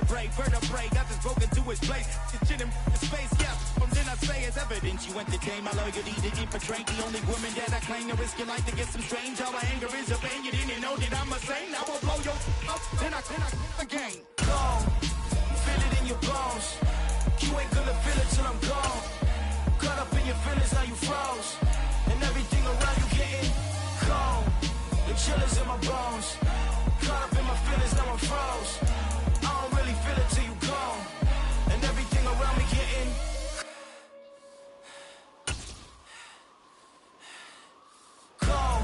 vertebrae, got this broken to his place. The chin in his face, yeah. From then I say it's evidence you entertain my loyalty to infiltrate. The only woman that I claim to risk your life to get some strange. How my anger is a pain, you didn't know that I'm a saint. I will blow your up, then I again. Gone, feel it in your bones. You ain't gonna feel it till I'm gone. Caught up in your feelings, now you froze. And everything around you getting cold. The chillers in my bones. Caught up in my feelings, now I'm froze. I don't really feel it till you gone. And everything around me getting cold.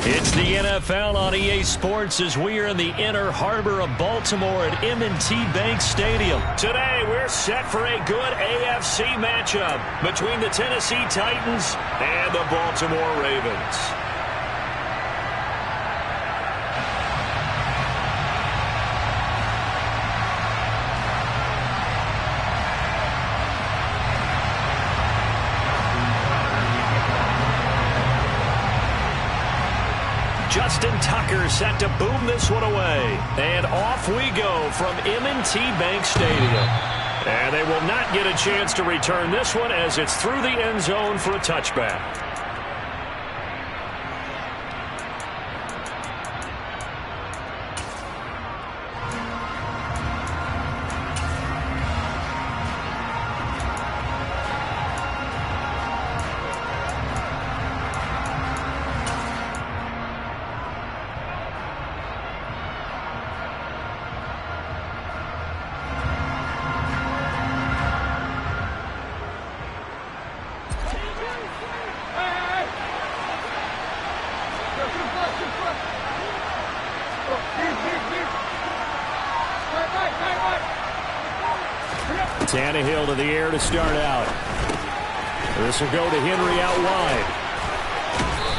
It's the NFL on EA Sports as we are in the inner harbor of Baltimore at M&T Bank Stadium. Today, we're set for a good AFC matchup between the Tennessee Titans and the Baltimore Ravens. Justin Tucker set to boom this one away. And off we go from M&T Bank Stadium. And they will not get a chance to return this one as it's through the end zone for a touchback. Tannehill to the air to start out. This will go to Henry out wide.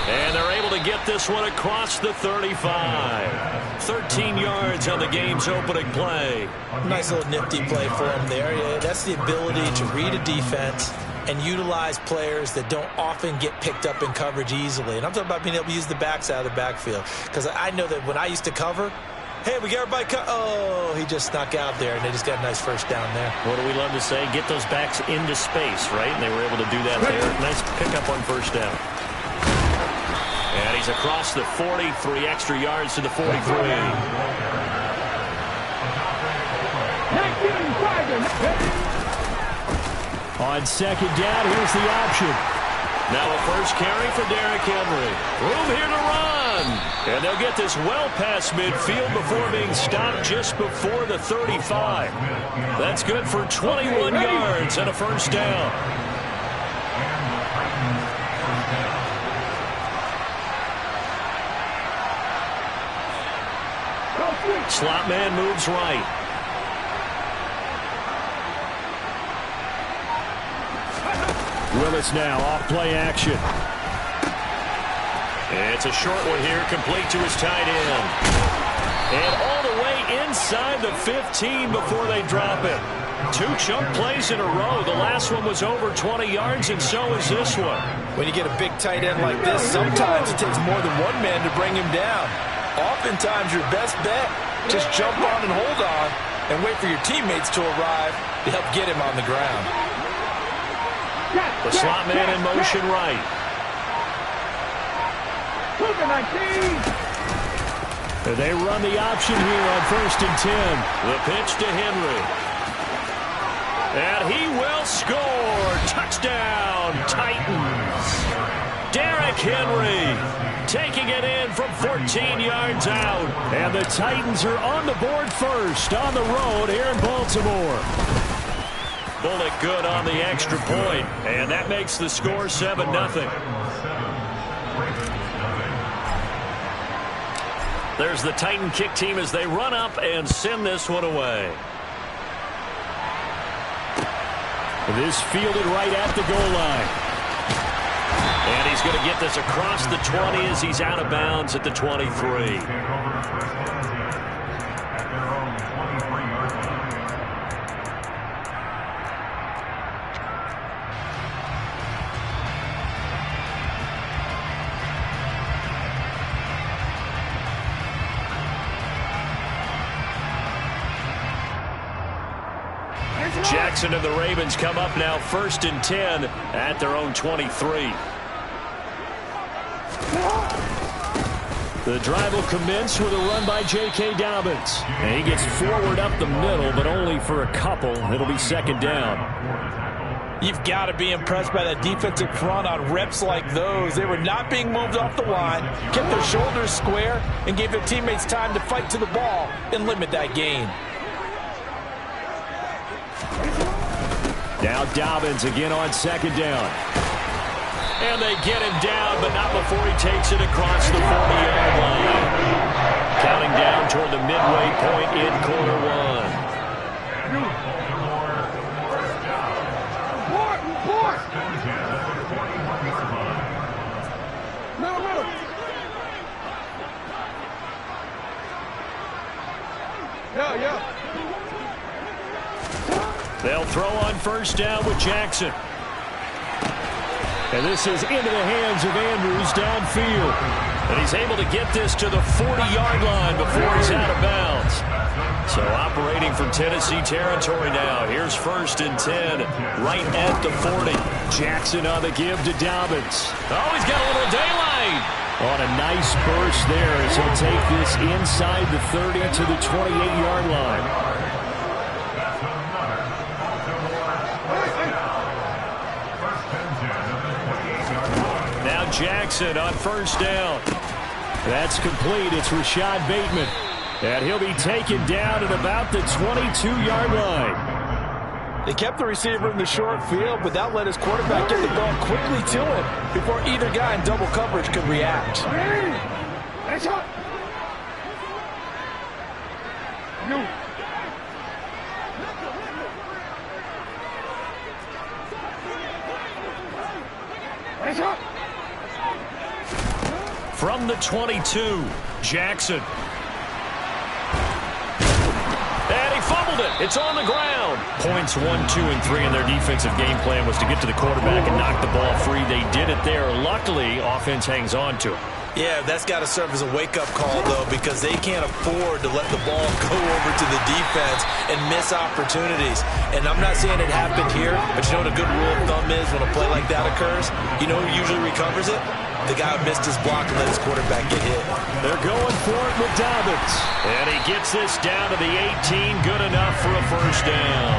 And they're able to get this one across the 35. 13 yards on the game's opening play. Nice little nifty play for him there. Yeah, that's the ability to read a defense and utilize players that don't often get picked up in coverage easily. And I'm talking about being able to use the backs out of the backfield. Because I know that when I used to cover, hey, we got everybody oh, he just snuck out there, and they just got a nice first down there. What do we love to say? Get those backs into space, right? And they were able to do that there. Nice pickup on first down. And he's across the 40, 3 extra yards to the 43. On second down, here's the option. Now a first carry for Derrick Henry. Room here to run. And they'll get this well past midfield before being stopped just before the 35. That's good for 21 yards and a first down. Slot man moves right. Willis now off play action. It's a short one here, complete to his tight end. And all the way inside the 15 before they drop it. 2 chunk plays in a row. The last one was over 20 yards, and so is this one. When you get a big tight end like this, sometimes it takes more than one man to bring him down. Oftentimes, your best bet, just jump on and hold on and wait for your teammates to arrive to help get him on the ground. The slot man in motion right. They run the option here on 1st and 10. The pitch to Henry. And he will score. Touchdown, Titans. Derrick Henry taking it in from 14 yards out. And the Titans are on the board first on the road here in Baltimore. Bullock good on the extra point, and that makes the score 7-0. There's the Titan kick team as they run up and send this one away. This fielded right at the goal line. And he's going to get this across the 20 as he's out of bounds at the 23. Jackson and the Ravens come up now 1st and 10 at their own 23. The drive will commence with a run by J.K. Dobbins. And he gets forward up the middle, but only for a couple. It'll be 2nd down. You've got to be impressed by that defensive front on reps like those. They were not being moved off the line, kept their shoulders square, and gave their teammates time to fight to the ball and limit that gain. Now Dobbins again on 2nd down. And they get him down, but not before he takes it across the 40-yard line. Counting down toward the midway point in quarter one. They'll throw on 1st down with Jackson. And this is into the hands of Andrews downfield. And he's able to get this to the 40-yard line before he's out of bounds. So operating from Tennessee territory now. Here's 1st and 10 right at the 40. Jackson on the give to Dobbins. Oh, he's got a little daylight. On a nice burst there as he'll take this inside the 30 to the 28-yard line. Jackson on 1st down. That's complete. It's Rashad Bateman. And he'll be taken down at about the 22-yard line. They kept the receiver in the short field, but that let his quarterback get the ball quickly to him before either guy in double coverage could react. From the 22, Jackson. And he fumbled it. It's on the ground. Points 1, 2, and 3 in their defensive game plan was to get to the quarterback and knock the ball free. They did it there. Luckily, offense hangs on to it. Yeah, that's got to serve as a wake-up call, though, because they can't afford to let the ball go over to the defense and miss opportunities. And I'm not saying it happened here, but you know what a good rule of thumb is when a play like that occurs? You know who usually recovers it? The guy who missed his block and let his quarterback get hit. They're going for it with Dobbins. And he gets this down to the 18. Good enough for a 1st down.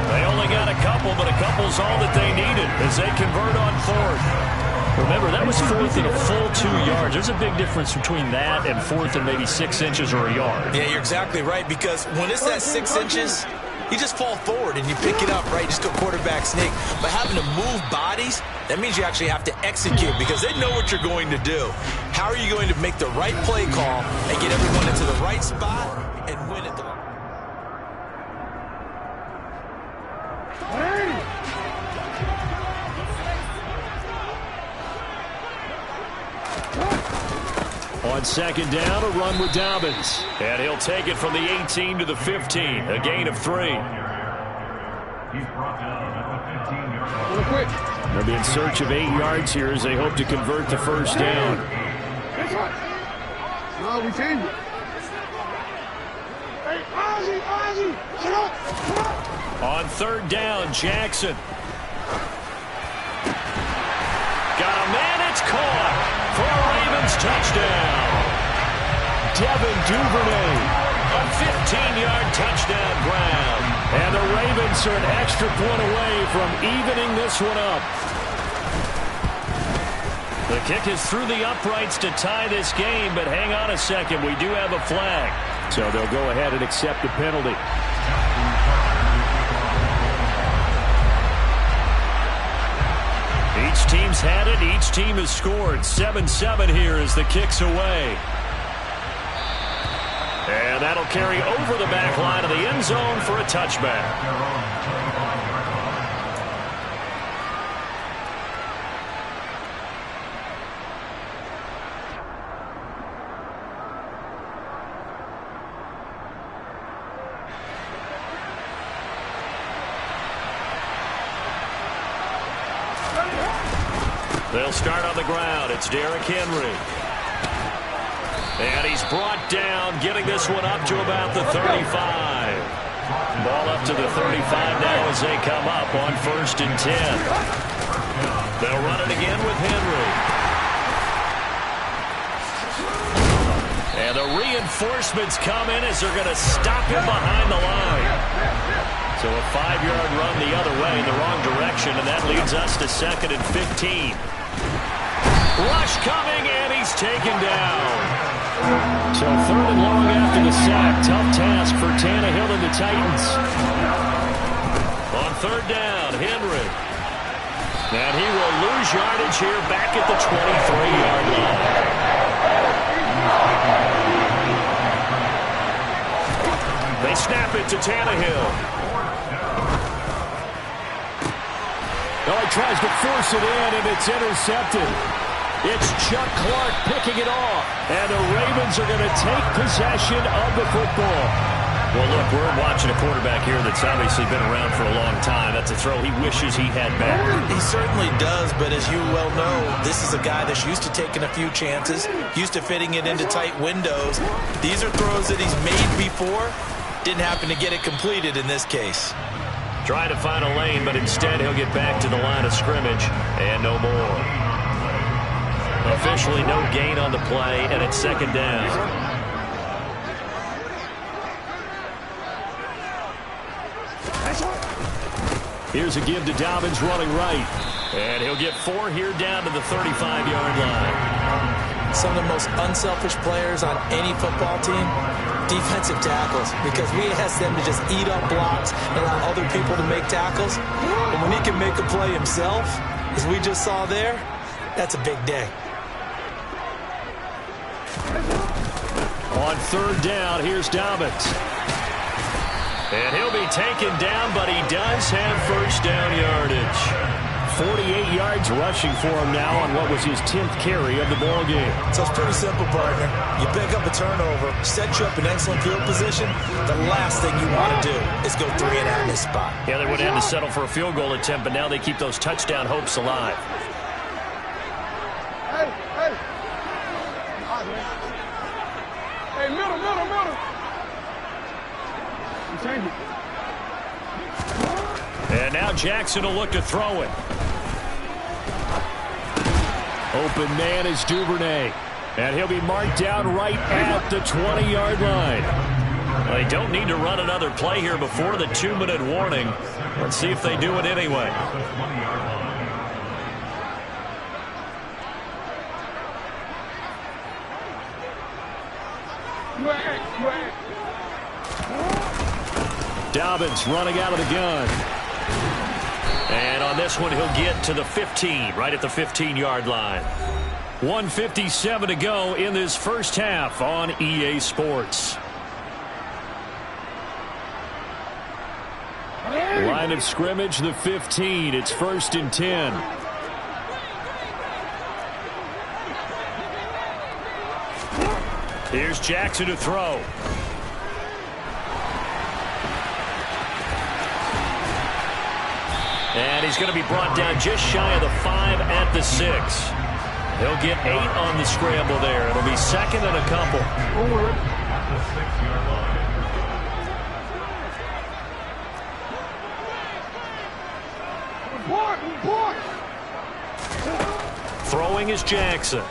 They only got a couple, but a couple's all that they needed as they convert on 4th. Remember, that was 4th and a full 2 yards. There's a big difference between that and 4th and maybe 6 inches or a yard. Yeah, you're exactly right, because when it's that 6 inches, you just fall forward and you pick it up, right? You just go quarterback sneak. But having to move bodies, that means you actually have to execute because they know what you're going to do. How are you going to make the right play call and get everyone into the right spot and win at the right? On 2nd down, a run with Dobbins. And he'll take it from the 18 to the 15, a gain of 3. They'll be in search of 8 yards here as they hope to convert the 1st down. On 3rd down, Jackson. Got a man, it's caught. For a Ravens touchdown. Devin Duvernay. A 15-yard touchdown grab. And the Ravens are an extra point away from evening this one up. The kick is through the uprights to tie this game, but hang on a second. We do have a flag. So they'll go ahead and accept the penalty. Each team's had it. Each team has scored. 7-7 here as the kick's away. And that'll carry over the back line of the end zone for a touchback. They'll start on the ground. It's Derrick Henry. And he's brought down, getting this one up to about the 35. Ball up to the 35 now as they come up on 1st and 10. They'll run it again with Henry. And the reinforcements come in as they're going to stop him behind the line. So a 5-yard run the other way in the wrong direction, and that leads us to 2nd and 15. Rush coming, and he's taken down. So 3rd and long after the sack. Tough task for Tannehill and the Titans. On 3rd down, Henry. And he will lose yardage here back at the 23-yard line. They snap it to Tannehill. Oh, he tries to force it in, and it's intercepted. It's Chuck Clark picking it off. And the Ravens are going to take possession of the football. Well, look, we're watching a quarterback here that's obviously been around for a long time. That's a throw he wishes he had back. He certainly does, but as you well know, this is a guy that's used to taking a few chances, used to fitting it into tight windows. These are throws that he's made before. Didn't happen to get it completed in this case. Trying to find a lane, but instead he'll get back to the line of scrimmage and no more. Officially no gain on the play, and it's 2nd down. Here's a give to Dobbins running right. And he'll get 4 here down to the 35-yard line. Some of the most unselfish players on any football team, defensive tackles, because we ask them to just eat up blocks and allow other people to make tackles. And when he can make a play himself, as we just saw there, that's a big day. On 3rd down, here's Dobbins. And he'll be taken down, but he does have 1st down yardage. 48 yards rushing for him now on what was his 10th carry of the ball game. So it's pretty simple, partner. You pick up a turnover, set you up in excellent field position. The last thing you want to do is go 3 and out in this spot. Yeah, they would have had to settle for a field goal attempt, but now they keep those touchdown hopes alive. Hey, middle. Change it. And now Jackson will look to throw it. Open man is Duvernay. And he'll be marked down right at the 20-yard line. Well, they don't need to run another play here before the 2-minute warning. Let's see if they do it anyway. Dobbins running out of the gun. And on this one, he'll get to the 15, right at the 15-yard line. 1:57 to go in this first half on EA Sports. Line of scrimmage, the 15. It's 1st and 10. Here's Jackson to throw. And he's going to be brought down just shy of the 5 at the 6. He'll get 8 on the scramble there. It'll be 2nd and a couple. Throwing is Jackson.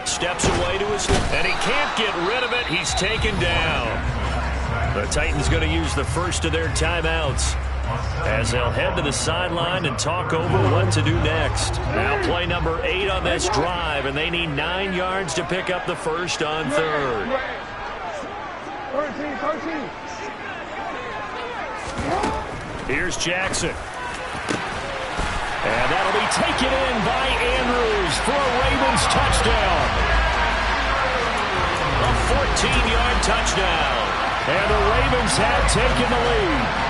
Steps away to his left, and he can't get rid of it. He's taken down. The Titans going to use the first of their timeouts as they'll head to the sideline and talk over what to do next. Now play number 8 on this drive, and they need 9 yards to pick up the first on 3rd. 13. Here's Jackson. And that'll be taken in by Andrews for a Ravens touchdown. A 14-yard touchdown. And the Ravens have taken the lead.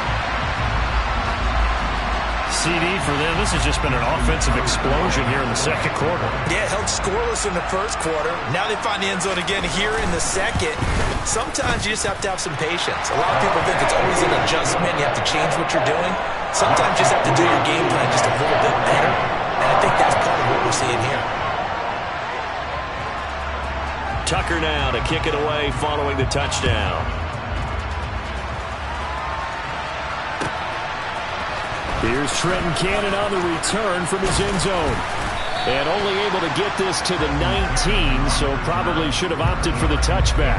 CD for them. This has just been an offensive explosion here in the second quarter. Yeah, held scoreless in the first quarter. Now they find the end zone again here in the second. Sometimes you just have to have some patience. A lot of people think it's always an adjustment. You have to change what you're doing. Sometimes you just have to do your game plan just a little bit better. And I think that's part of what we're seeing here. Tucker now to kick it away following the touchdown. Here's Trenton Cannon on the return from his end zone. And only able to get this to the 19, so probably should have opted for the touchback.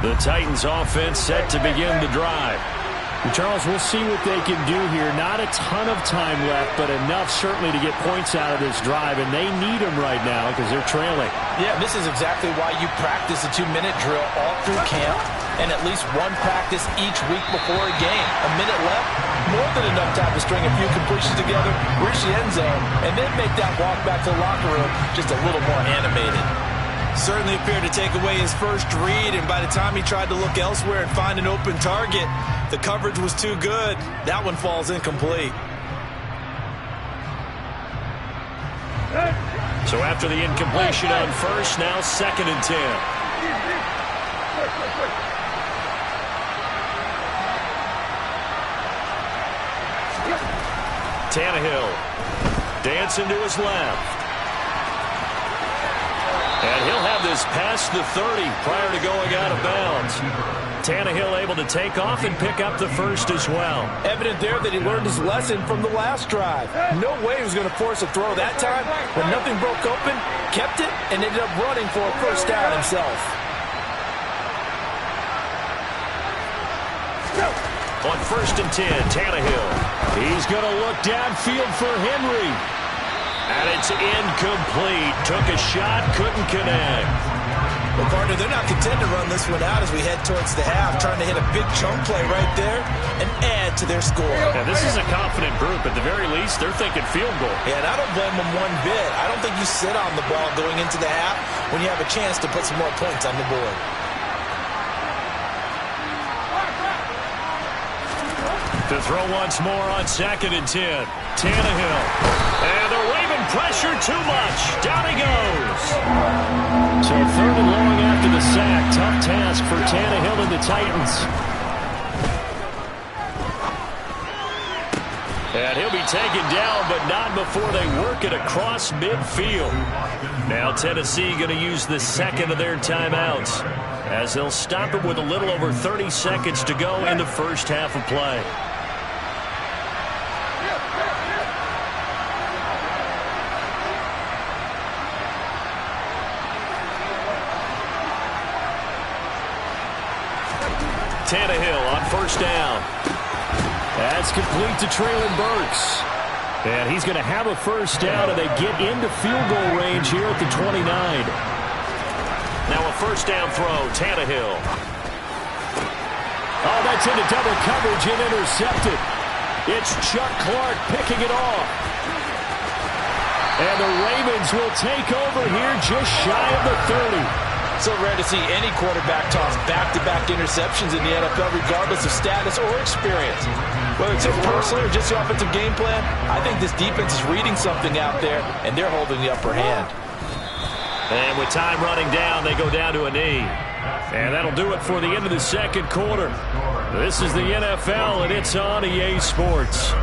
The Titans offense set to begin the drive. Charles, we'll see what they can do here. Not a ton of time left, but enough certainly to get points out of this drive, and they need them right now because they're trailing. Yeah, this is exactly why you practice a 2-minute drill all through camp and at least one practice each week before a game. A minute left, more than enough time to string a few completions together, reach the end zone, and then make that walk back to the locker room just a little more animated. Certainly appeared to take away his first read, and by the time he tried to look elsewhere and find an open target, the coverage was too good. That one falls incomplete. So after the incompletion on first, now 2nd and 10. Tannehill dancing to his left. And he'll have this past the 30 prior to going out of bounds. Tannehill able to take off and pick up the first as well. Evident there that he learned his lesson from the last drive. No way he was going to force a throw that time. When nothing broke open, kept it, and ended up running for a first down himself. On 1st and 10, Tannehill. He's going to look downfield for Henry. And it's incomplete. Took a shot, couldn't connect. Well, partner, they're not content to run this one out as we head towards the half, trying to hit a big chunk play right there and add to their score. Yeah, this is a confident group. At the very least, they're thinking field goal. Yeah, and I don't blame them one bit. I don't think you sit on the ball going into the half when you have a chance to put some more points on the board. To throw once more on 2nd and 10. Tannehill. And the Raven pressure too much. Down he goes. So 3rd and long after the sack. Tough task for Tannehill and the Titans. And he'll be taken down, but not before they work it across midfield. Now Tennessee going to use the 2nd of their timeouts as they'll stop it with a little over 30 seconds to go in the first half of play. Tannehill on 1st down. That's complete to Treylon Burks. And he's going to have a first down, and they get into field goal range here at the 29. Now a 1st down throw, Tannehill. Oh, that's into double coverage and intercepted. It's Chuck Clark picking it off. And the Ravens will take over here just shy of the 30. So rare to see any quarterback toss back-to-back interceptions in the NFL, regardless of status or experience. Whether it's him personally or just the offensive game plan, I think this defense is reading something out there, and they're holding the upper hand. And with time running down, they go down to a knee. And that'll do it for the end of the 2nd quarter. This is the NFL, and it's on EA Sports.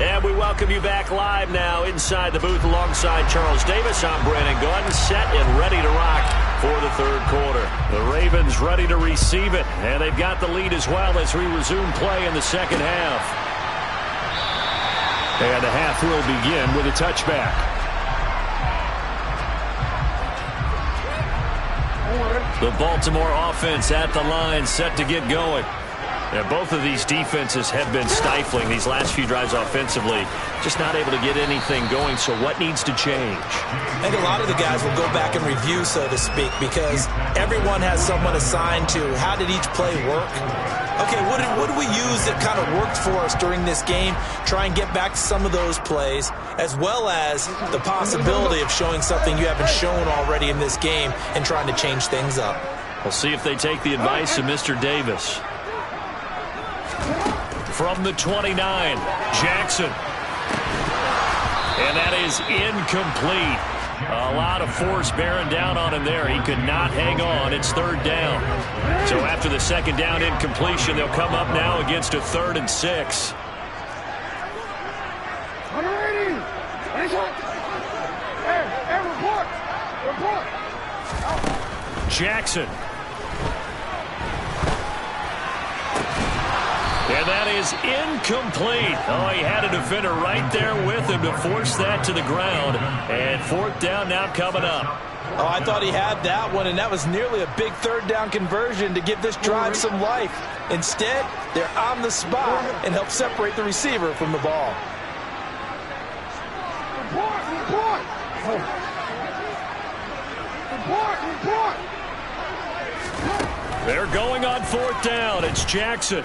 And we welcome you back live now inside the booth alongside Charles Davis. I'm Brandon Gaudin, set and ready to rock for the 3rd quarter. The Ravens ready to receive it, and they've got the lead as well as we resume play in the 2nd half. And the half will begin with a touchback. The Baltimore offense at the line, set to get going. Yeah, both of these defenses have been stifling these last few drives offensively. Just not able to get anything going, so what needs to change? I think a lot of the guys will go back and review, so to speak, because everyone has someone assigned to how did each play work. Okay, what did we use that kind of worked for us during this game? Try and get back to some of those plays, as well as the possibility of showing something you haven't shown already in this game and trying to change things up. We'll see if they take the advice of Mr. Davis. From the 29, Jackson. And that is incomplete. A lot of force bearing down on him there. He could not hang on. It's 3rd down. So after the 2nd down incompletion, they'll come up now against a 3rd and 6. Jackson. And that is incomplete. Oh, he had a defender right there with him to force that to the ground. And fourth down now coming up. Oh, I thought he had that one, and that was nearly a big third down conversion to give this drive some life. Instead, they're on the spot and help separate the receiver from the ball. They're going on fourth down. It's Jackson.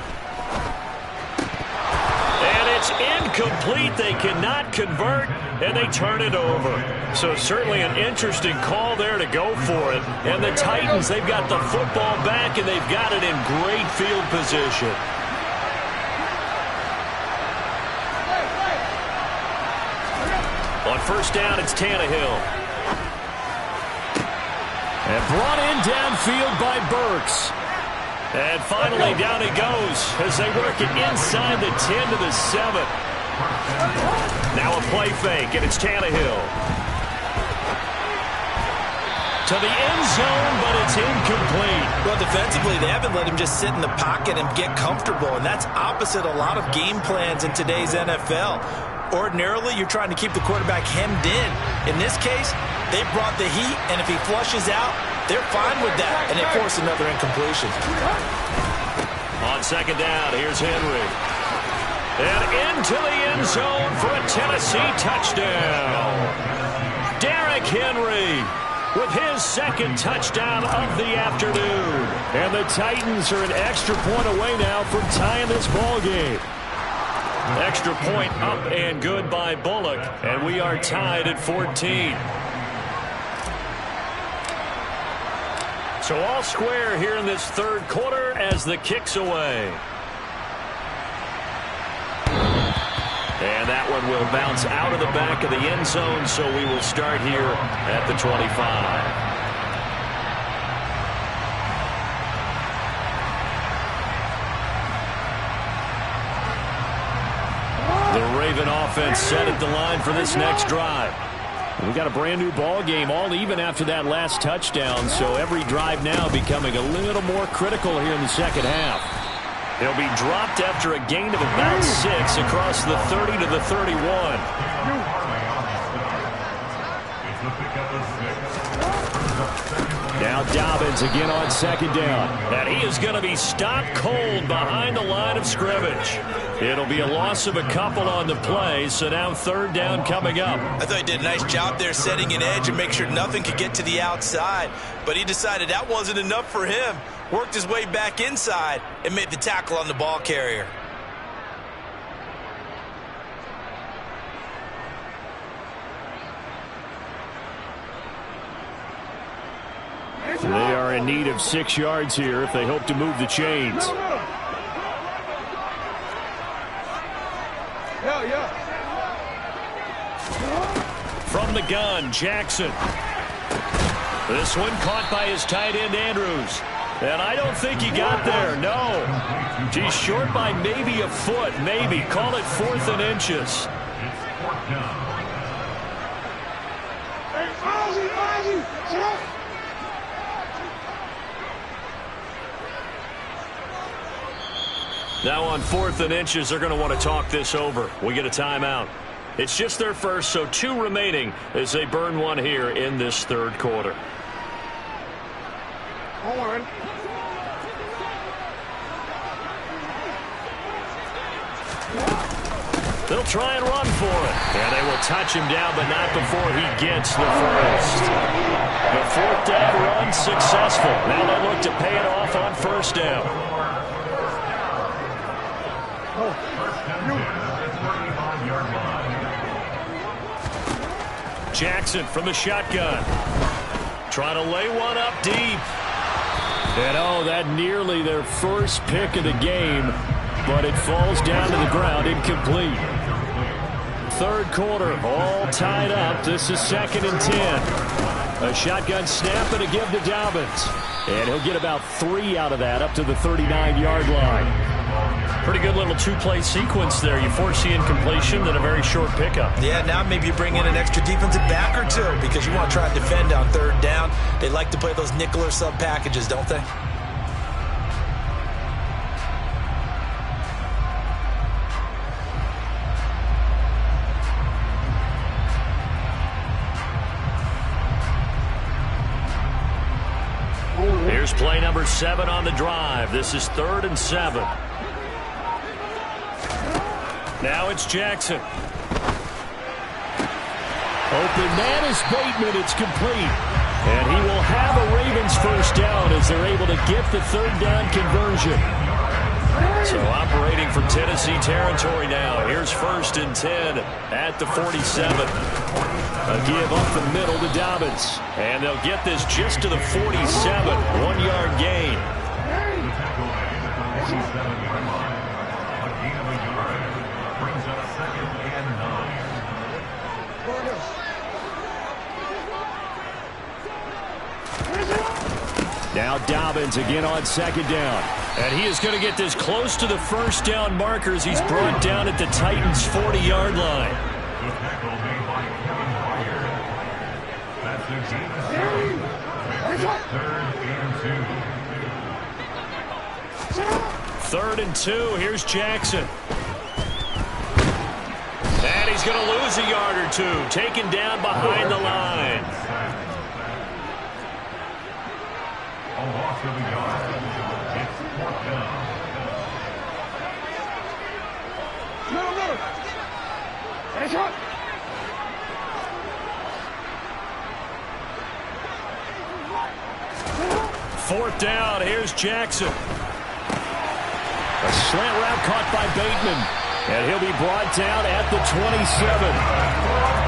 And it's incomplete. They cannot convert, and they turn it over. So certainly an interesting call there to go for it. And the Titans, they've got the football back, and they've got it in great field position. On first down, it's Tannehill. And brought in downfield by Burks. And finally, down he goes as they work it inside the 10 to the 7. Now a play fake, and it's Tannehill. To the end zone, but it's incomplete. Well, defensively, they haven't let him just sit in the pocket and get comfortable, and that's opposite a lot of game plans in today's NFL. Ordinarily, you're trying to keep the quarterback hemmed in. In this case, they brought the heat, and if he flushes out, they're fine with that, and they force another incompletion. On second down, here's Henry. And into the end zone for a Tennessee touchdown. Derrick Henry with his second touchdown of the afternoon. And the Titans are an extra point away now from tying this ball game. Extra point up and good by Bullock, and we are tied at 14. So all square here in this third quarter as the kick's away. And that one will bounce out of the back of the end zone, so we will start here at the 25. The Raven offense set at the line for this next drive. We got a brand new ball game, all even after that last touchdown, so every drive now becoming a little more critical here in the second half. He'll be dropped after a gain of about 6 across the 30 to the 31. Now Dobbins again on second down. And he is going to be stopped cold behind the line of scrimmage. It'll be a loss of a couple on the play, so now third down coming up. I thought he did a nice job there setting an edge and make sure nothing could get to the outside. But he decided that wasn't enough for him. Worked his way back inside and made the tackle on the ball carrier. They are in need of 6 yards here if they hope to move the chains. From the gun, Jackson. This one caught by his tight end, Andrews. And I don't think he got there, no. He's short by maybe a foot, maybe. Call it 4th and inches. Now on 4th and inches, they're going to want to talk this over. We get a timeout. It's just their first, so 2 remaining as they burn one here in this third quarter. They'll try and run for it. And they will touch him down, but not before he gets the first. The 4th down run successful. Now they look to pay it off on first down. Jackson from the shotgun. Trying to lay one up deep. And oh, that nearly their first pick of the game, but it falls down to the ground incomplete. Third quarter, all tied up. This is 2nd and 10. A shotgun snap and a give to Dobbins. And he'll get about 3 out of that up to the 39-yard line. Pretty good little two-play sequence there. You force the incompletion, then a very short pickup. Yeah, now maybe you bring in an extra defensive back or two because you want to try to defend on third down. They like to play those nickel or sub packages, don't they? Here's play number 7 on the drive. This is 3rd and 7. Now it's Jackson. Open man is Bateman. It's complete. And he will have a Ravens first down as they're able to get the 3rd down conversion. So operating from Tennessee territory now. Here's 1st and 10 at the 47. A give up the middle to Dobbins. And they'll get this just to the 47. 1-yard gain. Now Dobbins again on 2nd down. And he is going to get this close to the first down markers. He's brought down at the Titans' 40-yard line. 3rd and 2. Here's Jackson. And he's going to lose a yard or two. Taken down behind the line. A loss of a yard. It's 4th down. Fourth down. Here's Jackson. A slant route caught by Bateman. And he'll be brought down at the 27.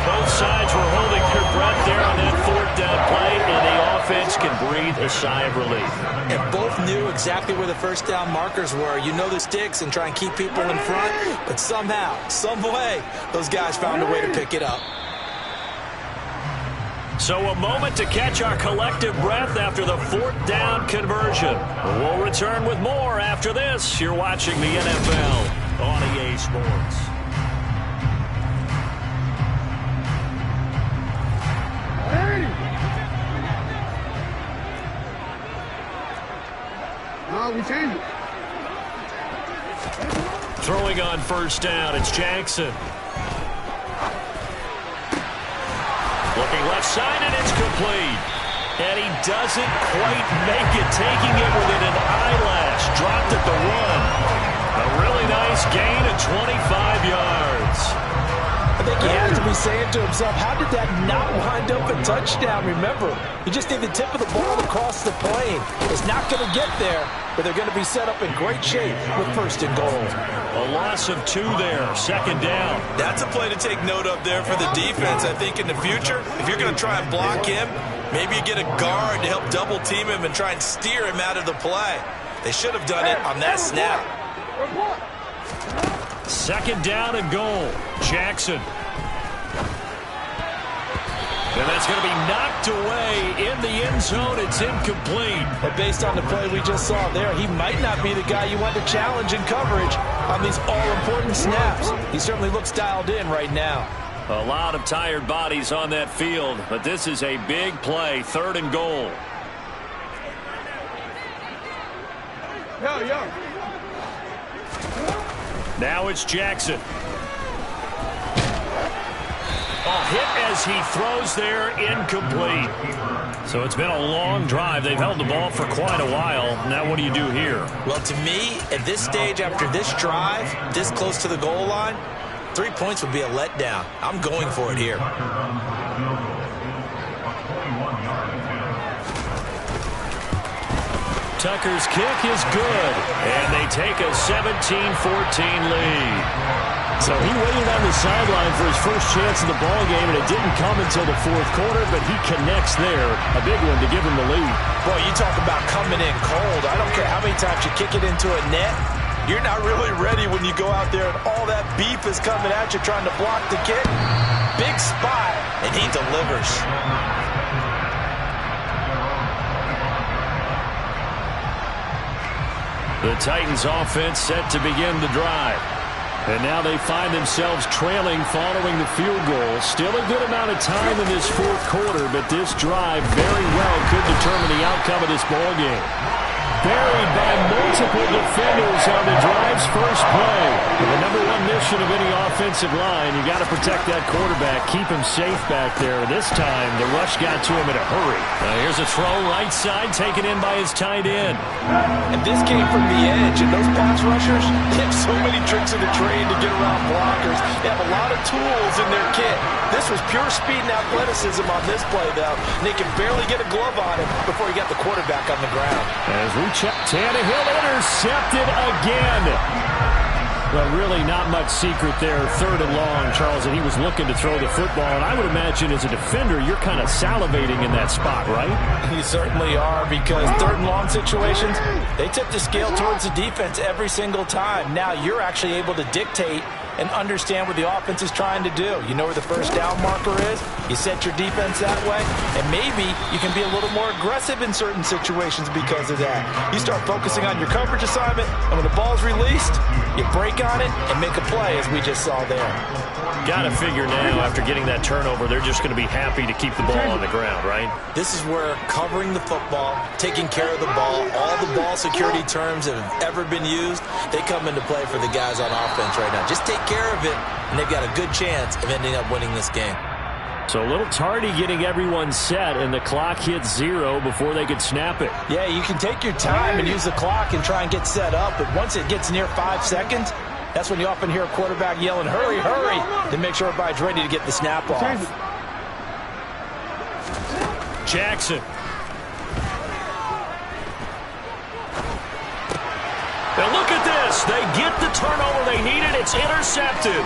Both sides were holding their breath there on that 4th down play, and the offense can breathe a sigh of relief. And both knew exactly where the first down markers were. You know the sticks and try and keep people in front, but somehow, some way, those guys found a way to pick it up. So a moment to catch our collective breath after the 4th down conversion. We'll return with more after this. You're watching the NFL on EA Sports. We changed it. Throwing on 1st down, it's Jackson. Looking left side, and it's complete. And he doesn't quite make it, taking it within an eyelash. Dropped at the 1. A really nice gain of 25 yards. I think he has to be saying to himself, how did that not wind up a touchdown? Remember, you just need the tip of the ball across the plane. It's not going to get there, but they're going to be set up in great shape with 1st and goal. A loss of 2 there, 2nd down. That's a play to take note of there for the defense. I think in the future, if you're going to try and block him, maybe you get a guard to help double team him and try and steer him out of the play. They should have done it on that snap. 2nd down and goal. Jackson. And that's going to be knocked away in the end zone. It's incomplete. But based on the play we just saw there, he might not be the guy you want to challenge in coverage on these all-important snaps. He certainly looks dialed in right now. A lot of tired bodies on that field, but this is a big play. 3rd and goal. Now it's Jackson. A hit as he throws there, incomplete. So it's been a long drive. They've held the ball for quite a while. Now what do you do here? Well, to me, at this stage, after this drive, this close to the goal line, 3 points would be a letdown. I'm going for it here. Tucker's kick is good, and they take a 17-14 lead. So he waited on the sideline for his first chance of the ball game, and it didn't come until the 4th quarter, but he connects there. A big one to give him the lead. Boy, you talk about coming in cold. I don't care how many times you kick it into a net. You're not really ready when you go out there and all that beef is coming at you trying to block the kick. Big spot, and he delivers. The Titans offense set to begin the drive. And now they find themselves trailing following the field goal. Still a good amount of time in this fourth quarter, but this drive very well could determine the outcome of this ballgame. Buried by multiple defenders on the drive's first play. And the number one mission of any offensive line, you got to protect that quarterback, keep him safe back there. This time, the rush got to him in a hurry. Here's a throw right side, taken in by his tight end. And this came from the edge, and those pass rushers, they have so many tricks in the trade to get around blockers. They have a lot of tools in their kit. This was pure speed and athleticism on this play, though. And they could barely get a glove on him before he got the quarterback on the ground. As we check, Tannehill intercepted again. Well, really not much secret there. Third and long, Charles, and he was looking to throw the football. And I would imagine as a defender, you're kind of salivating in that spot, right? You certainly are, because third and long situations, they tip the scale towards the defense every single time. Now you're actually able to dictate and understand what the offense is trying to do. You know where the first down marker is. You set your defense that way, and maybe you can be a little more aggressive in certain situations because of that. You start focusing on your coverage assignment, and when the ball's released, you break on it and make a play, as we just saw there. Got to figure now, after getting that turnover, they're just going to be happy to keep the ball on the ground, right? This is where covering the football, taking care of the ball, all the ball security terms that have ever been used, they come into play for the guys on offense right now. Just take care of it, and they've got a good chance of ending up winning this game. So a little tardy getting everyone set, and the clock hits 0 before they could snap it. Yeah, you can take your time and use the clock and try and get set up, but once it gets near 5 seconds, that's when you often hear a quarterback yelling, hurry, hurry, to make sure everybody's ready to get the snap off. Jackson. Now look at this. They get the turnover they needed. It's intercepted.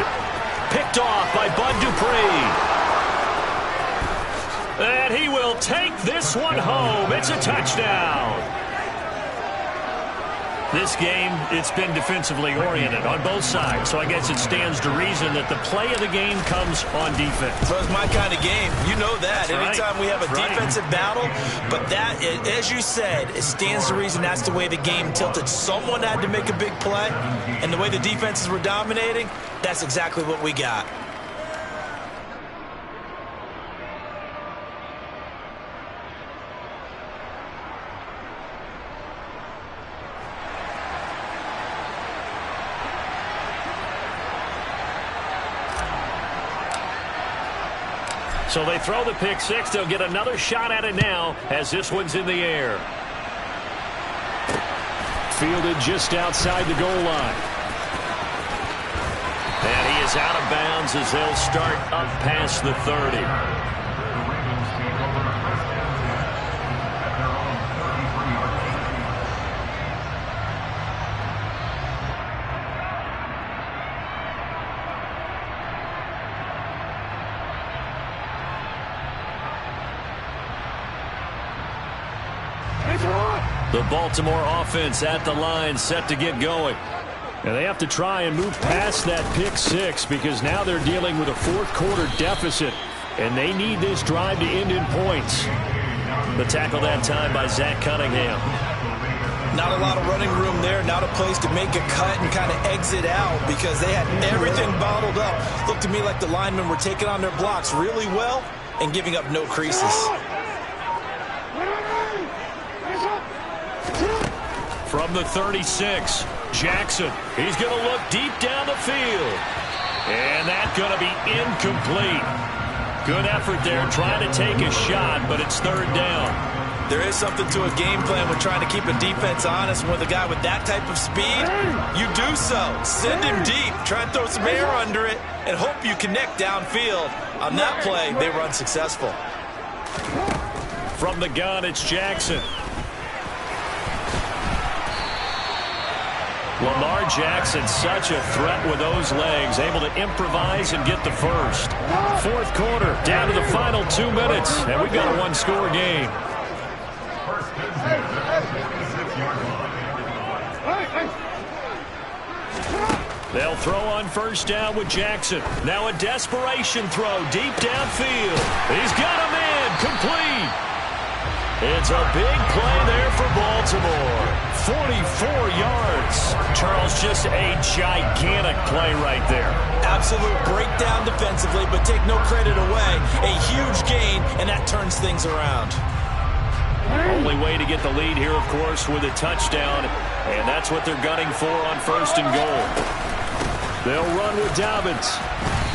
Picked off by Bud Dupree. And he will take this one home. It's a touchdown. This game, it's been defensively oriented on both sides, so I guess it stands to reason that the play of the game comes on defense. So it's my kind of game. You know that. That's anytime right. we have a defensive battle, but that, as you said, it stands to reason that's the way the game tilted. Someone had to make a big play, and the way the defenses were dominating, that's exactly what we got. So they throw the pick six. They'll get another shot at it now as this one's in the air. Fielded just outside the goal line. And he is out of bounds as they'll start up past the 30. The Baltimore offense at the line, set to get going. And they have to try and move past that pick six because now they're dealing with a fourth quarter deficit, and they need this drive to end in points. The tackle that time by Zach Cunningham. Not a lot of running room there, not a place to make a cut and kind of exit out because they had everything bottled up. Looked to me like the linemen were taking on their blocks really well and giving up no creases. From the 36, Jackson. He's going to look deep down the field. And that's going to be incomplete. Good effort there trying to take a shot, but it's third down. There is something to a game plan with trying to keep a defense honest. With a guy with that type of speed, you do so. Send him deep. Try and throw some air under it and hope you connect downfield. On that play, they were unsuccessful. From the gun, it's Jackson. Lamar Jackson, such a threat with those legs, able to improvise and get the first. Fourth quarter, down to the final 2 minutes, and we've got a one-score game. They'll throw on first down with Jackson. Now a desperation throw deep downfield. He's got him in, complete. It's a big play there for Baltimore. 44 yards. Charles, just a gigantic play right there. Absolute breakdown defensively, but take no credit away. A huge gain, and that turns things around. Only way to get the lead here, of course, with a touchdown, and that's what they're gunning for on 1st and goal. They'll run with Dobbins.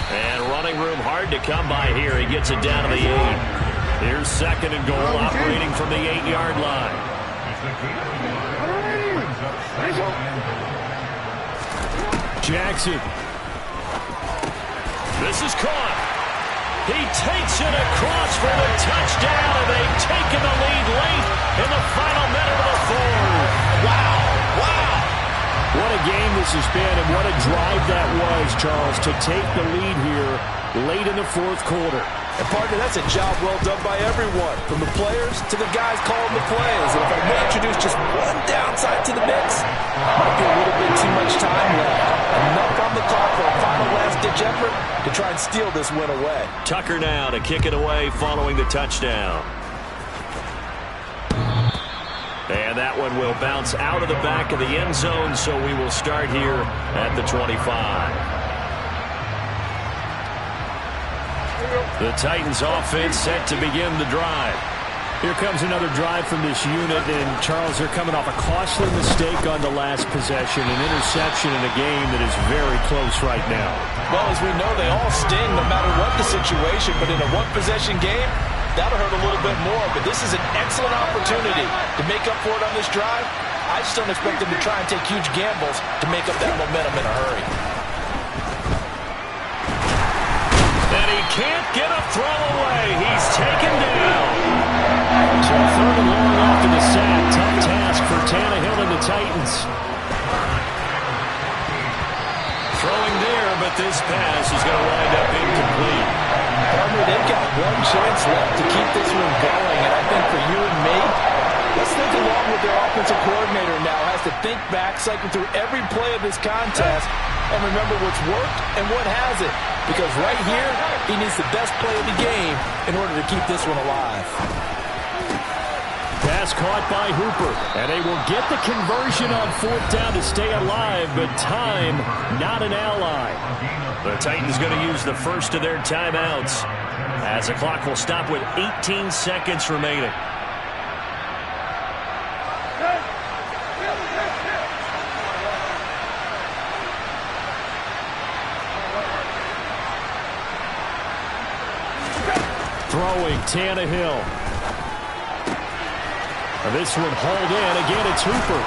And running room hard to come by here. He gets it down to the 8. Here's 2nd and goal, operating from the 8-yard line. Jackson. This is caught. He takes it across for the touchdown, and they've taken the lead late in the final minute of the 4th. Wow, wow. What a game this has been, and what a drive that was, Charles, to take the lead here late in the 4th quarter. And, partner, that's a job well done by everyone, from the players to the guys calling the plays. And if I may introduce just one downside to the mix, might be a little bit too much time left. Enough on the clock for a final last-ditch effort to try and steal this win away. Tucker now to kick it away following the touchdown. And that one will bounce out of the back of the end zone, so we will start here at the 25. The Titans offense set to begin the drive. Here comes another drive from this unit, and Charles, they're coming off a costly mistake on the last possession, an interception in a game that is very close right now. Well, as we know, they all sting no matter what the situation, but in a one-possession game, that'll hurt a little bit more. But this is an excellent opportunity to make up for it on this drive. I just don't expect them to try and take huge gambles to make up that momentum in a hurry. And he can't get a throw away. He's taken down. So 3rd and long after the sack. Tough task for Tannehill and the Titans. Throwing there, but this pass is going to wind up incomplete. They've got one chance left to keep this one going, and I think for you and me, let's think along with their offensive coordinator now. Has to think back, cycle through every play of this contest, and remember what's worked and what hasn't. Because right here, he needs the best play of the game in order to keep this one alive. Pass caught by Hooper, and they will get the conversion on 4th down to stay alive, but time not an ally. The Titans going to use the first of their timeouts as the clock will stop with 18 seconds remaining. Throwing, Tannehill. This one hauled in. Again, it's Hooper.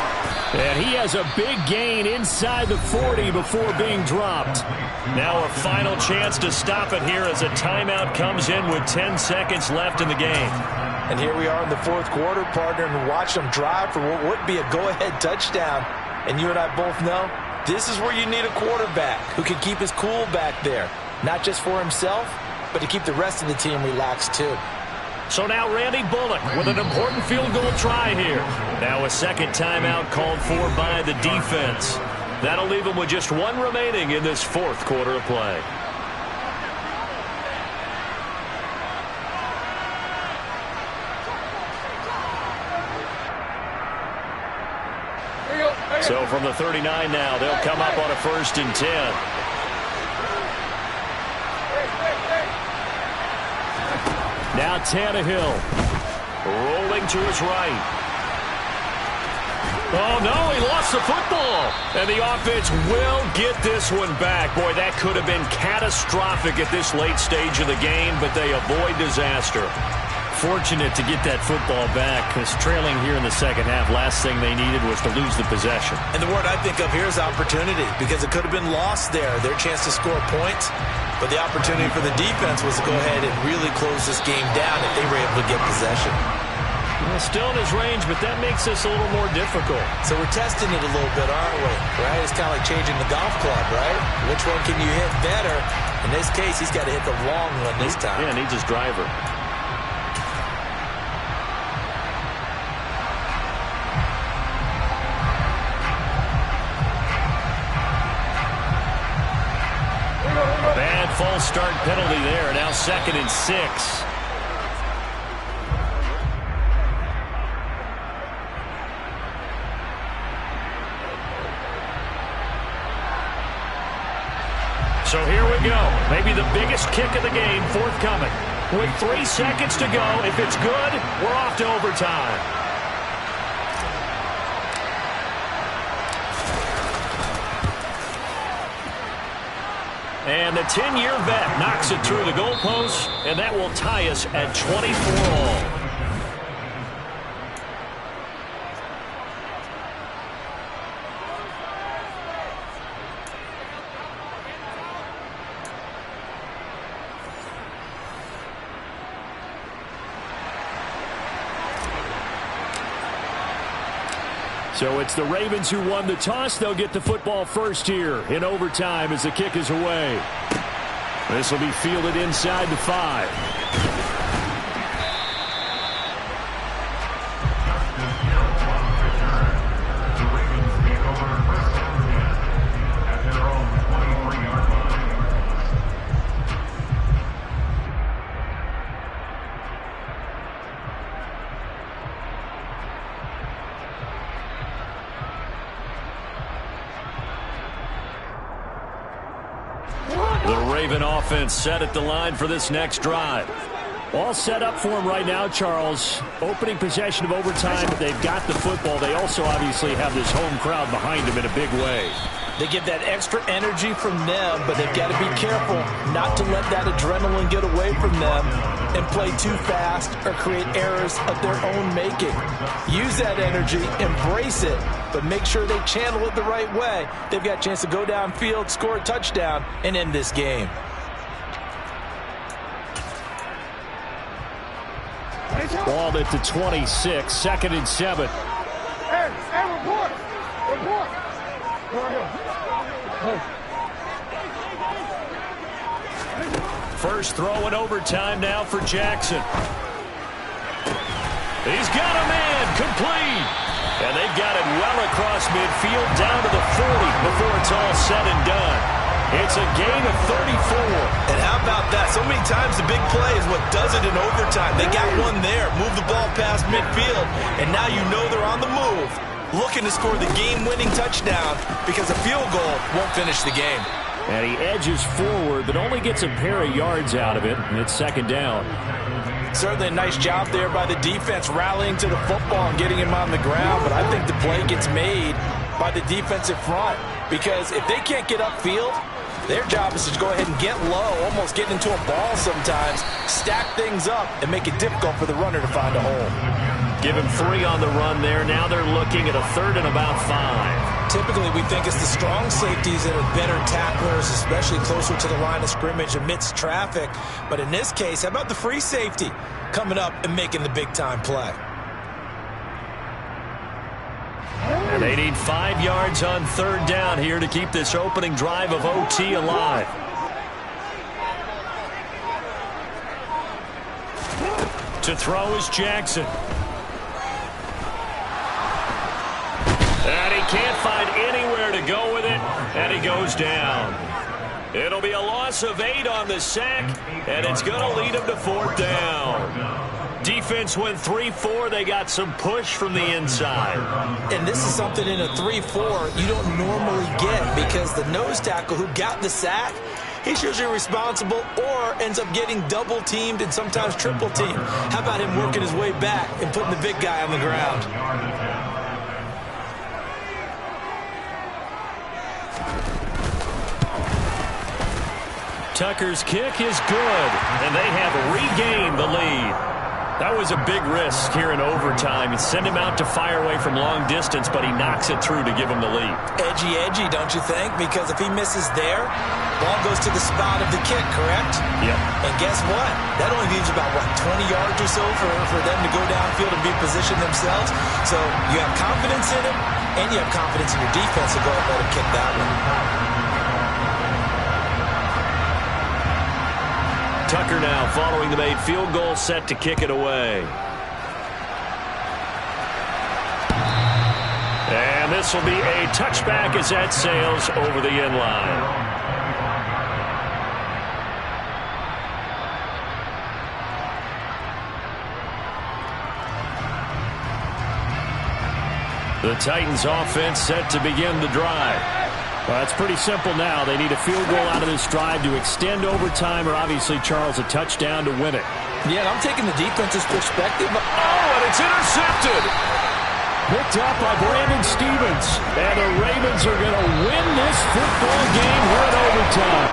And he has a big gain inside the 40 before being dropped. Now a final chance to stop it here as a timeout comes in with 10 seconds left in the game. And here we are in the 4th quarter, partner, and watch them drive for what would be a go-ahead touchdown. And you and I both know this is where you need a quarterback who can keep his cool back there. Not just for himself, but to keep the rest of the team relaxed too. So now Randy Bullock with an important field goal try here. Now a second timeout called for by the defense. That'll leave him with just one remaining in this 4th quarter of play. So from the 39 now, they'll come up on a 1st and 10. Now Tannehill. Rolling to his right. Oh, no, he lost the football. And the offense will get this one back. Boy, that could have been catastrophic at this late stage of the game, but they avoid disaster. Fortunate to get that football back, because trailing here in the second half, last thing they needed was to lose the possession. And the word I think of here is opportunity, because it could have been lost there, their chance to score points. But the opportunity for the defense was to go ahead and really close this game down if they were able to get possession. Well, still in his range, but that makes this a little more difficult. So we're testing it a little bit, aren't we? Right? It's kind of like changing the golf club, right? Which one can you hit better? In this case, he's got to hit the long one this time. Yeah, needs his driver. Bad false start penalty there. Now 2nd and 6. So here we go. Maybe the biggest kick of the game forthcoming. With 3 seconds to go, if it's good, we're off to overtime. And the 10-year vet knocks it through the goalpost, and that will tie us at 24 all. So it's the Ravens who won the toss. They'll get the football first here in overtime as the kick is away. This will be fielded inside the 5. Offense set at the line for this next drive. All set up for him right now, Charles. Opening possession of overtime. They've got the football. They also obviously have this home crowd behind them in a big way. They get that extra energy from them, but they've got to be careful not to let that adrenaline get away from them and play too fast or create errors of their own making. Use that energy, embrace it, but make sure they channel it the right way. They've got a chance to go downfield, score a touchdown, and end this game. Ball at the 26, 2nd and 7. Hey, report. First throw in overtime now for Jackson. He's got a man, complete. And they've got it well across midfield down to the 40 before it's all said and done. It's a gain of 34. And how about that? So many times the big play is what does it in overtime. They got one there, move the ball past midfield, and now you know they're on the move, looking to score the game-winning touchdown because a field goal won't finish the game. And he edges forward, but only gets a pair of yards out of it, and it's 2nd down. Certainly a nice job there by the defense, rallying to the football and getting him on the ground, but I think the play gets made by the defensive front because if they can't get upfield, their job is to go ahead and get low, almost get into a ball sometimes, stack things up, and make it difficult for the runner to find a hole. Give him 3 on the run there. Now they're looking at a 3rd and about 5. Typically, we think it's the strong safeties that are better tacklers, especially closer to the line of scrimmage amidst traffic. But in this case, how about the free safety coming up and making the big-time play? And they need 5 yards on 3rd down here to keep this opening drive of OT alive. To throw is Jackson. And he can't find anywhere to go with it, and he goes down. It'll be a loss of 8 on the sack, and it's going to lead him to 4th down. Defense went 3-4. They got some push from the inside. And this is something in a 3-4 you don't normally get because the nose tackle who got the sack, he's usually responsible or ends up getting double-teamed and sometimes triple-teamed. How about him working his way back and putting the big guy on the ground? Tucker's kick is good, and they have regained the lead. That was a big risk here in overtime. You send him out to fire away from long distance, but he knocks it through to give him the lead. Edgy, don't you think? Because if he misses there, ball goes to the spot of the kick, correct? Yep. And guess what? That only leaves about, 20 yards or so for them to go downfield and be positioned themselves. So you have confidence in him, and you have confidence in your defense to go ahead and let him kick that one. Tucker now following the made field goal, set to kick it away. And this will be a touchback as that sails over the end line. The Titans offense set to begin the drive. Well, it's pretty simple now. They need a field goal out of this drive to extend overtime or obviously, Charles, a touchdown to win it. Yeah, and I'm taking the defense's perspective. Oh, and it's intercepted. Picked up by Brandon Stephens. And the Ravens are going to win this football game here in overtime.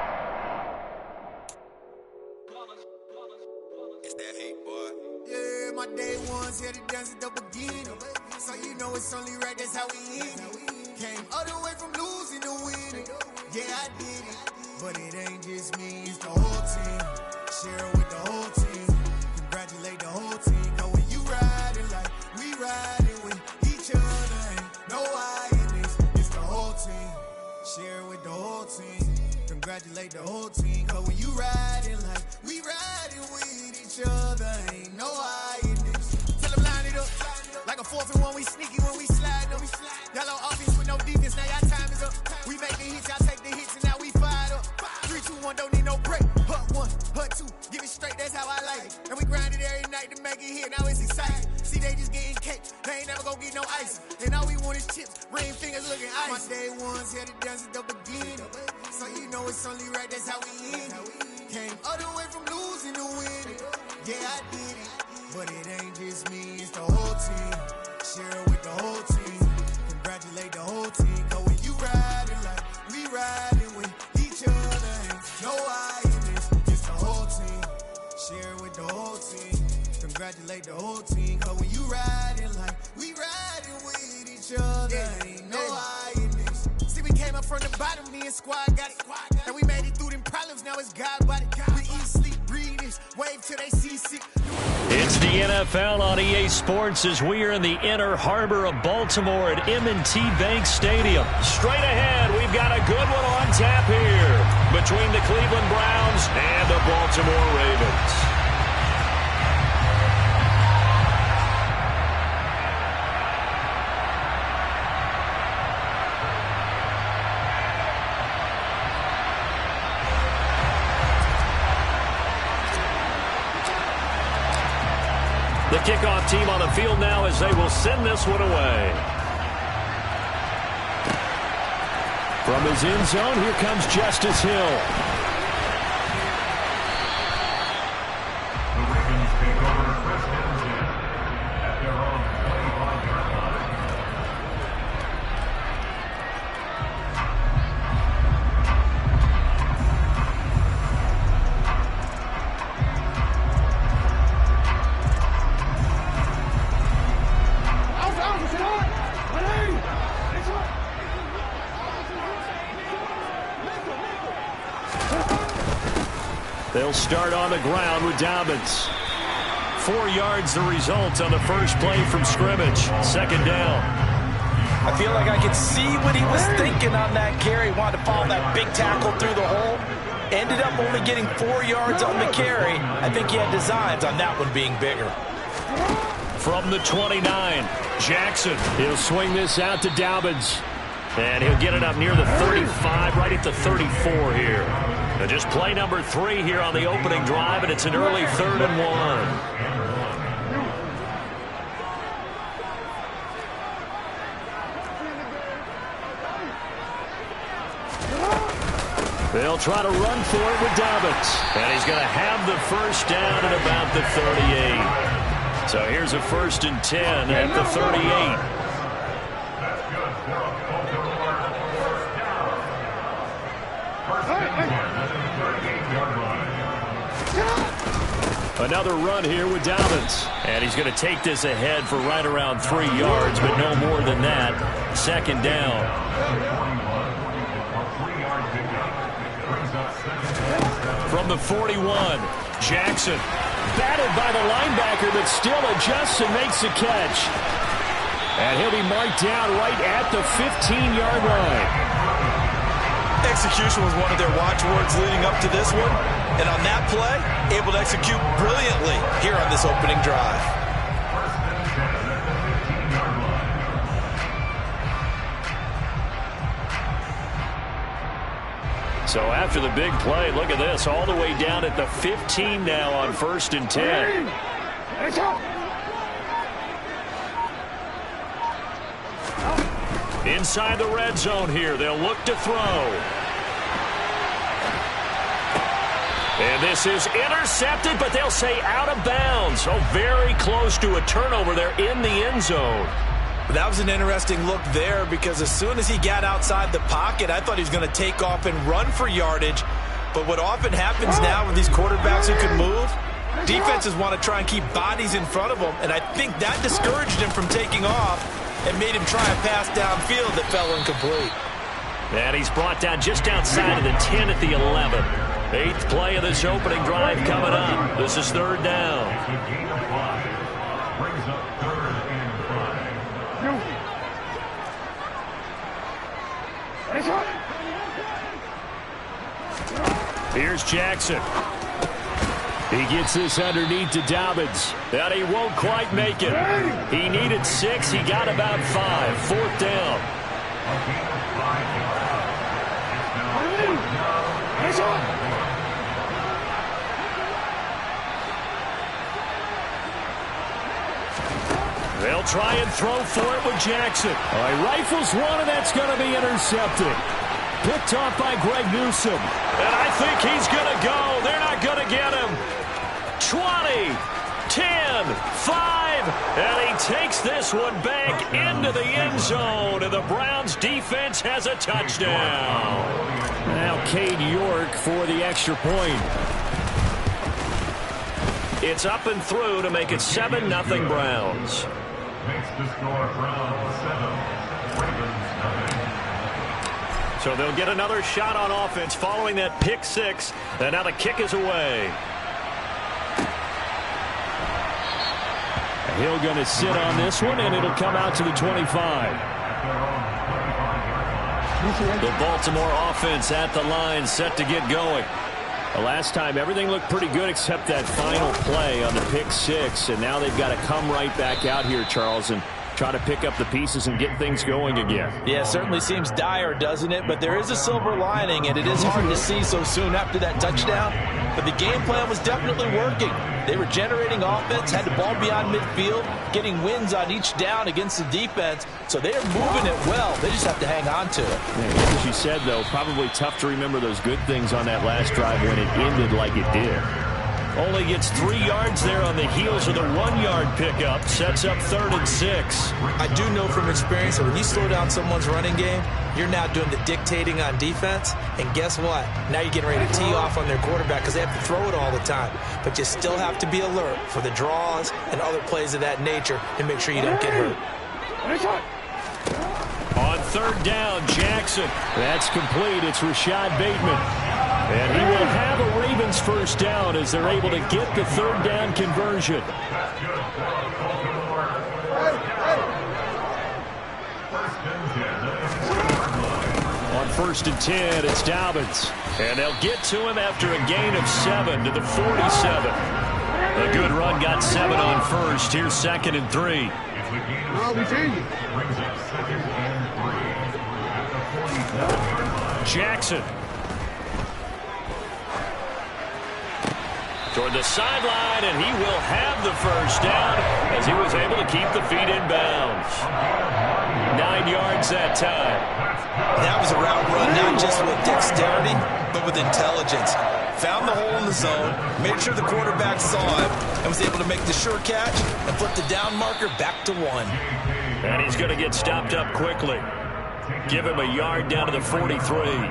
It's that hate, boy. Yeah, my day ones here to dance at the beginning. So you know it's only right, that's how we end it. Came all the way from losing to winning. Yeah, I did it. But it ain't just me, it's the whole team. Share it with the whole team. Congratulate the whole team. Cause when you riding like we riding with each other, ain't no I in this. It's the whole team. Share it with the whole team. Congratulate the whole team. Cause when you riding like we riding with each other, ain't no I in this. Tell them line it up. Like a 4th and 1, we sneaky when we slide up. Y'all on offense with no defense, now y'all time is up. We make the hits, y'all take the hits, and now we fired up. 3, 2, 1, don't need no break. Hut 1, hut 2, give it straight, that's how I like it. And we grind it every night to make it hit, now it's exciting. See, they just getting cake, they ain't never gonna get no ice. And all we want is chips, ring fingers looking ice. My day ones here to dance at the beginning. So you know it's only right, that's how we end it. Came all the way from losing to winning. Yeah, I did it. But it ain't just me, it's the whole team. Share it with the whole team. Congratulate the whole team. Cause when you riding like we riding with each other, ain't no I in this. It's the whole team. Share it with the whole team. Congratulate the whole team. Cause when you riding like we riding with each other, ain't no I in this. See, we came up from the bottom, me and squad got it. And we made it through them problems, now it's God body. We eat, sleep, breathe this, wave till they see sick. It's the NFL on EA Sports as we are in the inner harbor of Baltimore at M&T Bank Stadium. Straight ahead, we've got a good one on tap here between the Cleveland Browns and the Baltimore Ravens. The kickoff team on the field now as they will send this one away. From his end zone, here comes Justice Hill. The Ravens take over first and 10 at their own 25-yard line. They'll start on the ground with Dobbins. 4 yards the result on the first play from scrimmage. Second down. I feel like I could see what he was thinking on that carry. Wanted to follow that big tackle through the hole. Ended up only getting 4 yards on the carry. I think he had designs on that one being bigger. From the 29, Jackson. He'll swing this out to Dobbins. And he'll get it up near the 35, right at the 34 here. And just play number 3 here on the opening drive, and it's an early 3rd and 1. They'll try to run for it with Dobbins. And he's going to have the first down at about the 38. So here's a 1st and 10 at the 38. Another run here with Dobbins. And he's going to take this ahead for right around 3 yards, but no more than that. Second down. From the 41, Jackson. Batted by the linebacker, but still adjusts and makes the catch. And he'll be marked down right at the 15-yard line. Execution was one of their watchwords leading up to this one. And on that play, able to execute brilliantly here on this opening drive. So after the big play, look at this, all the way down at the 15 now on 1st and 10. Inside the red zone here, they'll look to throw. And this is intercepted, but they'll say out of bounds. Oh, very close to a turnover there in the end zone. That was an interesting look there because as soon as he got outside the pocket, I thought he was going to take off and run for yardage. But what often happens now with these quarterbacks who can move, defenses want to try and keep bodies in front of them, and I think that discouraged him from taking off and made him try a pass downfield that fell incomplete. And he's brought down just outside of the 10 at the 11. 8th play of this opening drive coming up. This is 3rd down. It's a gain of 5. Brings up 3rd and 5. Here's Jackson. He gets this underneath to Dobbins. And he won't quite make it. He needed 6. He got about 5. 4th down. A gain of 5 yards. It's now 4th down. They'll try and throw for it with Jackson. All right, rifles one, and that's going to be intercepted. Picked off by Greg Newsome. And I think he's going to go. They're not going to get him. 20, 10, 5, and he takes this one back into the end zone, and the Browns defense has a touchdown. Now Cade York for the extra point. It's up and through to make it 7-0 Browns. Makes the score Browns 7, Ravens 9. So they'll get another shot on offense following that pick 6, and now the kick is away. Hill going to sit on this one, and it'll come out to the 25. The Baltimore offense at the line, set to get going. The last time, everything looked pretty good except that final play on the pick 6, and now they've got to come right back out here, Charles, and try to pick up the pieces and get things going again. Yeah, it certainly seems dire, doesn't it? But there is a silver lining, and it is hard to see so soon after that touchdown. But the game plan was definitely working. They were generating offense, had the ball beyond midfield, getting wins on each down against the defense. So they are moving it well. They just have to hang on to it. Yeah, as you said, though, probably tough to remember those good things on that last drive when it ended like it did. Only gets 3 yards there on the heels of the 1-yard pickup. Sets up 3rd and 6. I do know from experience that when you slow down someone's running game, you're now doing the dictating on defense. And guess what? Now you're getting ready to tee off on their quarterback because they have to throw it all the time. But you still have to be alert for the draws and other plays of that nature and make sure you don't get hurt. On 3rd down, Jackson. That's complete. It's Rashad Bateman. And he will have a Ravens first down as they're able to get the 3rd down conversion. That's good for Baltimore. On 1st and 10, it's Dobbins. And they'll get to him after a gain of 7 to the 47. A good run got 7 on 1st. Here's 2nd and 3. It's a gain of 7. Brings up 2nd and 3 at the 47-yard line. Jackson. Toward the sideline, and he will have the first down as he was able to keep the feet in bounds. 9 yards that time. That was a route run, not just with dexterity, but with intelligence. Found the hole in the zone, made sure the quarterback saw it, and was able to make the sure catch and flip the down marker back to 1. And he's going to get stopped up quickly. Give him a yard down to the 43.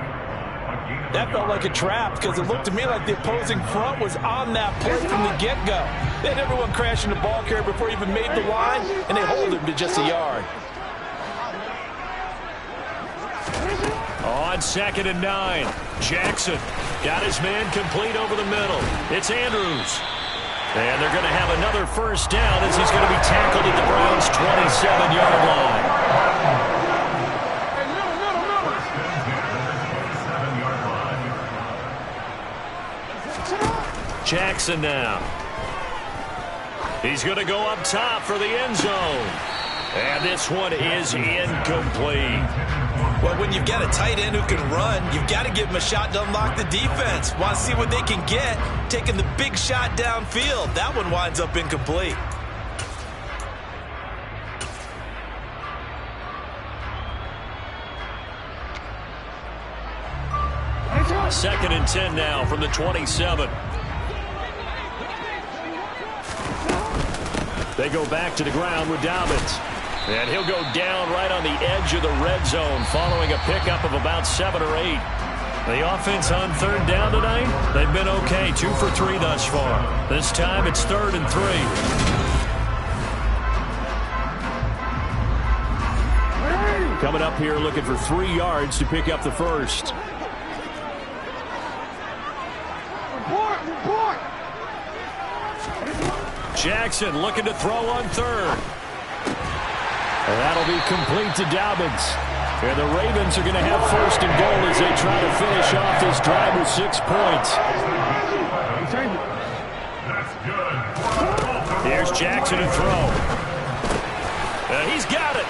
That felt like a trap because it looked to me like the opposing front was on that play from the get-go. They had everyone crashing the ball carrier before he even made the line, and they hold him to just a yard. On 2nd and 9, Jackson got his man complete over the middle. It's Andrews. And they're going to have another first down as he's going to be tackled at the Browns' 27-yard line. Jackson now. He's going to go up top for the end zone. And this one is incomplete. Well, when you've got a tight end who can run, you've got to give him a shot to unlock the defense. Want to see what they can get, taking the big shot downfield. That one winds up incomplete. 2nd and 10 now from the 27. They go back to the ground with Dobbins. And he'll go down right on the edge of the red zone following a pickup of about 7 or 8. The offense on 3rd down tonight, they've been okay. 2 for 3 thus far. This time it's 3rd and 3. Coming up here looking for 3 yards to pick up the first. Jackson looking to throw on 3rd. And that'll be complete to Dobbins. And the Ravens are going to have 1st and goal as they try to finish off this drive with 6 points. Here's Jackson to throw. He's got it.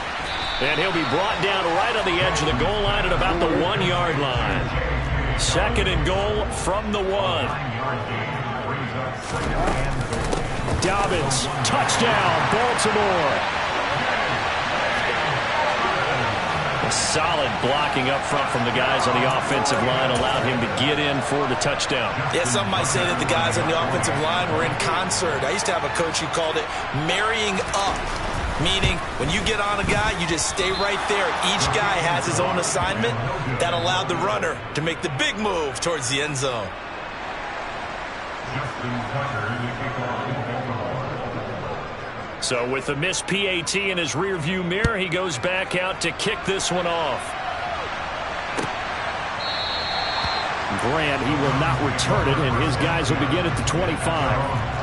And he'll be brought down right on the edge of the goal line at about the 1-yard line. 2nd and goal from the 1. Dobbins, touchdown, Baltimore. A solid blocking up front from the guys on the offensive line allowed him to get in for the touchdown. Yeah, some might say that the guys on the offensive line were in concert. I used to have a coach who called it marrying up, meaning when you get on a guy, you just stay right there. Each guy has his own assignment. That allowed the runner to make the big move towards the end zone. So with the missed PAT in his rearview mirror, he goes back out to kick this one off. Grant, he will not return it, and his guys will begin at the 25.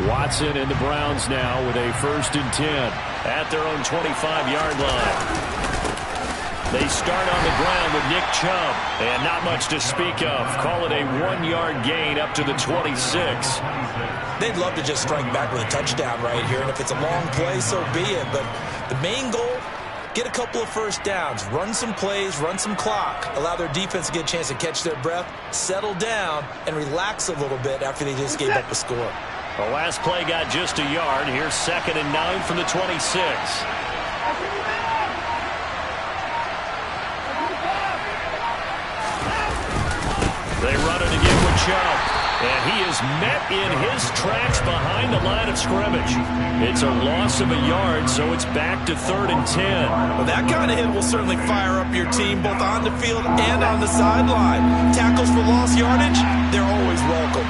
Watson and the Browns now with a 1st and 10 at their own 25-yard line. They start on the ground with Nick Chubb, and not much to speak of. Call it a 1-yard gain up to the 26. They'd love to just strike back with a touchdown right here, and if it's a long play, so be it. But the main goal, get a couple of 1st downs, run some plays, run some clock, allow their defense to get a chance to catch their breath, settle down, and relax a little bit after they just gave up a score. The last play got just a yard. Here's 2nd and 9 from the 26. They run it again with Chubb. And he is met in his tracks behind the line of scrimmage. It's a loss of a yard, so it's back to 3rd and 10. Well, that kind of hit will certainly fire up your team both on the field and on the sideline. Tackles for lost yardage, they're always welcome.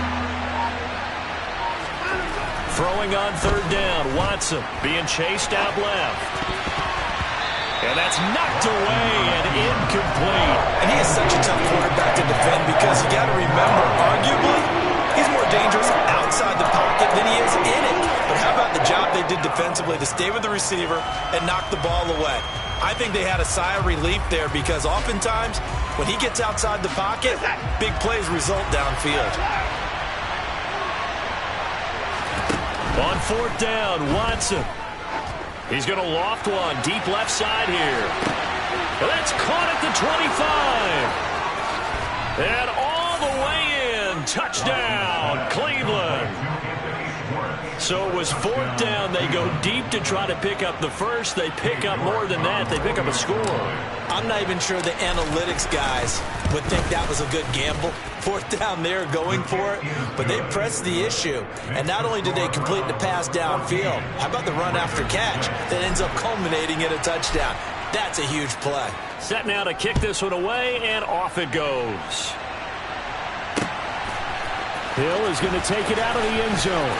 Throwing on 3rd down, Watson being chased out left. And that's knocked away and incomplete. And he is such a tough quarterback to defend because you got to remember, arguably, he's more dangerous outside the pocket than he is in it. But how about the job they did defensively to stay with the receiver and knock the ball away? I think they had a sigh of relief there because oftentimes when he gets outside the pocket, big plays result downfield. On 4th down, Watson. He's going to loft one deep left side here. That's caught at the 25. And all the way in. Touchdown, Cleveland. So it was 4th down. They go deep to try to pick up the first. They pick up more than that. They pick up a score. I'm not even sure the analytics guys would think that was a good gamble. 4th down there going for it, but they pressed the issue. And not only did they complete the pass downfield, how about the run after catch that ends up culminating in a touchdown? That's a huge play. Set now to kick this one away, and off it goes. Hill is going to take it out of the end zone.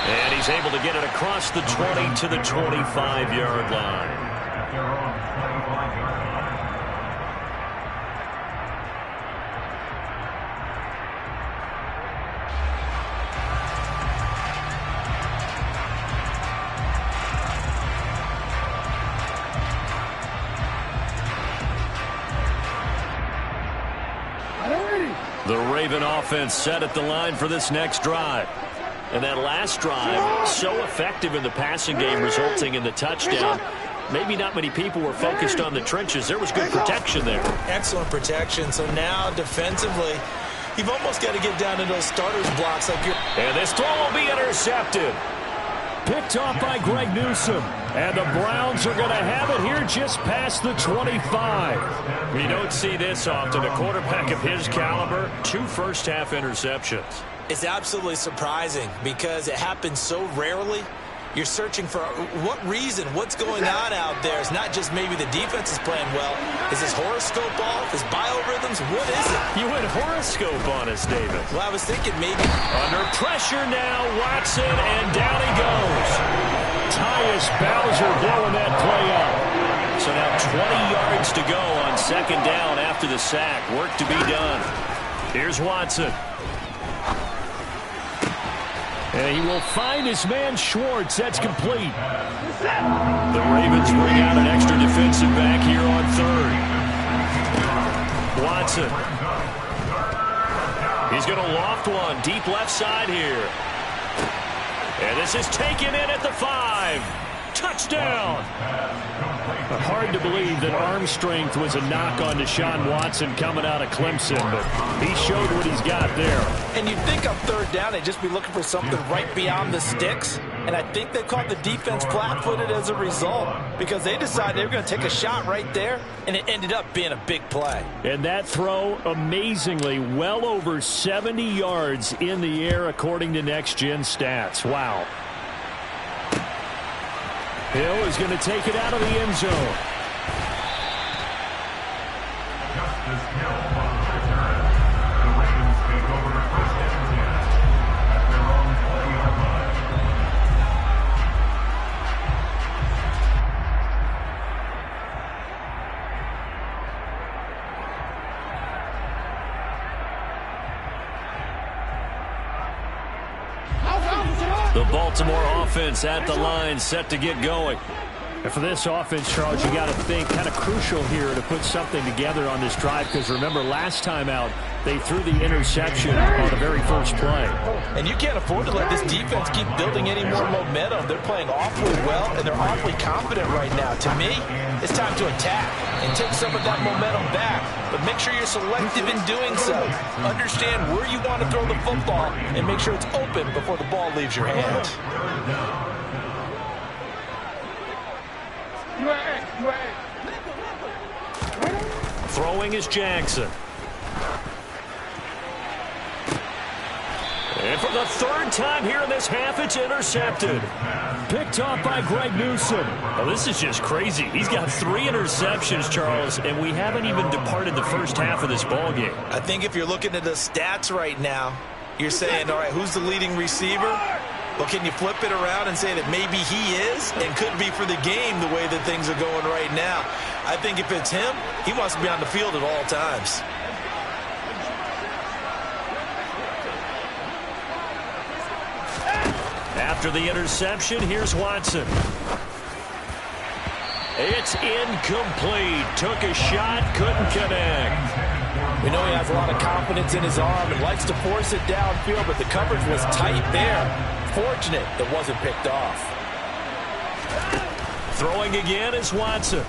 And he's able to get it across the 20 to the 25-yard line. The Raven offense set at the line for this next drive. And that last drive, so effective in the passing game, resulting in the touchdown. maybe not many people were focused on the trenches. There was good protection there. Excellent protection. So now defensively, you've almost got to get down to those starters blocks like you're... And this throw will be intercepted. Picked off by Greg Newsome. And the Browns are going to have it here just past the 25. We don't see this often. A quarterback of his caliber, 2 first-half interceptions. It's absolutely surprising because it happens so rarely. You're searching for what reason, what's going on out there. It's not just maybe the defense is playing well. Is his horoscope off? His biorhythms? What is it? You went horoscope on us, David. Well, I was thinking maybe... Under pressure now, Watson, and down he goes. Tyus Bowser blowing that play up. So now 20 yards to go on second down after the sack. Work to be done. Here's Watson. And he will find his man Schwartz. That's complete. The Ravens bring out an extra defensive back here on third. Watson. He's going to loft one deep left side here. And this is taken in at the 5. Touchdown. Hard to believe that arm strength was a knock on Deshaun Watson coming out of Clemson, but he showed what he's got there. And you'd think on third down they'd just be looking for something right beyond the sticks. And I think they caught the defense flat-footed as a result because they decided they were going to take a shot right there, and it ended up being a big play. And that throw, amazingly, well over 70 yards in the air according to Next Gen Stats. Wow. Hill is going to take it out of the end zone. Justice Hill on the return. The Ravens take over first and 10 at their own 40-yard line. The Baltimore offense at the line, set to get going. And for this offense, Charles, you got to think kind of crucial here to put something together on this drive because remember last time out they threw the interception on the very first play. And you can't afford to let this defense keep building any more momentum. They're playing awfully well, and they're awfully confident right now. To me, it's time to attack and take some of that momentum back. But make sure you're selective in doing so. Understand where you want to throw the football and make sure it's open before the ball leaves your hands. Throwing is Jackson. And for the third time here in this half, it's intercepted. Picked off by Greg Newsome. Oh, this is just crazy. He's got 3 interceptions, Charles, and we haven't even departed the first half of this ballgame. I think if you're looking at the stats right now, you're saying, all right, who's the leading receiver? Well, can you flip it around and say that maybe he is and could be for the game the way that things are going right now? I think if it's him, he wants to be on the field at all times. After the interception, here's Watson. It's incomplete. Took a shot, couldn't connect. We know he has a lot of confidence in his arm and likes to force it downfield, but the coverage was tight there. Fortunate that wasn't picked off. Throwing again is Watson.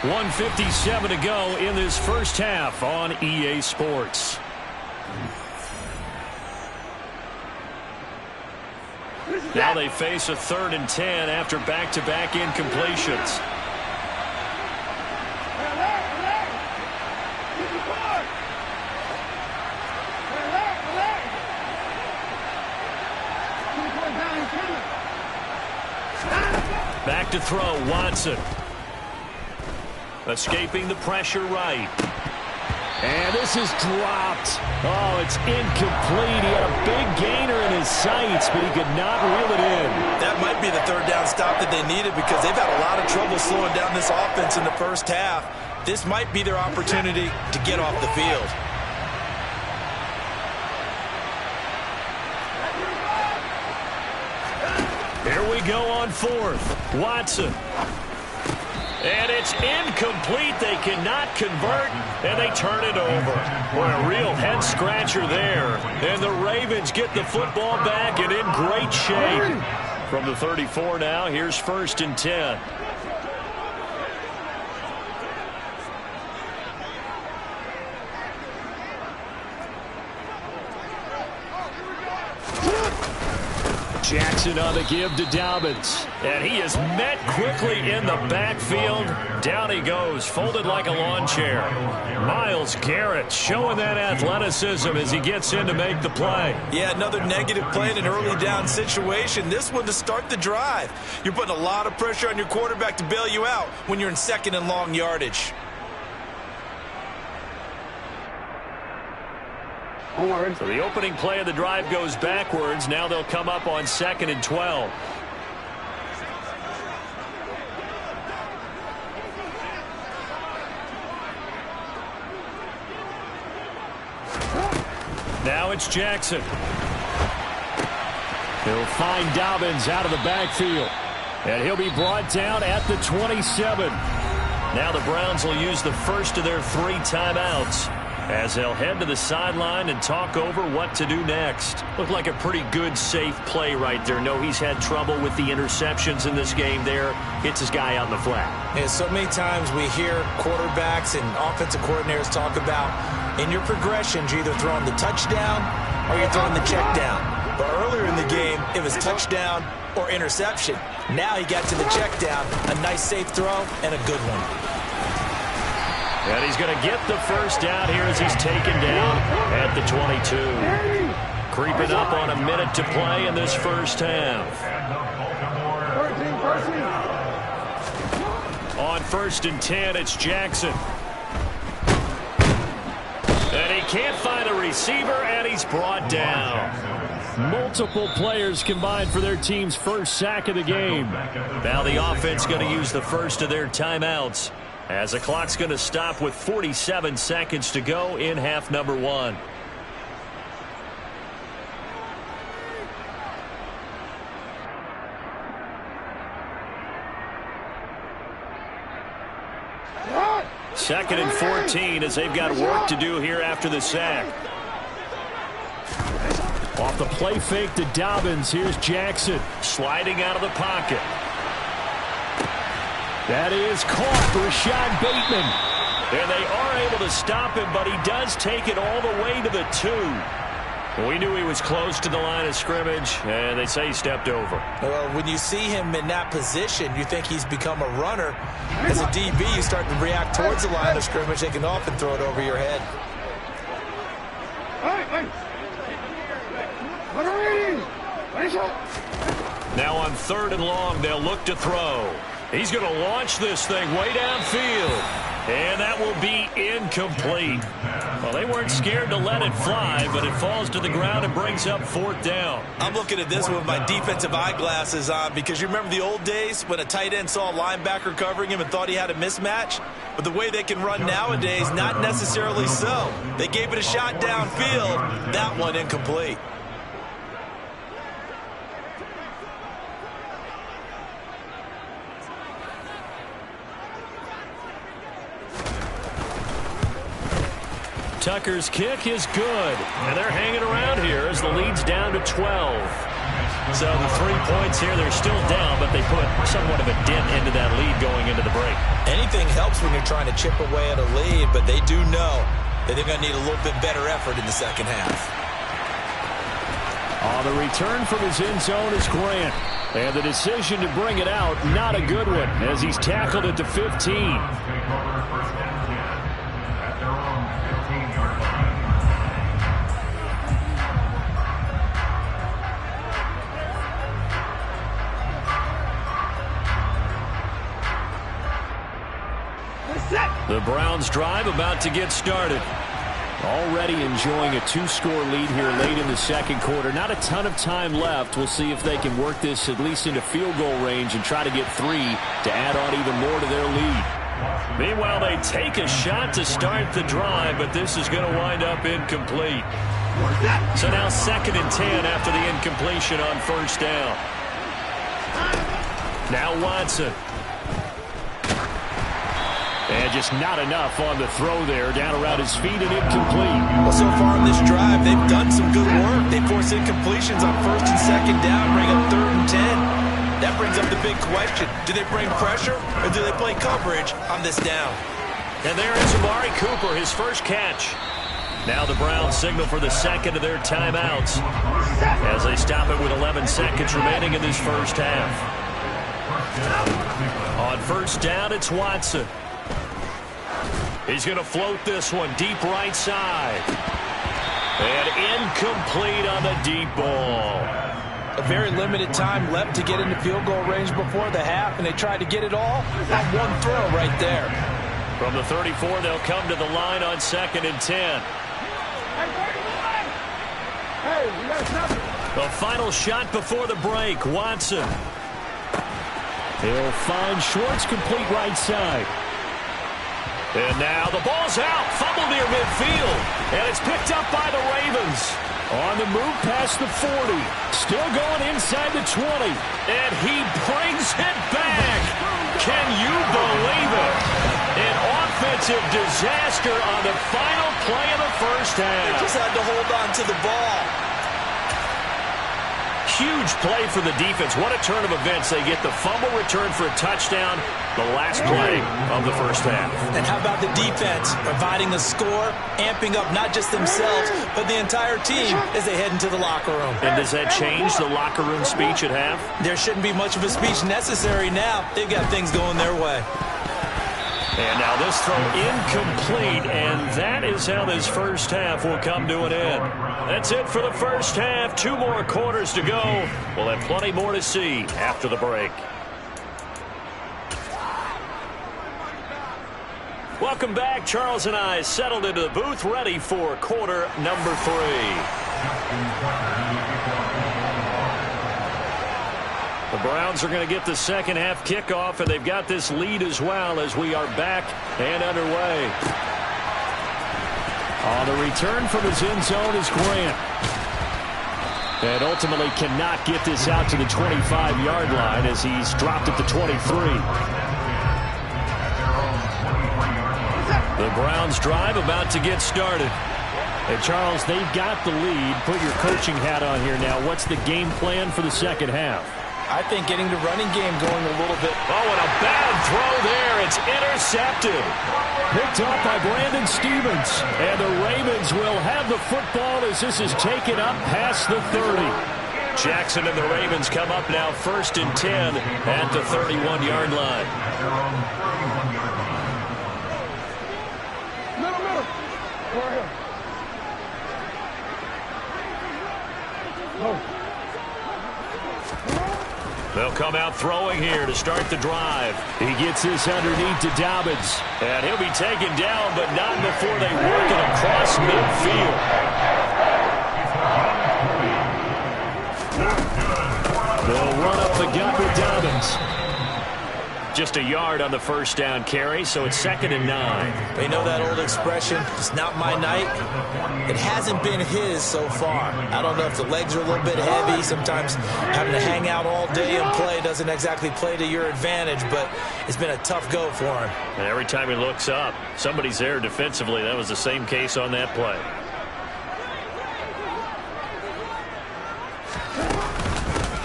1:57 to go in this first half on EA Sports. Now they face a 3rd and 10 after back-to-back incompletions. Back to throw, Watson. Escaping the pressure right. And this is dropped. Oh, it's incomplete. He had a big gainer in his sights, but he could not reel it in. That might be the third down stop that they needed because they've had a lot of trouble slowing down this offense in the first half. This might be their opportunity to get off the field. Here we go on 4th. Watson. And it's incomplete. They cannot convert, and they turn it over. Boy, a real head-scratcher there. And the Ravens get the football back and in great shape. From the 34 now, here's 1st and 10. Jackson on the give to Dobbins. And he is met quickly in the backfield. Down he goes, folded like a lawn chair. Myles Garrett showing that athleticism as he gets in to make the play. Yeah, another negative play in an early down situation. This one to start the drive. You're putting a lot of pressure on your quarterback to bail you out when you're in 2nd and long yardage. So the opening play of the drive goes backwards. Now they'll come up on 2nd and 12. Now it's Jackson. He'll find Dobbins out of the backfield. And he'll be brought down at the 27. Now the Browns will use the first of their 3 timeouts as they'll head to the sideline and talk over what to do next. Looked like a pretty good, safe play right there. No, he's had trouble with the interceptions in this game there. Hits his guy out in the flat. Yeah, so many times we hear quarterbacks and offensive coordinators talk about in your progressions, you're either throwing the touchdown or you're throwing the check down. But earlier in the game, it was touchdown or interception. Now he got to the check down, a nice safe throw and a good one. And he's going to get the first down here as he's taken down at the 22. Creeping up on a minute to play in this first half. On 1st and 10, it's Jackson. And he can't find a receiver, and he's brought down. Multiple players combined for their team's first sack of the game. Now the offense going to use the first of their timeouts, as the clock's going to stop with 47 seconds to go in half number 1. Second and 14 as they've got work to do here after the sack. Off the play fake to Dobbins, here's Jackson sliding out of the pocket. That is caught for Rashad Bateman. And they are able to stop him, but he does take it all the way to the 2. We knew he was close to the line of scrimmage, and they say he stepped over. Well, when you see him in that position, you think he's become a runner. As a DB, you start to react towards the line of scrimmage. They can often throw it over your head. Now on 3rd and long, they'll look to throw. He's going to launch this thing way downfield. And that will be incomplete. Well, they weren't scared to let it fly, but it falls to the ground and brings up 4th down. I'm looking at this with my defensive eyeglasses on, because you remember the old days when a tight end saw a linebacker covering him and thought he had a mismatch? But the way they can run nowadays, not necessarily so. They gave it a shot downfield. That one incomplete. Tucker's kick is good, and they're hanging around here as the lead's down to 12. So the 3 points here, they're still down, but they put somewhat of a dent into that lead going into the break. Anything helps when you're trying to chip away at a lead, but they do know that they're going to need a little bit better effort in the second half. On the return from his end zone is Grant. And the decision to bring it out, not a good one, as he's tackled at the 15. The Browns drive about to get started. Already enjoying a 2-score lead here late in the second quarter. Not a ton of time left. We'll see if they can work this at least into field goal range and try to get 3 to add on even more to their lead. Meanwhile, they take a shot to start the drive, but this is going to wind up incomplete. So now 2nd and 10 after the incompletion on 1st down. Now Watson. And just not enough on the throw there. Down around his feet and incomplete. Well, so far in this drive, they've done some good work. They force incompletions on 1st and 2nd down, bring up 3rd and 10. That brings up the big question. Do they bring pressure or do they play coverage on this down? And there is Amari Cooper, his first catch. Now the Browns signal for the second of their timeouts as they stop it with 11 seconds remaining in this first half. On 1st down, it's Watson. He's going to float this one deep right side. And incomplete on the deep ball. A very limited time left to get into field goal range before the half, and they tried to get it all on one throw right there. From the 34, they'll come to the line on 2nd and 10. The final shot before the break, Watson. He'll find Schwartz complete right side. And now the ball's out. Fumble near midfield. And it's picked up by the Ravens. On the move past the 40. Still going inside the 20. And he brings it back. Can you believe it? An offensive disaster on the final play of the first half. They just had to hold on to the ball. Huge play for the defense. What a turn of events. They get the fumble return for a touchdown, the last play of the first half. And how about the defense providing a score, amping up not just themselves, but the entire team as they head into the locker room. And does that change the locker room speech at half? There shouldn't be much of a speech necessary now. They've got things going their way. And now this throw incomplete, and that is how this first half will come to an end. That's it for the first half. 2 more quarters to go. We'll have plenty more to see after the break. Welcome back. Charles and I settled into the booth, ready for quarter number 3. The Browns are going to get the second half kickoff, and they've got this lead as well as we are back and underway. On the return from his end zone is Grant. And ultimately cannot get this out to the 25-yard line as he's dropped at the 23. The Browns drive about to get started. And Charles, they've got the lead. Put your coaching hat on here now. What's the game plan for the second half? I think getting the running game going a little bit. Oh, and a bad throw there. It's intercepted. Picked off by Brandon Stephens. And the Ravens will have the football as this is taken up past the 30. Jackson and the Ravens come up now 1st and 10 at the 31-yard line. Middle. Right here. Oh. They'll come out throwing here to start the drive. He gets this underneath to Dobbins. And he'll be taken down, but not before they work it across midfield. They'll run up the gut with Dobbins. Just a yard on the first down carry, so it's 2nd and 9. They know that old expression, it's not my night. It hasn't been his so far. I don't know if the legs are a little bit heavy. Sometimes having to hang out all day and play doesn't exactly play to your advantage, but it's been a tough go for him. And every time he looks up, somebody's there defensively. That was the same case on that play.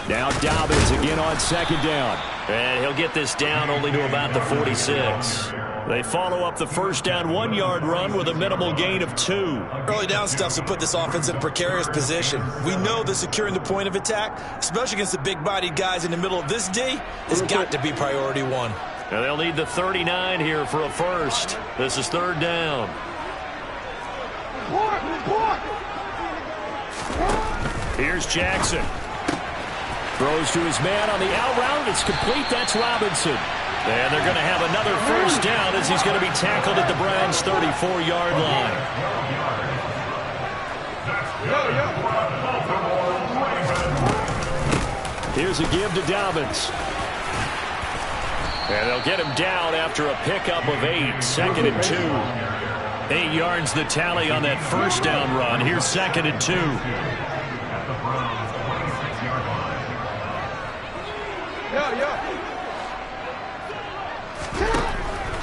Now Dobbins again on 2nd down. And he'll get this down only to about the 46. They follow up the first down 1-yard run with a minimal gain of 2. Early down stuff to put this offense in a precarious position. We know that securing the point of attack, especially against the big-bodied guys in the middle of this D, has got to be priority 1. Now they'll need the 39 here for a first. This is 3rd down. Here's Jackson. Throws to his man on the out route. It's complete. That's Robinson. And they're going to have another first down as he's going to be tackled at the Browns' 34-yard line. Here's a give to Dobbins. And they'll get him down after a pickup of 8. 2nd and 2. 8 yards the tally on that first down run. Here's 2nd and 2.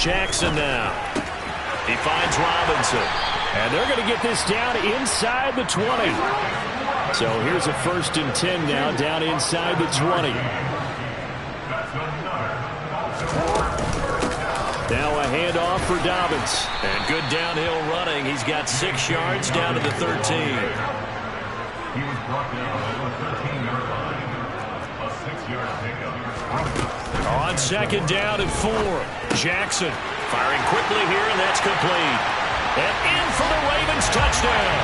Jackson now. He finds Robinson. And they're going to get this down inside the 20. So here's a 1st and 10 now, down inside the 20. Now a handoff for Dobbins. And good downhill running. He's got 6 yards down to the 13. He was brought down over the 13-yard line. A 6-yard pickup. On 2nd down and 4. Jackson firing quickly here, and that's complete. And in for the Ravens touchdown.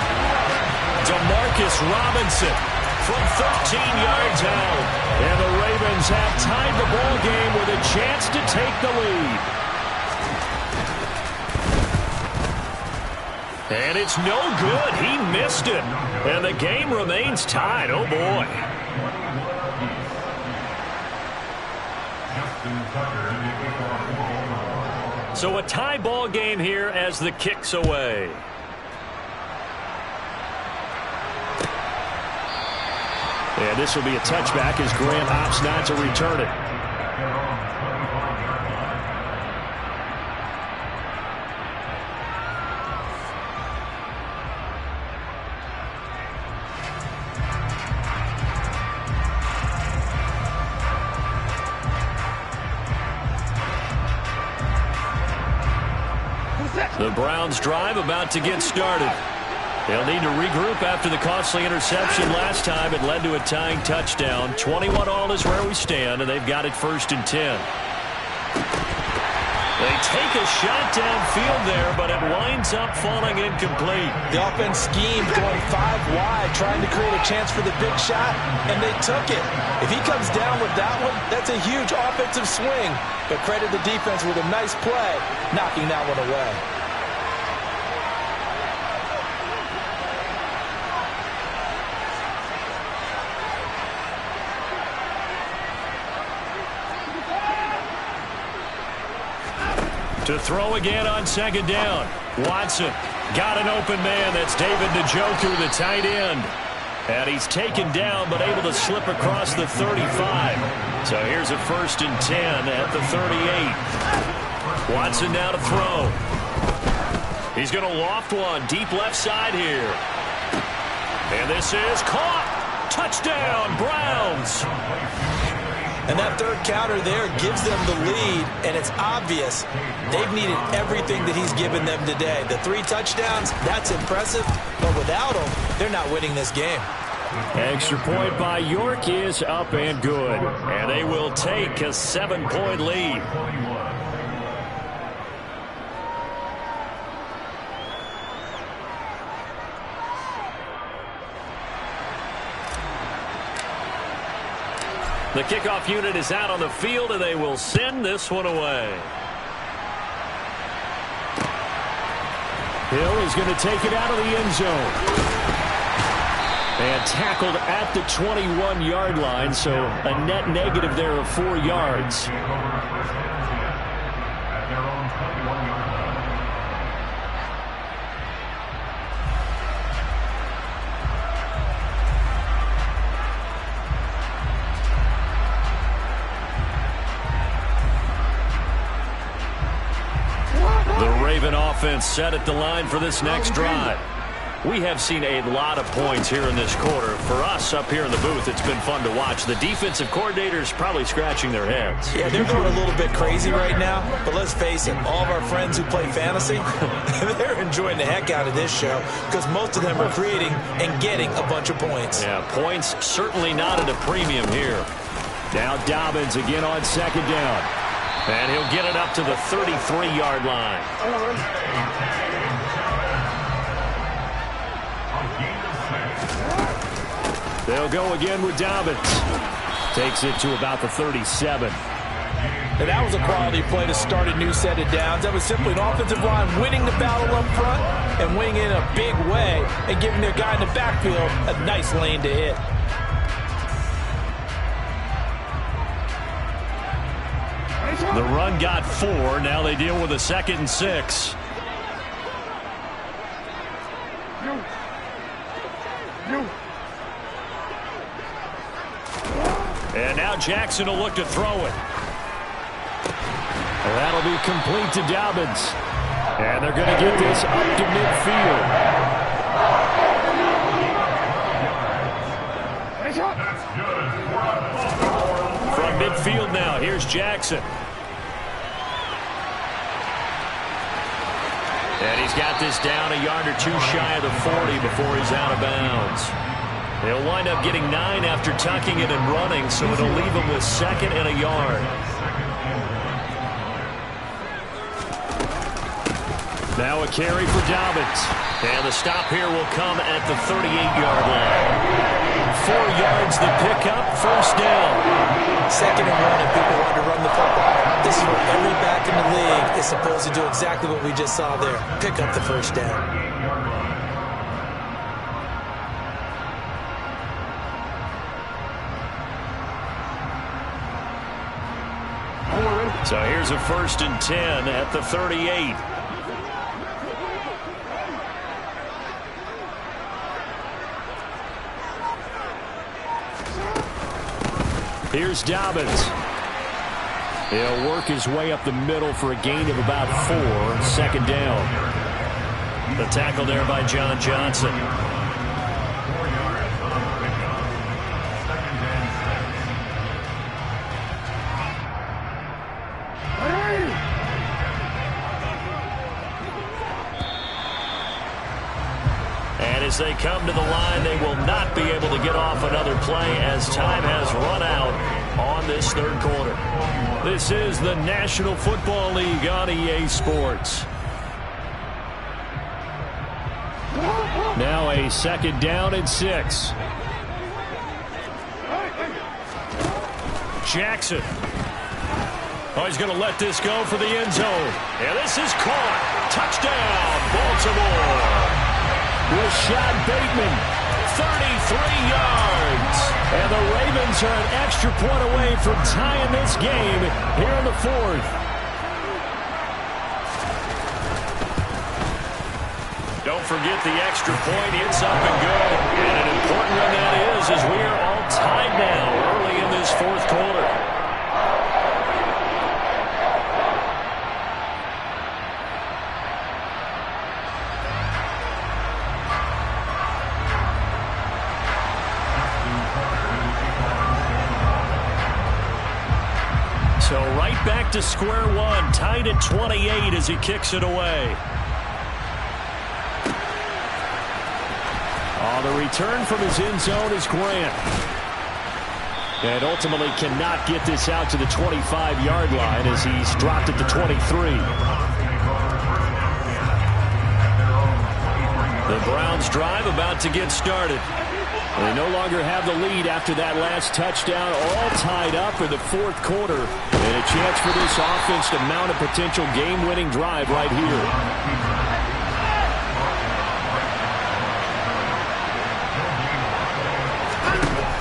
Demarcus Robinson from 13 yards out. And the Ravens have tied the ball game with a chance to take the lead. And it's no good. He missed it. And the game remains tied. Oh, boy. So a tie ball game here as the kick's away. And this will be a touchback as Grant opts not to return it. The Browns drive about to get started. They'll need to regroup after the costly interception last time. It led to a tying touchdown. 21-all is where we stand, and they've got it 1st and 10. They take a shot downfield there, but it winds up falling incomplete. The offense schemed going 5 wide, trying to create a chance for the big shot, and they took it. If he comes down with that one, that's a huge offensive swing. But credit the defense with a nice play, knocking that one away. To throw again on 2nd down. Watson got an open man. That's David Njoku, the tight end. And he's taken down but able to slip across the 35. So here's a 1st and 10 at the 38. Watson now to throw. He's going to loft one deep left side here. And this is caught. Touchdown, Browns. And that 3rd counter there gives them the lead, and it's obvious they've needed everything that he's given them today. The 3 touchdowns, that's impressive, but without him, they're not winning this game. Extra point by York is up and good. And they will take a 7-point lead. The kickoff unit is out on the field, and they will send this one away. Hill is going to take it out of the end zone. And tackled at the 21-yard line, so a net negative there of 4 yards. Offense set at the line for this next drive. We have seen a lot of points here in this quarter. For us up here in the booth, it's been fun to watch. The defensive coordinators probably scratching their heads. Yeah, they're going a little bit crazy right now, but let's face it, all of our friends who play fantasy, they're enjoying the heck out of this show because most of them are creating and getting a bunch of points. Yeah, points certainly not at a premium here. Now Dobbins again on 2nd down. And he'll get it up to the 33-yard line. They'll go again with Dobbins. Takes it to about the 37. And that was a quality play to start a new set of downs. That was simply an offensive line winning the battle up front and winning in a big way and giving their guy in the backfield a nice lane to hit. The run got 4. Now they deal with a 2nd and 6. And now Jackson will look to throw it. That'll be complete to Dobbins. And they're going to get this up to midfield. From midfield now, here's Jackson. And he's got this down a yard or two shy of the 40 before he's out of bounds. He'll wind up getting 9 after tucking it and running, so it'll leave him with 2nd and a yard. Now a carry for Dobbins. And the stop here will come at the 38-yard line. 4 yards the pickup, first down. 2nd and 1 and people want to run the football. This is what every back in the league is supposed to do, exactly what we just saw there. Pick up the first down. So here's a 1st and 10 at the 38. Here's Dobbins. He'll work his way up the middle for a gain of about 4. 2nd down. The tackle there by John Johnson. And as they come to the line, they will not be able to get off another play as time has run out on this 3rd quarter. This is the National Football League on EA Sports. Now a 2nd down and 6. Jackson. Oh, he's going to let this go for the end zone. And this is caught. Touchdown, Baltimore. Rashad Bateman, 33 yards. And the Ravens are an extra point away from tying this game here in the 4th. Don't forget the extra point. It's up and good. And an important one that is, as we are all tied now early in this 4th quarter. So right back to square one, tied at 28 as he kicks it away. The return from his end zone is Grant. And ultimately cannot get this out to the 25-yard line as he's dropped at the 23. The Browns drive about to get started. They no longer have the lead after that last touchdown, all tied up in the 4th quarter. And a chance for this offense to mount a potential game-winning drive right here.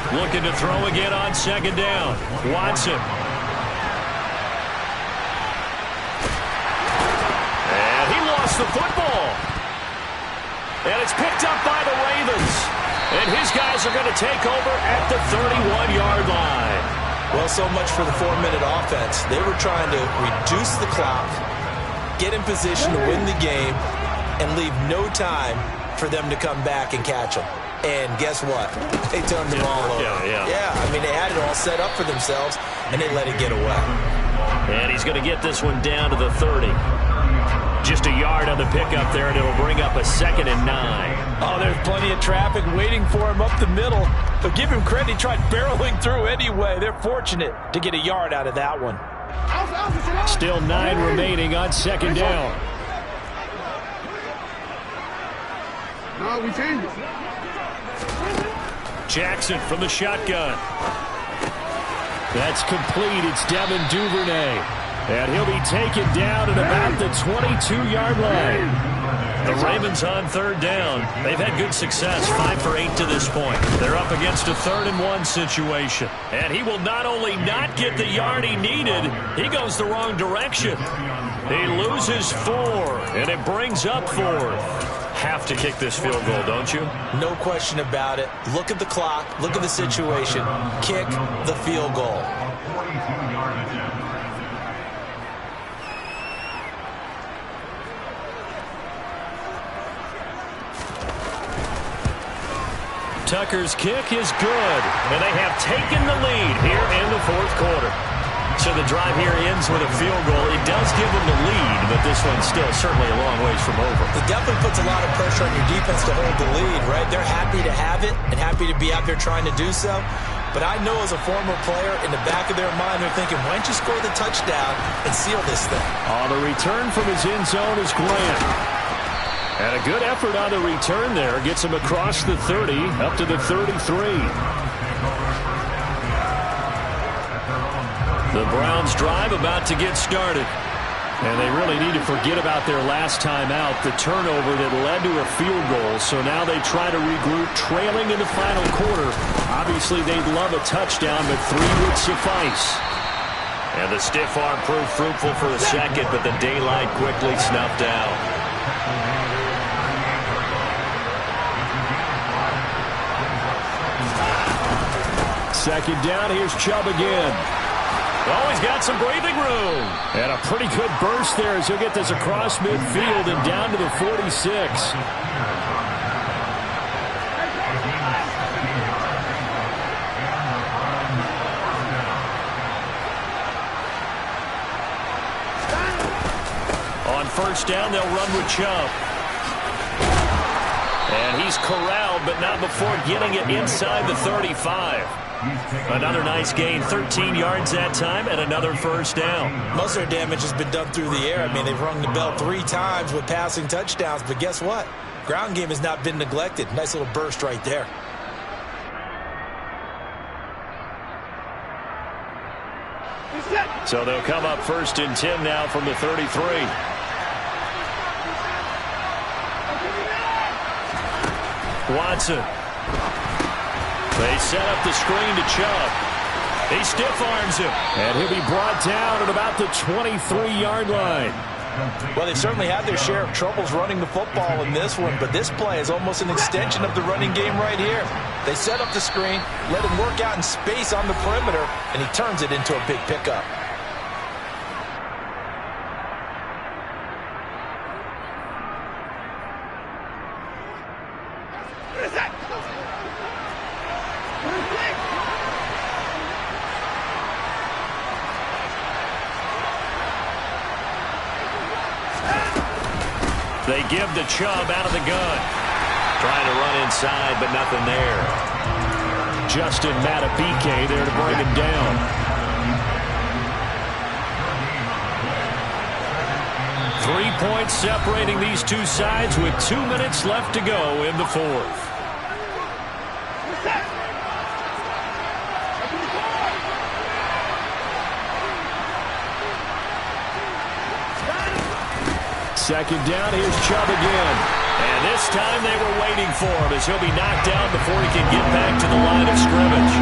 Looking to throw again on 2nd down. Watson. And he lost the football. And it's picked up by the Ravens. And his guys are going to take over at the 31-yard line. Well, so much for the 4-minute offense. They were trying to reduce the clock, get in position to win the game, and leave no time for them to come back and catch them. And guess what? They turned the ball over. Yeah, I mean, they had it all set up for themselves, and they let it get away. And he's going to get this one down to the 30. Just a yard on the pickup there, and it'll bring up a 2nd and 9. Oh, there's plenty of traffic waiting for him up the middle. But give him credit, he tried barreling through anyway. They're fortunate to get a yard out of that one. Still 9 remaining on 2nd down. No, we changed it. Jackson from the shotgun. That's complete. It's Devin Duvernay. And he'll be taken down at about the 22-yard line. The Ravens on 3rd down. They've had good success, 5 for 8 to this point. They're up against a 3rd and 1 situation. And he will not only not get the yard he needed, he goes the wrong direction. He loses 4, and it brings up 4th. Have to kick this field goal, don't you? No question about it. Look at the clock. Look at the situation. Kick the field goal. Tucker's kick is good, and they have taken the lead here in the fourth quarter. So the drive here ends with a field goal. It does give them the lead, but this one's still certainly a long ways from over. It definitely puts a lot of pressure on your defense to hold the lead, right? They're happy to have it and happy to be out there trying to do so. But I know as a former player, in the back of their mind, they're thinking, why don't you score the touchdown and seal this thing? On the return from his end zone is Grant. And a good effort on the return there. Gets him across the 30, up to the 33. The Browns drive about to get started. And they really need to forget about their last time out, the turnover that led to a field goal. So now they try to regroup, trailing in the final quarter. Obviously, they'd love a touchdown, but 3 would suffice. And the stiff arm proved fruitful for a second, but the daylight quickly snuffed out. Second down, here's Chubb again. Oh, he's got some breathing room. And a pretty good burst there as he'll get this across midfield and down to the 46. On first down, they'll run with Chubb. And he's corralled, but not before getting it inside the 35. Another nice gain, 13 yards that time, and another first down. Most of their damage has been done through the air. I mean, they've rung the bell 3 times with passing touchdowns, but guess what? Ground game has not been neglected. Nice little burst right there. So they'll come up first and 10 now from the 33. Watson. They set up the screen to Chubb. He stiff arms him. And he'll be brought down at about the 23-yard line. Well, they certainly had their share of troubles running the football in this one, but this play is almost an extension of the running game right here. They set up the screen, let him work out in space on the perimeter, and he turns it into a big pickup. They give to Chubb out of the gun. Trying to run inside, but nothing there. Justin Matabike there to bring him down. 3 points separating these two sides with 2 minutes left to go in the fourth. Second down, here's Chubb again. And this time they were waiting for him as he'll be knocked down before he can get back to the line of scrimmage.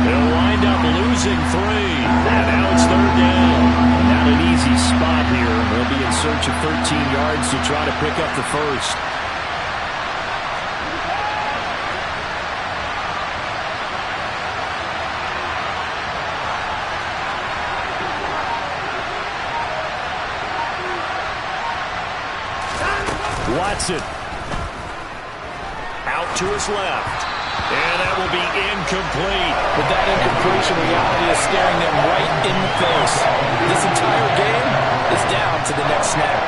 They'll wind up losing 3. And now it's third down. Not an easy spot here. They'll be in search of 13 yards to try to pick up the first. Watson. Out to his left. And that will be incomplete. But that incompletion reality is staring them right in the face. This entire game is down to the next snap.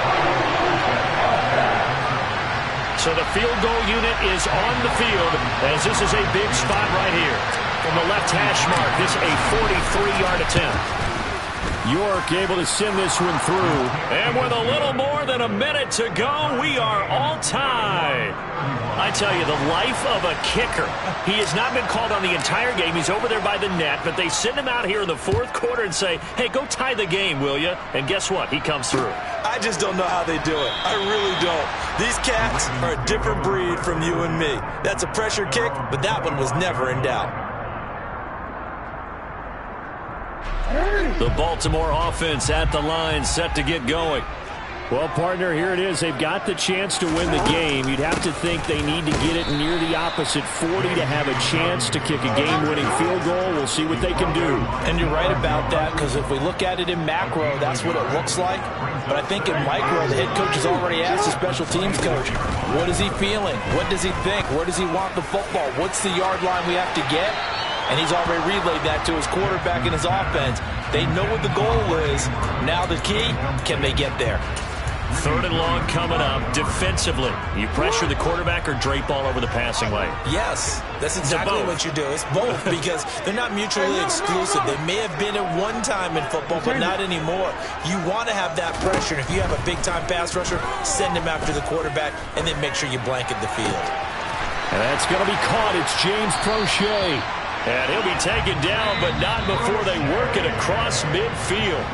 So the field goal unit is on the field as this is a big spot right here. From the left hash mark, this is a 43-yard attempt. York able to send this one through. And with a little more than a minute to go, we are all tied. I tell you, the life of a kicker. He has not been called on the entire game. He's over there by the net, but they send him out here in the fourth quarter and say, hey, go tie the game, will you? And guess what? He comes through. I just don't know how they do it. I really don't. These cats are a different breed from you and me. That's a pressure kick, but that one was never in doubt. The Baltimore offense at the line, set to get going. Well, partner, here it is. They've got the chance to win the game. You'd have to think they need to get it near the opposite 40 to have a chance to kick a game-winning field goal. We'll see what they can do. And you're right about that, because if we look at it in macro, that's what it looks like. But I think in micro, the head coach has already asked the special teams coach, what is he feeling? What does he think? Where does he want the football? What's the yard line we have to get? And he's already relayed that to his quarterback and his offense. They know what the goal is. Now the key, can they get there? 3rd and long coming up. Defensively, you pressure the quarterback or drape all over the passing lane? Yes, that's exactly what you do. It's both, because they're not mutually exclusive. They may have been at one time in football, but not anymore. You want to have that pressure. And if you have a big-time pass rusher, send him after the quarterback, and then make sure you blanket the field. And that's going to be caught. It's James Prochet. And he'll be taken down, but not before they work it across midfield.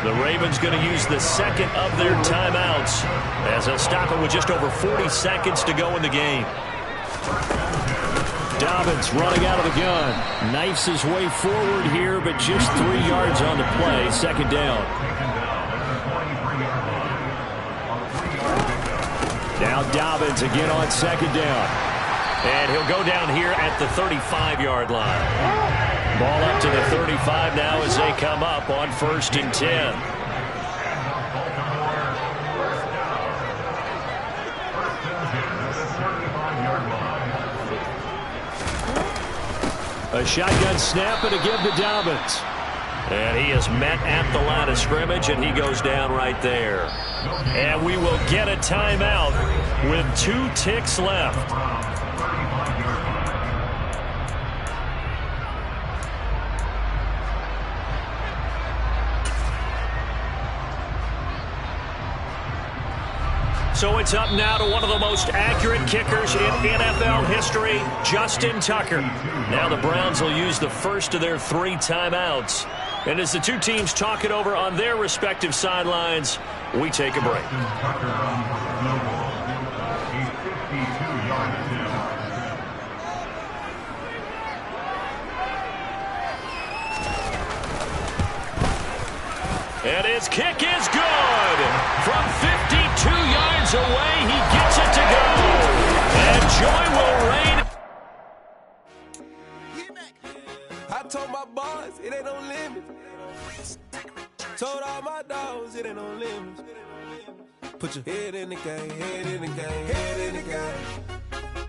The Ravens going to use the second of their timeouts as they'll stop it with just over 40 seconds to go in the game. Dobbins running out of the gun. Knifes his way forward here, but just 3 yards on the play. Second down. Now Dobbins again on second down. And he'll go down here at the 35-yard line. Ball up to the 35 now as they come up on 1st and 10. A shotgun snap and a give to Dobbins. And he is met at the line of scrimmage, and he goes down right there. And we will get a timeout with 2 ticks left. So it's up now to one of the most accurate kickers in NFL history, Justin Tucker. Now the Browns will use the first of their 3 timeouts. And as the 2 teams talk it over on their respective sidelines, we take a break. And his kick is good. From 52 yards away, he gets it to go. And joy will reign. I told my boys it ain't no limit. Told all my dogs it ain't no limit. Put your head in the game, head in the game, head in the game.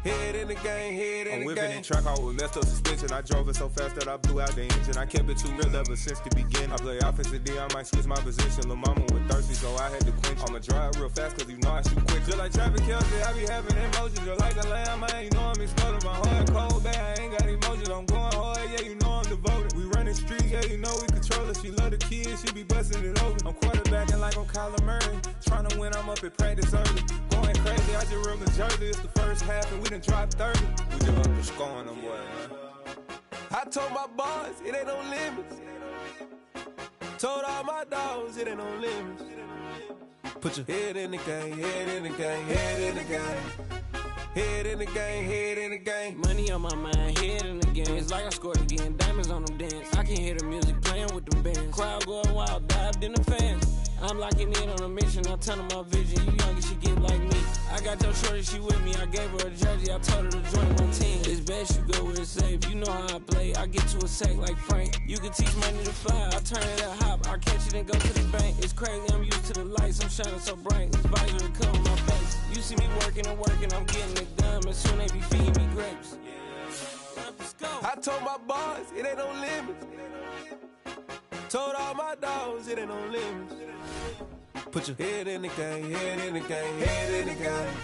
Head in the game, head in the game. I'm whipping the track out with messed up suspension. I drove it so fast that I blew out the engine. I kept it too real ever since the beginning. I play offensive D, I might switch my position. Lil' mama was thirsty, so I had to quench. I'ma drive real fast, cause you know I shoot quick. Just like traffic Kelsey, I be having emotions. Just like a lamb, man, you know I'm exploding. My heart cold, bad, I ain't got emotions. I'm going hard, yeah, you know I'm devoted. We running streets, yeah, you know we control it. She love the kids, she be busting it over. I'm quarterbacking like I'm Kyler Murray. Trying to win, I'm up at practice early. Going crazy, I just ripped the jersey. It's the first half, and we done dropped 30. We just up to scoring them, boy, man. I told my boys, it ain't no limits. Told all my dogs, it ain't no limits. Put your head in the game, head in the game, head in the game. Head in the game, head in the game. Money on my mind, head in the game. It's like I scored again, diamonds on them dance. I can hear the music playing with them bands. Crowd going wild, dived in the fans. I'm locking in on a mission, I'm telling my vision. You young and she get like me. I got your shorty, she with me. I gave her a jersey, I told her to join my team. It's best you go where it's safe. You know how I play, I get to a sack like Frank. You can teach money to fly, I turn it up hop. I catch it and go to the bank. It's crazy, I'm used to the lights, I'm shining so bright. This visor cover my face. You see me working and working, I'm getting it done. And soon they be feeding me grapes. Let's go. I told my boys, it ain't no limits. Told all my dogs, it ain't no limits. Put your head in the game, head in the game, head in the game.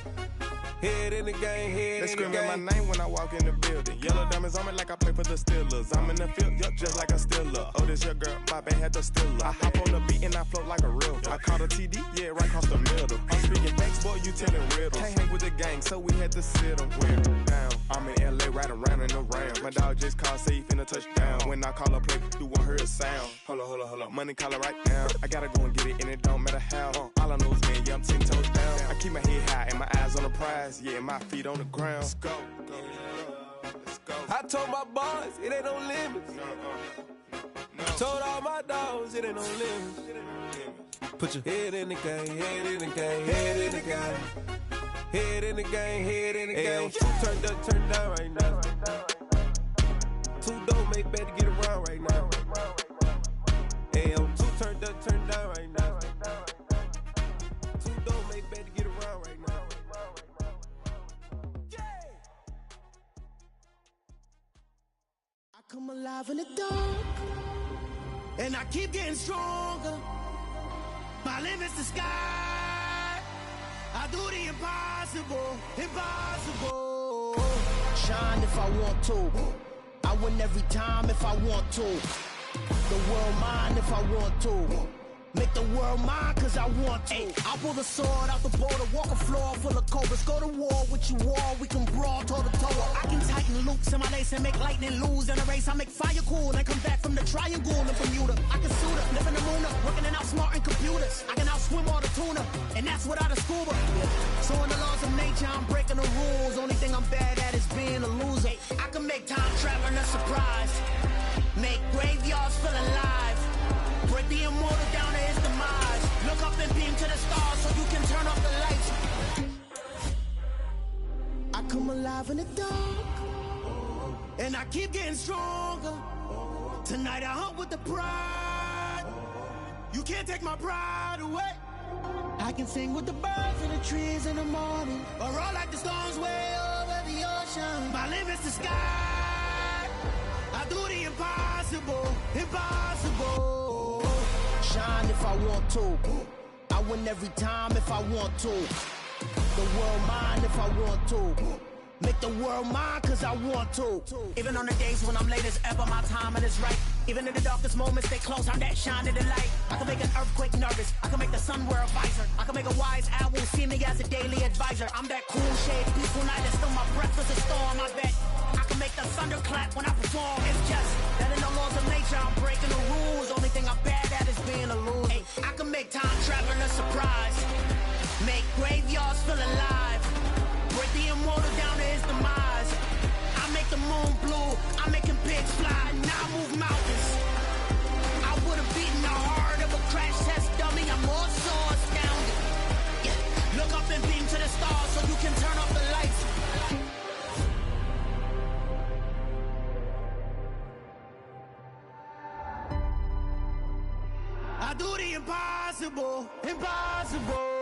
Head in the game, head in the game. They screaming my name when I walk in the building. Yellow diamonds on me like I play for the Steelers. I'm in the field, yup, just like a Steeler. Oh, this your girl, my band had the Steeler. I hop on the beat and I float like a real. I caught a TD, yeah, right across the middle. I'm speaking facts, boy, you telling riddles. Can't hang with the gang, so we had to sit them wear down. I'm in LA, riding around in the round. My dog just called, say he finna touchdown. When I call a play, you won't hear a sound. Hold up, money caller right now. I gotta go and get it, and it don't matter how. All I know is, man, yeah, I'm 10 toes down. I keep my head high and my eyes on the prize. Yeah, my feet on the ground. Let's go. Let's go. I told my boys, it ain't no limits. Told all my dogs, it ain't no limits. Put your head in the game, head in the game, head in the game. Head in the game, head in the game. Two turned up, turned down right now. Two dope make better get around right now. Two turned up, turned down right now. Two dope make better get around right now. I come alive in the dark, and I keep getting stronger. My limit's the sky. I do the impossible, impossible. Shine if I want to. I win every time if I want to. The world mine if I want to. Make the world mine cause I want to. I pull the sword out the border, walk a floor full of cobras. Go to war with you all, we can brawl toe to toe. I can tighten loops in my lace and make lightning lose in a race. I make fire cool and come back from the triangle in Bermuda. I can suit up, live in the moon up, working and outsmarting computers. I can outswim all the tuna, and that's without a scuba. So in the laws of nature, I'm breaking the rules. Only thing I'm bad at is being a loser. I can make time traveling a surprise. Make graveyards feel alive. Break the immortal down to his demise. Look up and beam to the stars so you can turn off the lights. I come alive in the dark, and I keep getting stronger. Tonight I hunt with the pride. You can't take my pride away. I can sing with the birds and the trees in the morning, or roll like the storms way over the ocean. My limit's the sky. I do the impossible, impossible. Shine if I want to. I win every time if I want to. The world mine if I want to. Make the world mine cause I want to. Even on the days when I'm late as ever, my timing is right. Even in the darkest moments, stay close, I'm that shine of the light. I can make an earthquake nervous, I can make the sun wear a visor. I can make a wise owl see me as a daily advisor. I'm that cool shade, peaceful night, and still my breath is a storm, I bet. I can make the thunder clap when I perform. It's just that in the laws of nature, I'm breaking the rules. Only thing I'm bad at is being a loser. I can make time traveling a surprise. Make graveyards feel alive. Break the immortal down to his demise. I make the moon blue, I'm making pigs fly, now I move mountains. I would've beaten the heart of a crash test dummy, I'm more so astounded. Yeah. Look up and beam to the stars so you can turn off the lights. I do the impossible, impossible.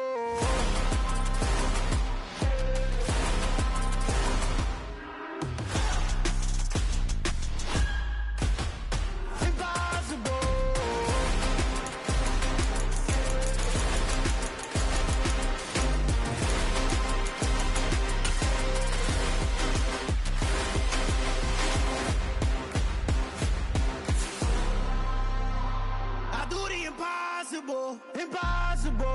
Impossible, impossible.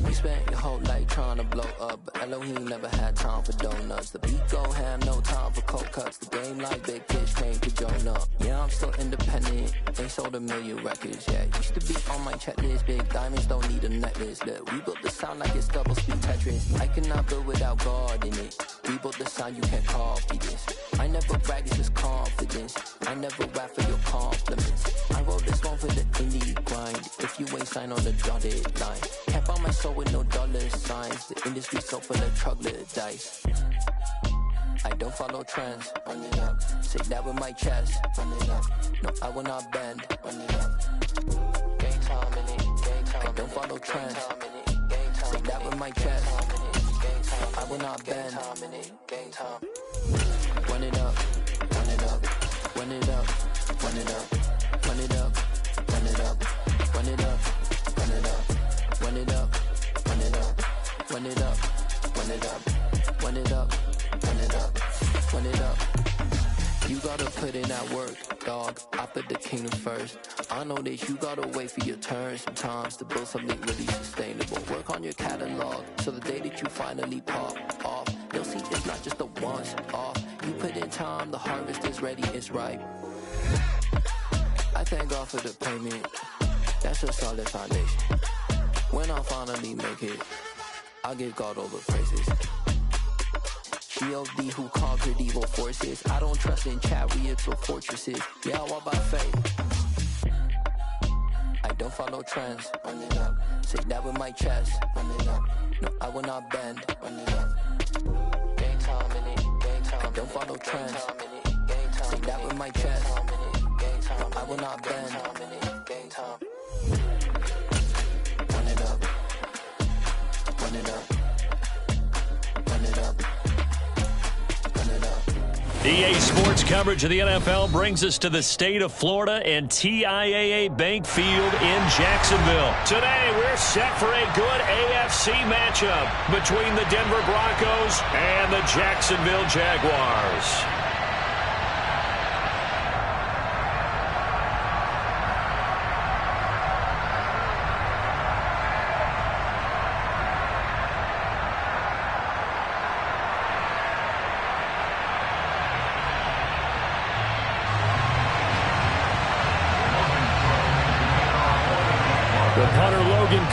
You spent your whole life trying to blow up, but Elohim never had time for donuts. The beat go ham, no time for cold cuts. The game like big fish came to Jonah. Yeah, I'm still independent, ain't sold 1 million records yet. Used to be on my checklist, big diamonds don't need a necklace. Look, we built the sound like it's double speed Tetris. I cannot build without God in it. We built the sound, you can't copy this. I never brag, it's just confidence. I never rap for your compliments. I wrote this one for the indie grind. If you ain't signed on the dotted line, can't buy my soul with no dollar signs. The industry's so full of troglodytes. I don't follow trends. Run it up. Say that with my chest. Run it up. No, I will not bend. Run it up. Game time in it. Game time. I don't follow trends. Say that with my chest. I will not bend. Game time. Run it up. Run it up. Run it up. Run it up. Run it up. Run it up. Run it up. Run it up. Run it up. Run it up. Run it up. Run it up. Run it up. Run it up. Run it up. You gotta put in that work, dog. I put the kingdom first. I know that you gotta wait for your turn sometimes to build something really sustainable. Work on your catalog, so the day that you finally pop off, you'll see it's not just a once off. You put in time, the harvest is ready, it's ripe. I thank God for the payment. That's a solid foundation. When I finally make it, I give God all the praises. G.O.D. who conquered evil forces. I don't trust in chariots or fortresses. Yeah, I walk by faith. I don't follow trends. Run it up. Say that with my chest. Run it up. No, I will not bend. Run it up. Game time in it. Game time. I don't follow trends. Say that with my chest. No, I will not bend. Game time. Run it up. Run it up. Run it up. Run it up. EA Sports coverage of the NFL brings us to the state of Florida and TIAA Bank Field in Jacksonville. Today, we're set for a good AFC matchup between the Denver Broncos and the Jacksonville Jaguars.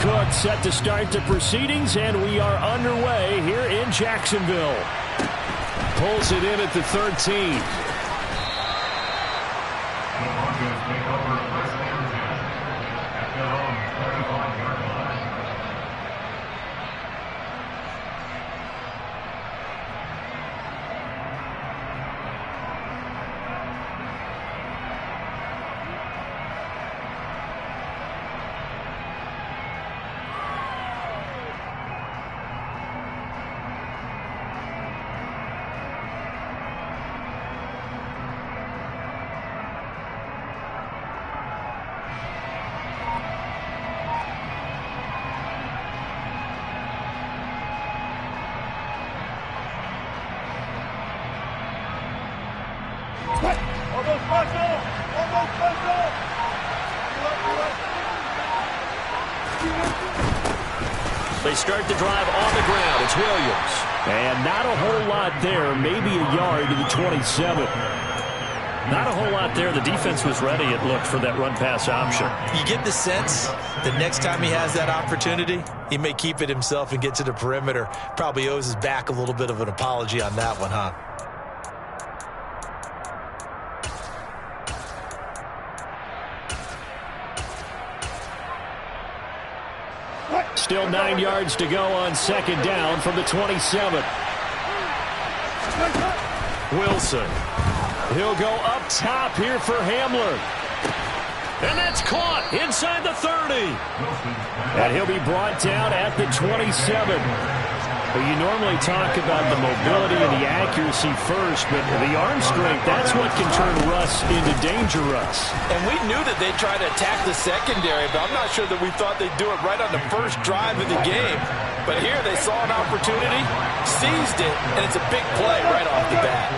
Cook set to start the proceedings, and we are underway here in Jacksonville. Pulls it in at the 13. The Broncos take over first and 10 at their own 35-yard line. They start the drive on the ground. It's Williams. And not a whole lot there. Maybe a yard to the 27. Not a whole lot there. The defense was ready, it looked, for that run-pass option. You get the sense the next time he has that opportunity, he may keep it himself and get to the perimeter. Probably owes his back a little bit of an apology on that one, huh? Still 9 yards to go on second down from the 27. Wilson. He'll go up top here for Hamler. And that's caught inside the 30. And he'll be brought down at the 27. But you normally talk about the mobility and the accuracy first, but the arm strength, that's what can turn Russ into danger Russ. And we knew that they'd try to attack the secondary, but I'm not sure that we thought they'd do it right on the first drive of the game. But here they saw an opportunity, seized it, and it's a big play right off the bat.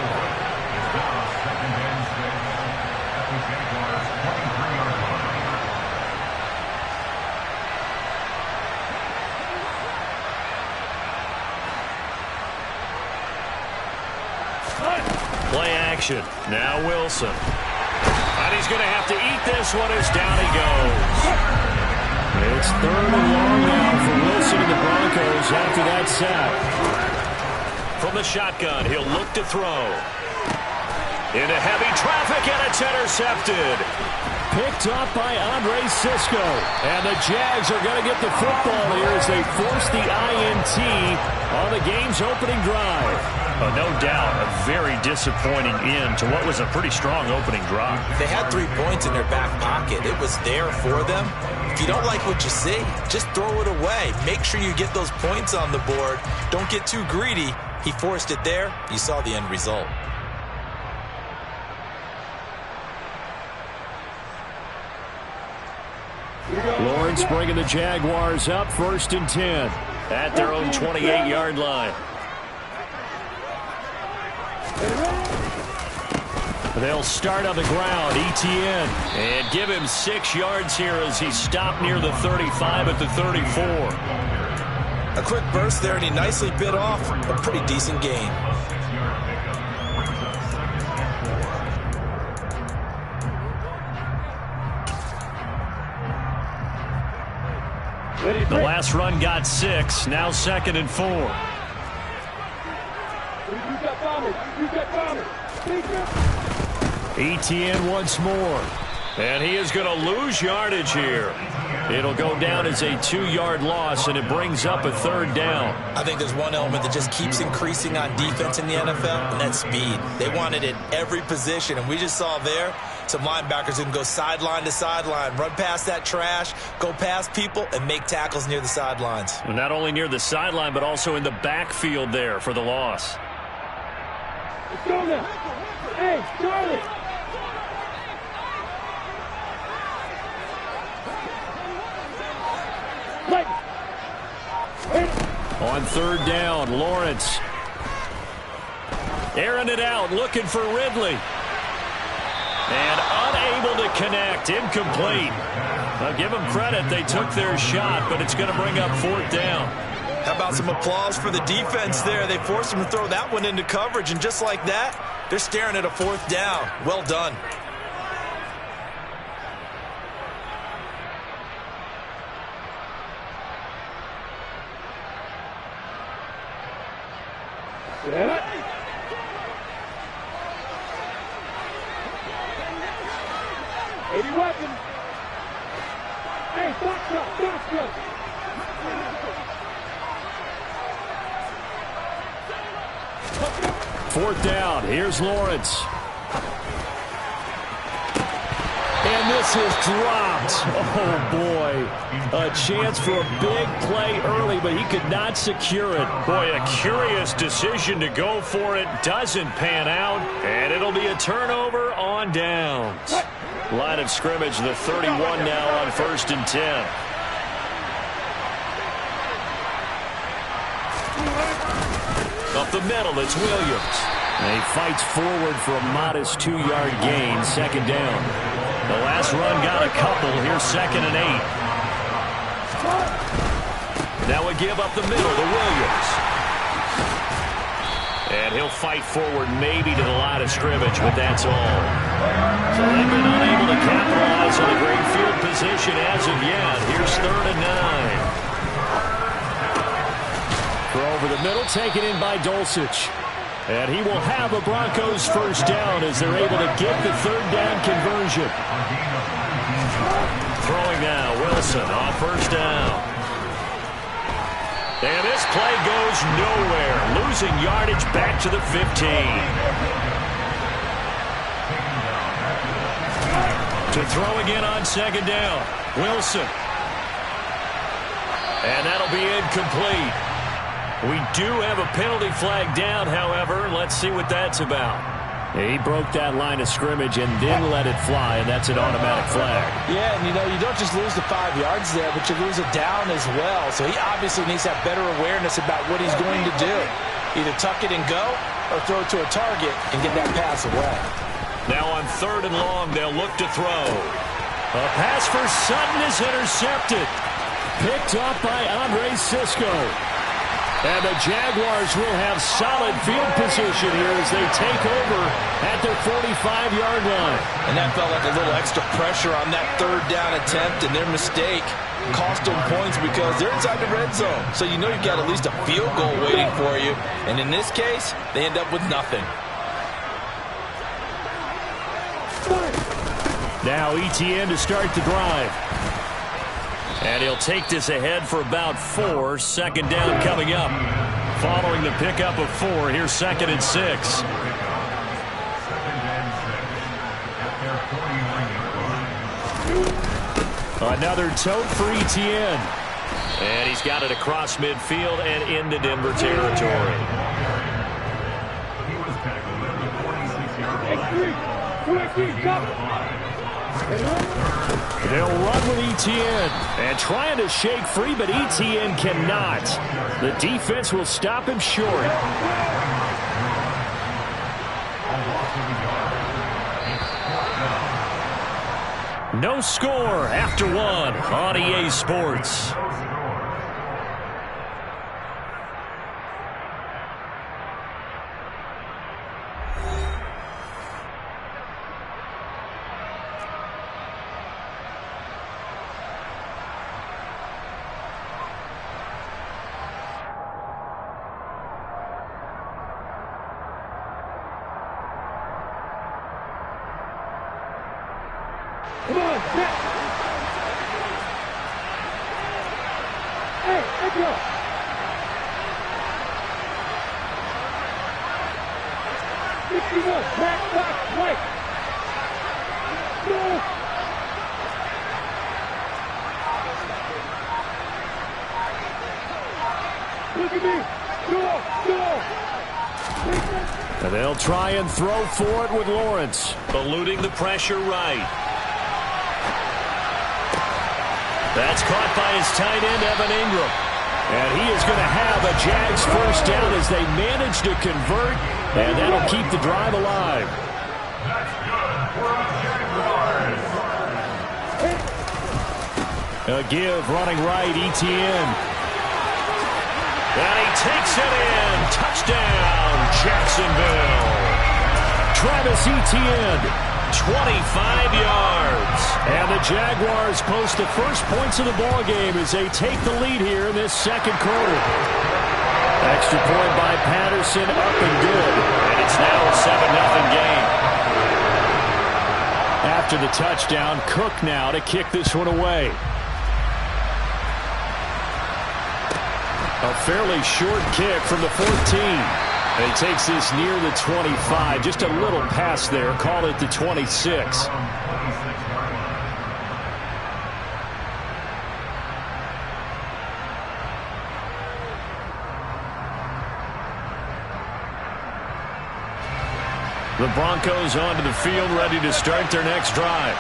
Play action. Now Wilson. And he's going to have to eat this one as down he goes. It's third and long now for Wilson and the Broncos after that sack. From the shotgun, he'll look to throw. Into heavy traffic, and it's intercepted. Picked up by Andre Cisco. And the Jags are going to get the football here as they force the INT on the game's opening drive. No doubt, a very disappointing end to what was a pretty strong opening drive. They had 3 points in their back pocket. It was there for them. If you don't like what you see, just throw it away. Make sure you get those points on the board. Don't get too greedy. He forced it there. You saw the end result. Lawrence bringing the Jaguars up, 1st and 10 at their own 28-yard line. They'll start on the ground, Etienne, and give him 6 yards here as he stopped near the 35 at the 34. A quick burst there, and he nicely bit off a pretty decent gain. The last run got 6. Now 2nd and 4. Etienne once more. And he is going to lose yardage here. It'll go down as a 2-yard loss, and it brings up a 3rd down. I think there's one element that just keeps increasing on defense in the NFL, and that's speed. They want it at every position, and we just saw there some linebackers who can go sideline to sideline, run past that trash, go past people, and make tackles near the sidelines. And not only near the sideline, but also in the backfield there for the loss. Let's go now. Hey, Charlie. On 3rd down, Lawrence. Airing it out, looking for Ridley. And unable to connect, incomplete. I'll give them credit, they took their shot, but it's going to bring up 4th down. How about some applause for the defense there? They forced him to throw that one into coverage, and just like that, they're staring at a 4th down. Well done. Yeah. 80 weapons. Hey, box up. 4th down. Here's Lawrence. And this is dropped. Oh, boy. A chance for a big play early, but he could not secure it. Boy, a curious decision to go for it. Doesn't pan out, and it'll be a turnover on downs. Line of scrimmage, the 31 now on 1st and 10. Up the middle, it's Williams. And he fights forward for a modest 2-yard gain, 2nd down. The last run got a couple. Here's 2nd and 8. Now we give up the middle to Williams. And he'll fight forward maybe to the line of scrimmage, but that's all. So they've been unable to capitalize on a great field position as of yet. Here's 3rd and 9. Throw over the middle, taken in by Dulcich. And he will have a Broncos 1st down as they're able to get the 3rd down conversion. Throwing now, Wilson on 1st down. And this play goes nowhere. Losing yardage back to the 15. To throw again on 2nd down. Wilson. And that'll be incomplete. We do have a penalty flag down, however. Let's see what that's about. He broke that line of scrimmage and then let it fly, and that's an automatic flag. Yeah, and you don't just lose the 5 yards there, but you lose a down as well. So he obviously needs to have better awareness about what he's going to do. Either tuck it and go or throw it to a target and get that pass away. Now on 3rd and long, they'll look to throw. A pass for Sutton is intercepted. Picked up by Andre Cisco. And the Jaguars will have solid field position here as they take over at their 45-yard line. And that felt like a little extra pressure on that 3rd down attempt, and their mistake cost them points because they're inside the red zone. So you know you've got at least a field goal waiting for you. And in this case, they end up with nothing. Now Etienne to start the drive. And he'll take this ahead for about 4. 2nd down coming up. Following the pickup of 4, here's 2nd and 6. Another tote for Etienne. And he's got it across midfield and into Denver territory. He was tackled at the 46-yard line. They'll run with Etienne and trying to shake free, but Etienne cannot. The defense will stop him short. No score after 1 on EA Sports. Come on, set. Hey, let's go. Back, right. Go. Look at me. Go. And they'll try and throw for it with Lawrence. Eluding the pressure right. That's caught by his tight end, Evan Ingram. And he is going to have a Jags first down as they manage to convert, and that'll keep the drive alive. That's good for a Jaguars. A give running right, Etienne. And he takes it in. Touchdown, Jacksonville. Travis Etienne, 25 yards. And the Jaguars post the first points of the ball game as they take the lead here in this second quarter. Extra point by Patterson, up and good. And it's now a 7-0 game. After the touchdown, Cook now to kick this one away. A fairly short kick from the 14. And he takes this near the 25. Just a little pass there. Call it the 26. The Broncos onto the field, ready to start their next drive.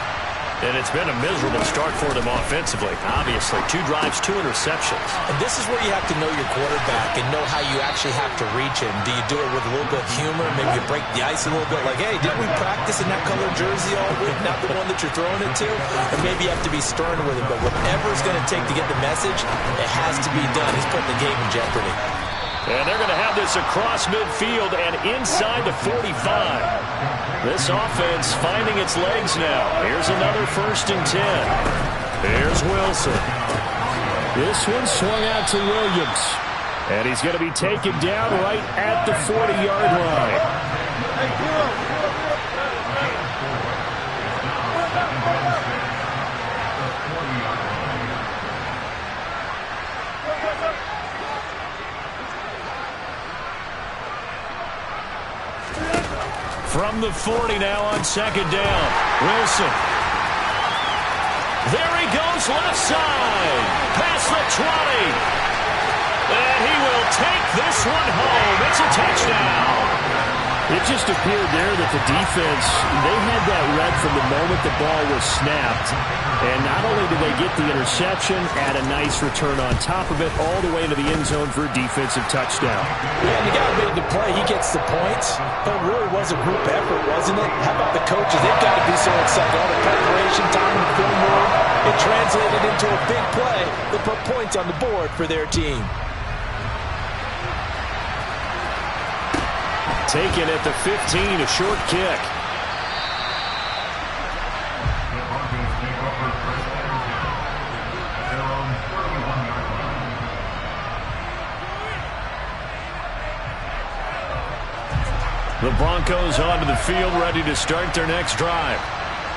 And it's been a miserable start for them offensively. Obviously, 2 drives, 2 interceptions. And this is where you have to know your quarterback and know how you actually have to reach him. Do you do it with a little bit of humor? Maybe you break the ice a little bit like, hey, didn't we practice in that color jersey all week? Not the one that you're throwing it to? And maybe you have to be stern with him. But whatever it's going to take to get the message, it has to be done. He's putting the game in jeopardy. And they're going to have this across midfield and inside the 45. This offense finding its legs now. Here's another 1st and 10. Here's Wilson. This one swung out to Williams. And he's going to be taken down right at the 40-yard line. From the 40 now on 2nd down. Wilson. There he goes left side. Past the 20. And he will take this one home. It's a touchdown. It just appeared there that the defense, they had that read from the moment the ball was snapped. And not only did they get the interception, add a nice return on top of it, all the way into the end zone for a defensive touchdown. Yeah, and the guy made the play. He gets the points. But it really was a group effort, wasn't it? How about the coaches? They've got to be so excited. All the preparation, time in the film room. It translated into a big play that put points on the board for their team. Taken at the 15, a short kick. The Broncos onto the field, ready to start their next drive.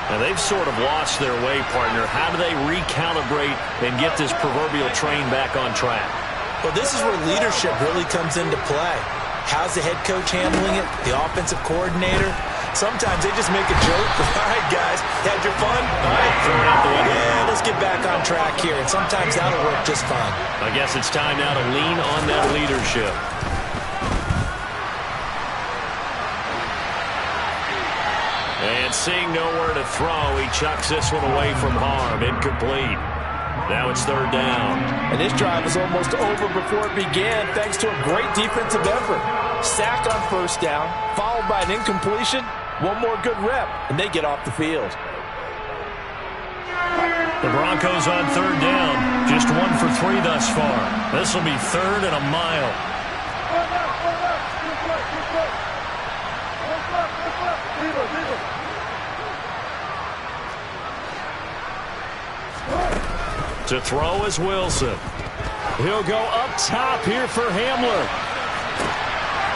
Now, they've sort of lost their way, partner. How do they recalibrate and get this proverbial train back on track? Well, this is where leadership really comes into play. How's the head coach handling it? The offensive coordinator? Sometimes they just make a joke. All right, guys, had your fun? All right, throw it out the window. Yeah, let's get back on track here. And sometimes that'll work just fine. I guess it's time now to lean on that leadership. And seeing nowhere to throw, he chucks this one away from harm. Incomplete. Now it's 3rd down. And this drive was almost over before it began thanks to a great defensive effort. Sack on 1st down, followed by an incompletion. One more good rep, and they get off the field. The Broncos on 3rd down. Just 1 for 3 thus far. This will be 3rd and a mile. To throw is Wilson. He'll go up top here for Hamler.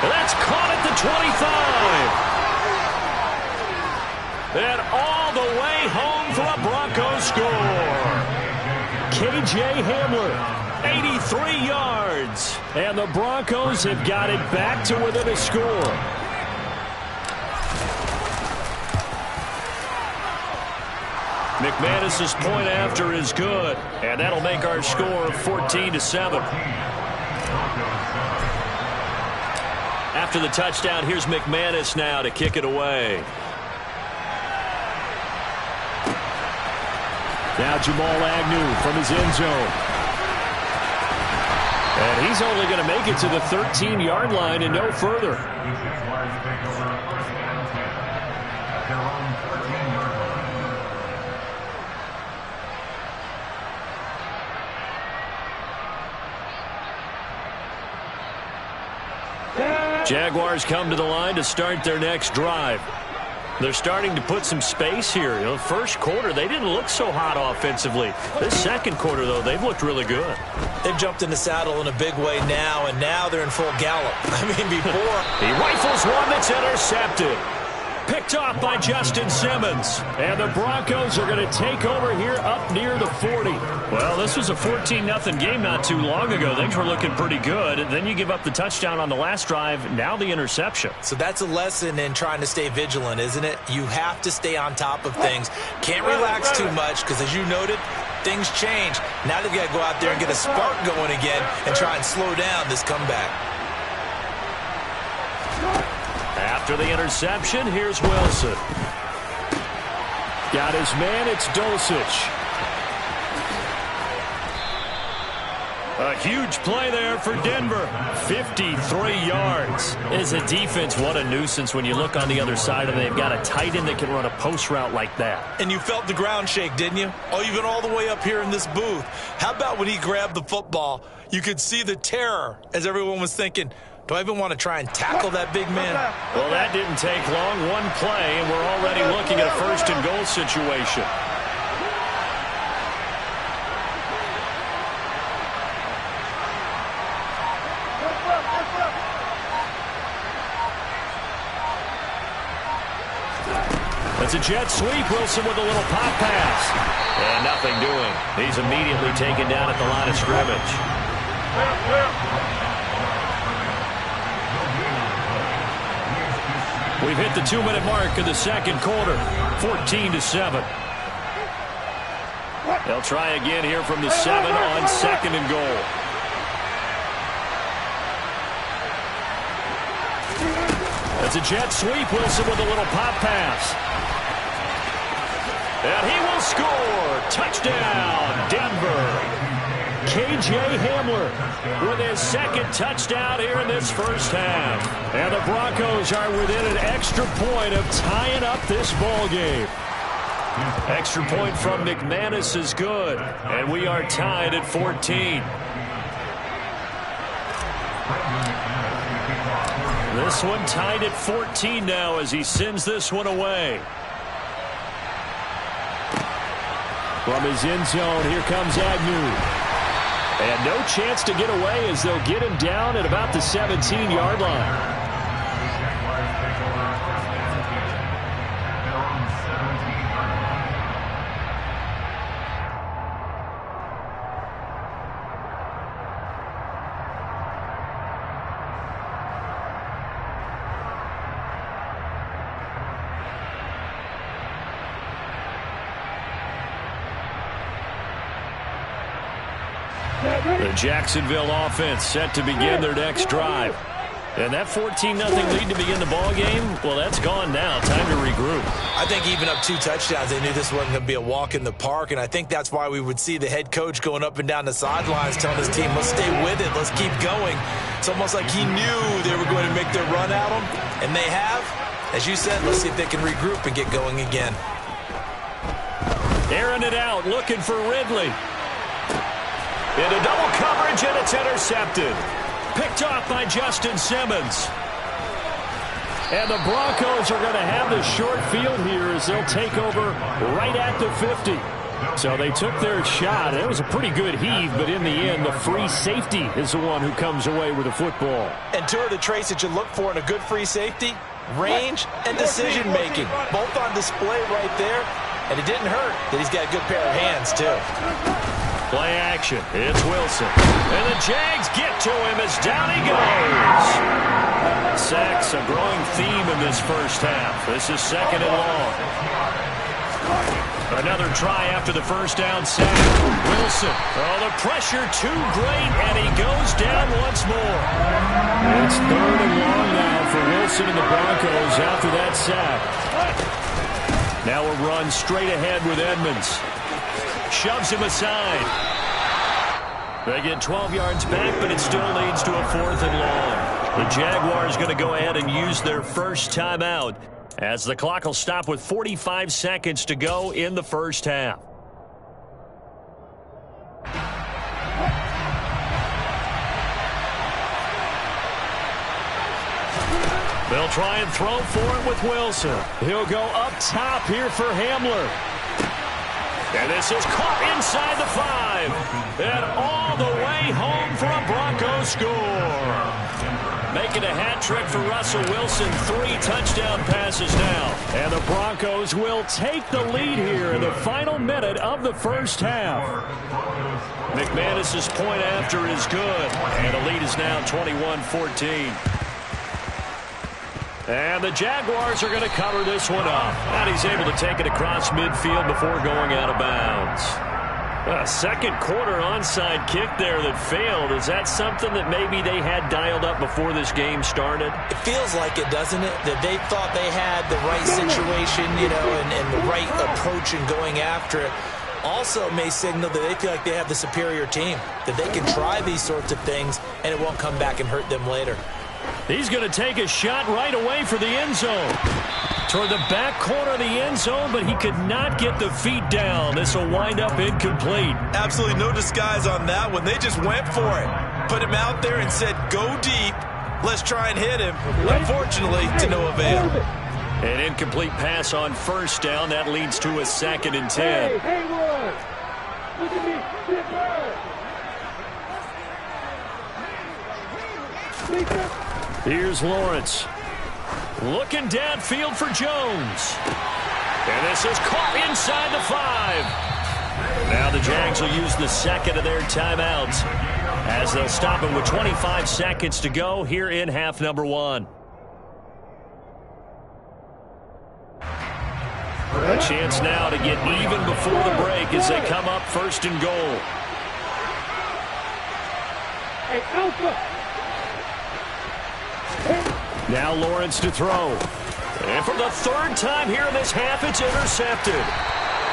That's caught at the 25. And all the way home for a K.J. Hamler, 83 yards. And the Broncos have got it back to within a score. McManus's point after is good, and that'll make our score 14-7. After the touchdown, here's McManus now to kick it away. Now Jamal Agnew from his end zone. And he's only going to make it to the 13-yard line and no further. Jaguars come to the line to start their next drive. They're starting to put some space here. You know, first quarter, they didn't look so hot offensively. This second quarter, though, they've looked really good. They've jumped in the saddle in a big way now, and now they're in full gallop. I mean, before. He rifles one that's intercepted. Picked off by Justin Simmons. And the Broncos are going to take over here up near the 40. Well, this was a 14-0 game not too long ago. Things were looking pretty good. And then you give up the touchdown on the last drive. Now the interception. So that's a lesson in trying to stay vigilant, isn't it? You have to stay on top of things. Can't relax too much because, as you noted, things change. Now they've got to go out there and get a spark going again and try and slow down this comeback. After the interception, here's Wilson. Got his man, it's Dulcich. A huge play there for Denver. 53 yards. As a defense, what a nuisance when you look on the other side and they've got a tight end that can run a post route like that. And you felt the ground shake, didn't you? Oh, you've been all the way up here in this booth. How about when he grabbed the football? You could see the terror as everyone was thinking, do I even want to try and tackle that big man? Well, that didn't take long. One play, and we're already looking at a first-and-goal situation. It's a jet sweep. Wilson with a little pop pass. And nothing doing. He's immediately taken down at the line of scrimmage. We've hit the 2-minute mark of the second quarter. 14-7. They'll try again here from the 7 on second and goal. That's a jet sweep. Wilson with a little pop pass. And he will score. Touchdown, Denver. K.J. Hamler with his second touchdown here in this first half. And the Broncos are within an extra point of tying up this ball game. Extra point from McManus is good. And we are tied at 14. This one tied at 14 now as he sends this one away. From his end zone, here comes Agnew. And no chance to get away as they'll get him down at about the 17-yard line. The Jacksonville offense set to begin their next drive. And that 14-0 lead to begin the ball game, well, that's gone now. Time to regroup. I think even up 2 touchdowns, they knew this wasn't going to be a walk in the park, and I think that's why we would see the head coach going up and down the sidelines telling his team, let's stay with it, let's keep going. It's almost like he knew they were going to make their run at him, and they have. As you said, let's see if they can regroup and get going again. Airing it out, looking for Ridley. Into double coverage, and it's intercepted. Picked off by Justin Simmons. And the Broncos are going to have the short field here as they'll take over right at the 50. So they took their shot. It was a pretty good heave, but in the end, the free safety is the one who comes away with the football. And two of the traits that you look for in a good free safety, range and decision-making. Both on display right there. And it didn't hurt that he's got a good pair of hands, too. Play action. It's Wilson. And the Jags get to him as down he goes. Sacks, a growing theme in this first half. This is 2nd and long. Another try after the first down sack. Wilson. Oh, the pressure too great, and he goes down once more. It's 3rd and long now for Wilson and the Broncos after that sack. Now a run straight ahead with Edmonds. Shoves him aside. They get 12 yards back, but it still leads to a 4th and long. The Jaguars going to go ahead and use their first timeout as the clock will stop with 45 seconds to go in the first half. They'll try and throw for it with Wilson. He'll go up top here for Hamler. And this is caught inside the 5. And all the way home for a Broncos score. Making a hat trick for Russell Wilson. 3 touchdown passes now. And the Broncos will take the lead here in the final minute of the first half. McManus's point after is good. And the lead is now 21-14. And the Jaguars are going to cover this one up. And he's able to take it across midfield before going out of bounds. A second quarter onside kick there that failed. Is that something that maybe they had dialed up before this game started? It feels like it, doesn't it? That they thought they had the right situation, you know, and the right approach in going after it. Also may signal that they feel like they have the superior team, that they can try these sorts of things and it won't come back and hurt them later. He's going to take a shot right away for the end zone. Toward the back corner of the end zone, but he could not get the feet down. This will wind up incomplete. Absolutely no disguise on that one. They just went for it. Put him out there and said, go deep. Let's try and hit him. Unfortunately, to no avail. An incomplete pass on first down. That leads to a 2nd and 10. Hey, Lord. Look at me. Here's Lawrence. Looking downfield for Jones. And this is caught inside the 5. Now the Jags will use the 2nd of their timeouts as they'll stop it with 25 seconds to go here in half number 1. A chance now to get even before the break as they come up 1st and goal. Hey, Alpha. Now Lawrence to throw. And for the 3rd time here in this half, it's intercepted.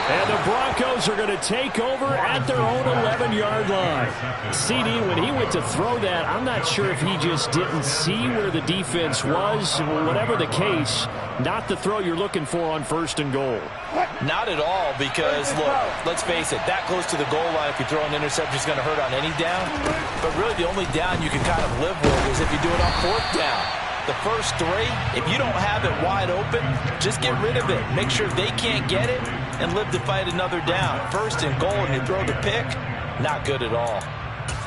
And the Broncos are going to take over at their own 11-yard line. CD, when he went to throw that, I'm not sure if he just didn't see where the defense was. Whatever the case, not the throw you're looking for on 1st and goal. Not at all, because, look, let's face it, that close to the goal line, if you throw an interception, is going to hurt on any down. But really, the only down you can kind of live with is if you do it on 4th down. The first 3, if you don't have it wide open, just get rid of it. Make sure they can't get it and live to fight another down. 1st and goal and you throw the pick, not good at all.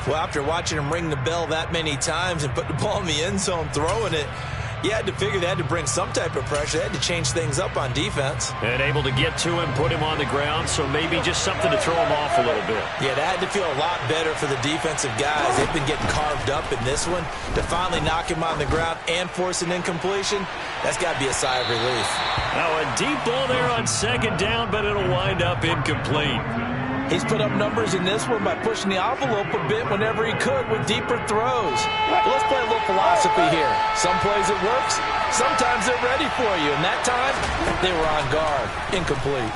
Well, after watching him ring the bell that many times and put the ball in the end zone throwing it, you had to figure they had to bring some type of pressure. They had to change things up on defense. And able to get to him, put him on the ground, so maybe just something to throw him off a little bit. Yeah, that had to feel a lot better for the defensive guys. They've been getting carved up in this one. To finally knock him on the ground and force an incompletion, that's got to be a sigh of relief. Now a deep ball there on 2nd down, but it'll wind up incomplete. He's put up numbers in this one by pushing the envelope a bit whenever he could with deeper throws. But let's play a little philosophy here. Some plays it works, sometimes they're ready for you. And that time, they were on guard. Incomplete.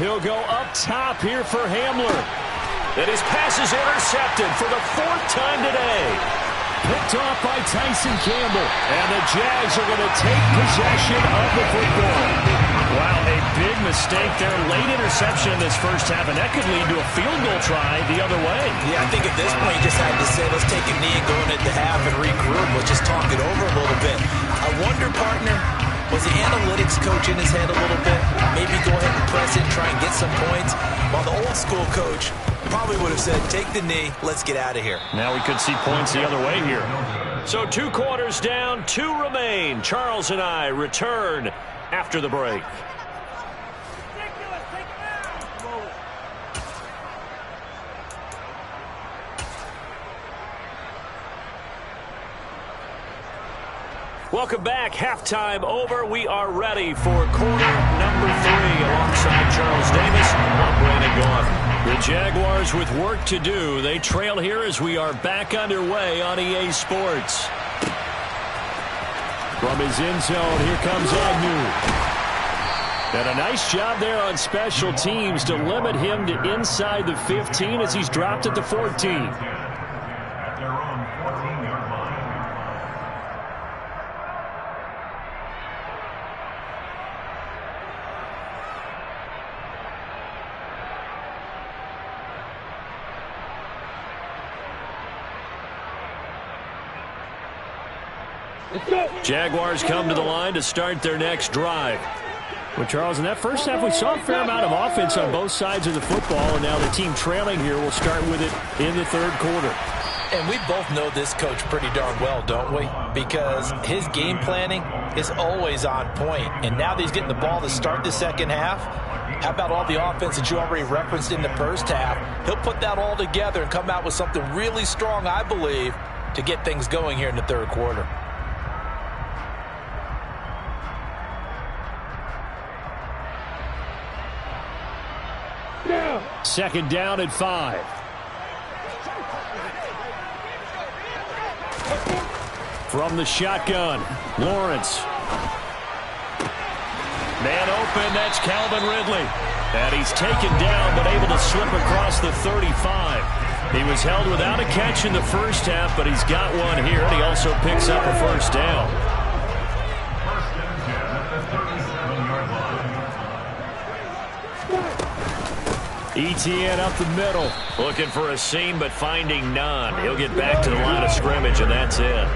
He'll go up top here for Hamler. And his pass is intercepted for the 4th time today. Picked off by Tyson Campbell. And the Jags are going to take possession of the football. Wow, a big mistake there. Late interception in this first half, and that could lead to a field goal try the other way. Yeah, I think at this point you just had to say, let's take a knee and go in at the half and regroup. Let's just talk it over a little bit. I wonder, partner, was the analytics coach in his head a little bit? Maybe go ahead and press it, try and get some points. While the old school coach probably would have said, take the knee, let's get out of here. Now we could see points the other way here. So 2 quarters down, 2 remain. Charles and I return after the break. Welcome back. Halftime over. We are ready for quarter number 3 alongside Charles Davis. I'm Brandon Gaudin. The Jaguars with work to do. They trail here as we are back underway on EA Sports. From his end zone, here comes Agnew. And a nice job there on special teams to limit him to inside the 15 as he's dropped at the 14. At their own 14-yard line. Jaguars come to the line to start their next drive. Well, Charles, in that first half, we saw a fair amount of offense on both sides of the football, and now the team trailing here will start with it in the third quarter. And we both know this coach pretty darn well, don't we? Because his game planning is always on point. And now that he's getting the ball to start the second half, how about all the offense that you already referenced in the first half? He'll put that all together and come out with something really strong, I believe, to get things going here in the third quarter. Second down at 5. From the shotgun, Lawrence. Man open, that's Calvin Ridley. And he's taken down but able to slip across the 35. He was held without a catch in the first half, but he's got one here, and he also picks up a first down. First and 10 at the 37-yard line. ETN up the middle. Looking for a seam, but finding none. He'll get back to the line of scrimmage, and that's it.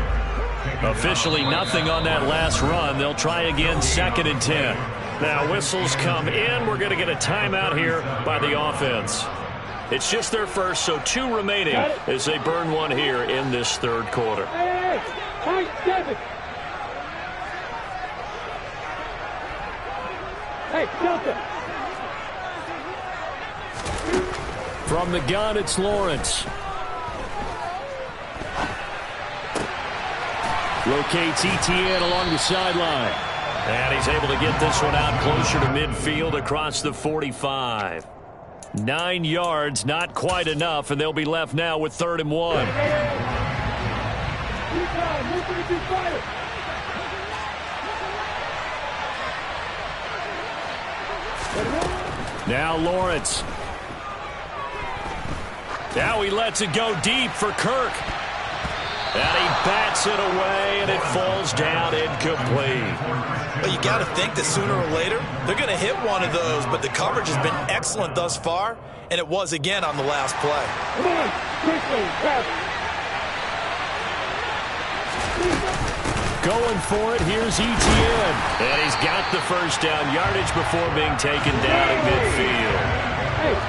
Officially nothing on that last run. They'll try again, 2nd and 10. Now whistles come in. We're going to get a timeout here by the offense. It's just their first, so 2 remaining as they burn one here in this third quarter. Hey, Delta. From the gun, it's Lawrence. Locates ETN along the sideline. And he's able to get this one out closer to midfield across the 45. 9 yards, not quite enough, and they'll be left now with 3rd and 1. Now Lawrence. Now he lets it go deep for Kirk. And he bats it away, and it falls down incomplete. Well, you got to think that sooner or later, they're going to hit one of those, but the coverage has been excellent thus far, and it was again on the last play. Come on, quickly, pass. Going for it, here's ETN. And he's got the first down yardage before being taken down at midfield.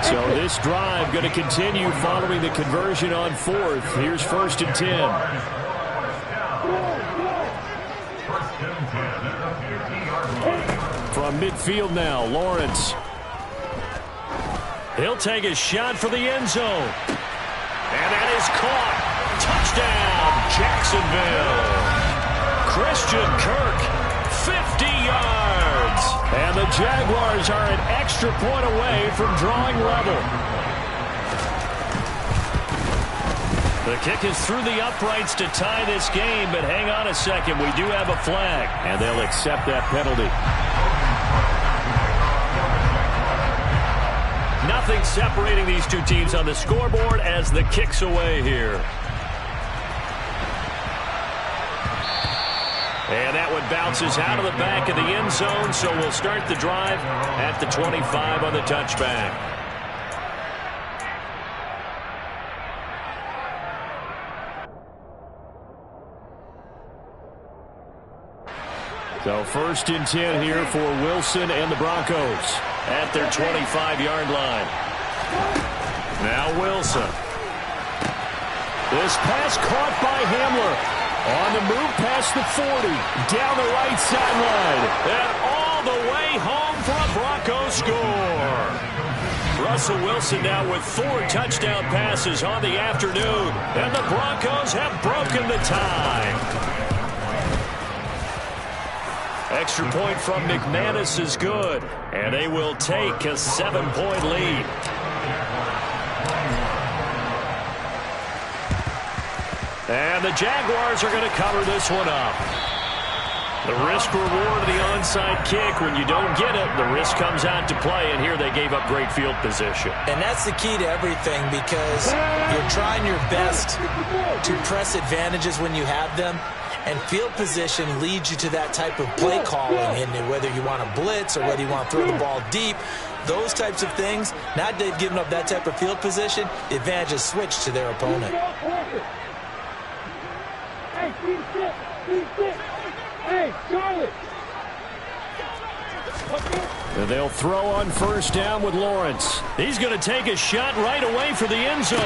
So this drive going to continue following the conversion on 4th. Here's 1st and 10. From midfield now, Lawrence. He'll take a shot for the end zone. And that is caught. Touchdown, Jacksonville. Christian Kirk, 50 yards. And the Jaguars are an extra point away from drawing level. The kick is through the uprights to tie this game, but hang on a second. We do have a flag. And they'll accept that penalty. Nothing separating these two teams on the scoreboard as the kick's away here. And that one bounces out of the back of the end zone, so we'll start the drive at the 25 on the touchback. So 1st and 10 here for Wilson and the Broncos at their 25-yard line. Now Wilson. This pass caught by Hamler. On the move past the 40, down the right sideline, and all the way home for a Broncos score. Russell Wilson now with 4 touchdown passes on the afternoon, and the Broncos have broken the tie. Extra point from McManus is good, and they will take a 7-point lead. And the Jaguars are going to cover this one up. The risk-reward of the onside kick, when you don't get it, the risk comes out to play, and here they gave up great field position. And that's the key to everything, because you're trying your best to press advantages when you have them, and field position leads you to that type of play calling, and whether you want to blitz or whether you want to throw the ball deep, those types of things. Now that they've given up that type of field position, the advantage is switched to their opponent. Hey, Charlie! And they'll throw on first down with Lawrence. He's going to take a shot right away for the end zone.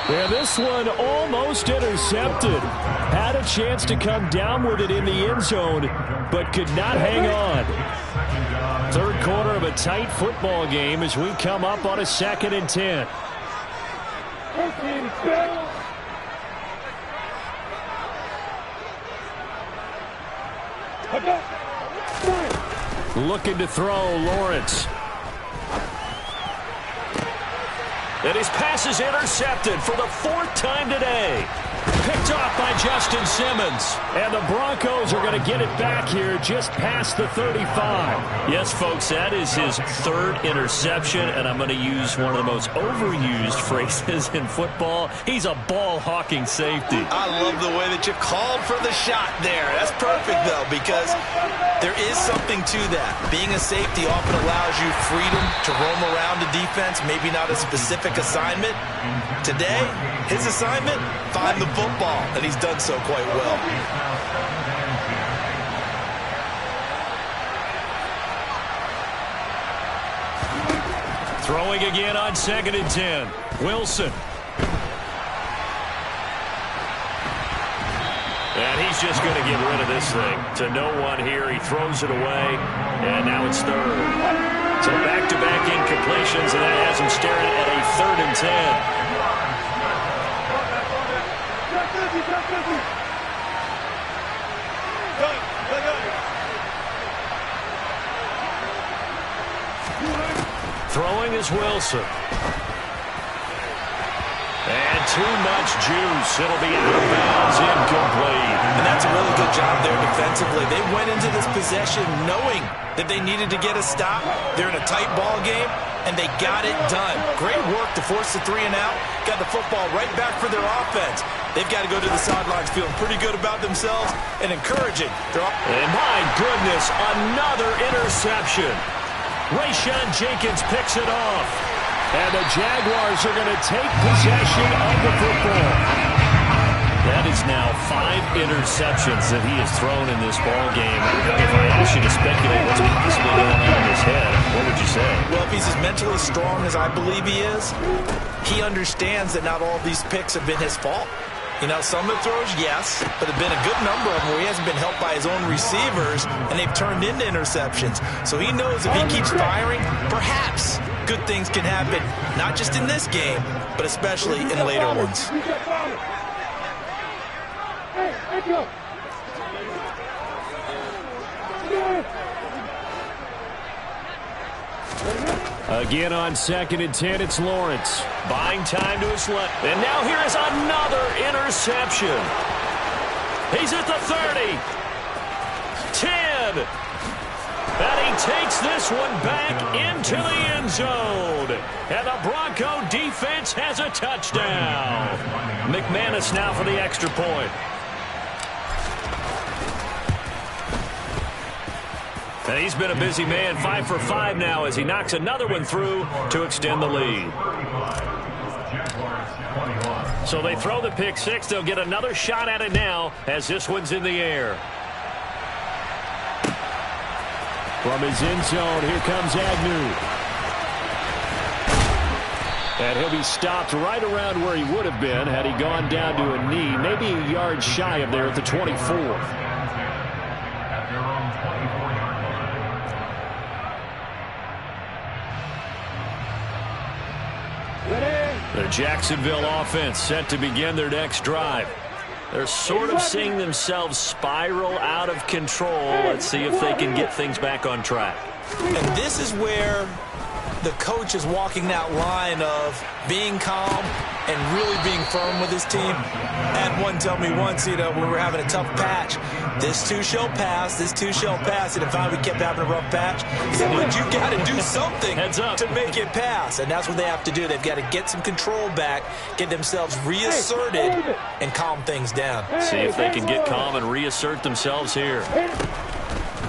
And this one almost intercepted. Had a chance to come down with it in the end zone, but could not hang on. Third quarter of a tight football game as we come up on a 2nd and 10. Looking to throw, Lawrence. And his pass is intercepted for the 4th time today. Picked off by Justin Simmons. And the Broncos are going to get it back here just past the 35. Yes, folks, that is his 3rd interception, and I'm going to use one of the most overused phrases in football. He's a ball-hawking safety. I love the way that you called for the shot there. That's perfect, though, because there is something to that. Being a safety often allows you freedom to roam around the defense, maybe not a specific assignment. Today, his assignment, find the football, and he's done so quite well. Throwing again on 2nd and 10. Wilson. And he's just going to get rid of this thing. To no one here. He throws it away, and now it's 3rd. So back-to-back incompletions, and that has him staring at a 3rd and 10. Throwing is Wilson. And too much juice. It'll be out of bounds, incomplete. And that's a really good job there defensively. They went into this possession knowing that they needed to get a stop. They're in a tight ball game, and they got it done. Great work to force the 3 and out. Got the football right back for their offense. They've got to go to the sidelines feeling pretty good about themselves and encouraging. And my goodness, another interception. Rayshawn Jenkins picks it off. And the Jaguars are going to take possession of the football. That is now 5 interceptions that he has thrown in this ball game. If I asked you to speculate what's possibly going on in his head, what would you say? Well, if he's as mentally strong as I believe he is, he understands that not all of these picks have been his fault. You know, some of the throws, yes, but there have been a good number of them where he hasn't been helped by his own receivers, and they've turned into interceptions. So he knows if he keeps firing, perhaps good things can happen, not just in this game, but especially in later ones. Again on 2nd and 10, it's Lawrence. Buying time to his left. And now here is another interception. He's at the 30. 10. And he takes this one back into the end zone. And the Bronco defense has a touchdown. McManus now for the extra point. And he's been a busy man, 5 for 5 now as he knocks another one through to extend the lead. So they throw the pick 6. They'll get another shot at it now as this one's in the air. From his end zone, here comes Agnew. And he'll be stopped right around where he would have been had he gone down to a knee, maybe a yard shy of there at the 24. The Jacksonville offense set to begin their next drive. They're sort of seeing themselves spiral out of control. Let's see if they can get things back on track. And this is where the coach is walking that line of being calm and really being firm with his team. I had one tell me once, when we were having a tough patch, this too shall pass, this too shall pass. And if we kept having a rough patch, he said, but you got to do something to make it pass. And that's what they have to do. They've got to get some control back, get themselves reasserted, and calm things down. See if they can get calm and reassert themselves here.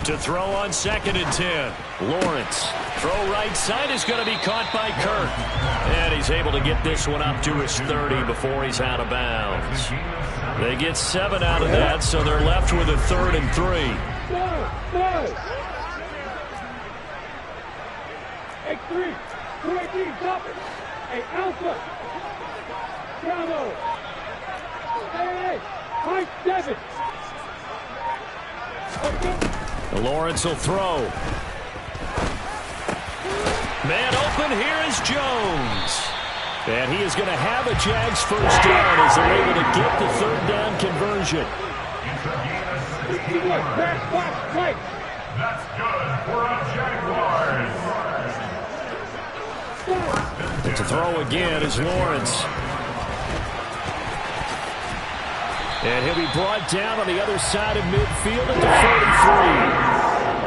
To throw on 2nd and 10. Lawrence. Throw right side is going to be caught by Kirk. And he's able to get this one up to his 30 before he's out of bounds. They get 7 out of that, so they're left with a 3rd and 3. Hey, 3. 218, stop it. Hey, Alpha. Bravo. Hey, 5-7. Lawrence will throw. Man open, here is Jones. And he is going to have a Jags first down as they're able to get the 3rd down conversion. That's good for a Jaguars. To throw again is Lawrence. And he'll be brought down on the other side of midfield at the 43.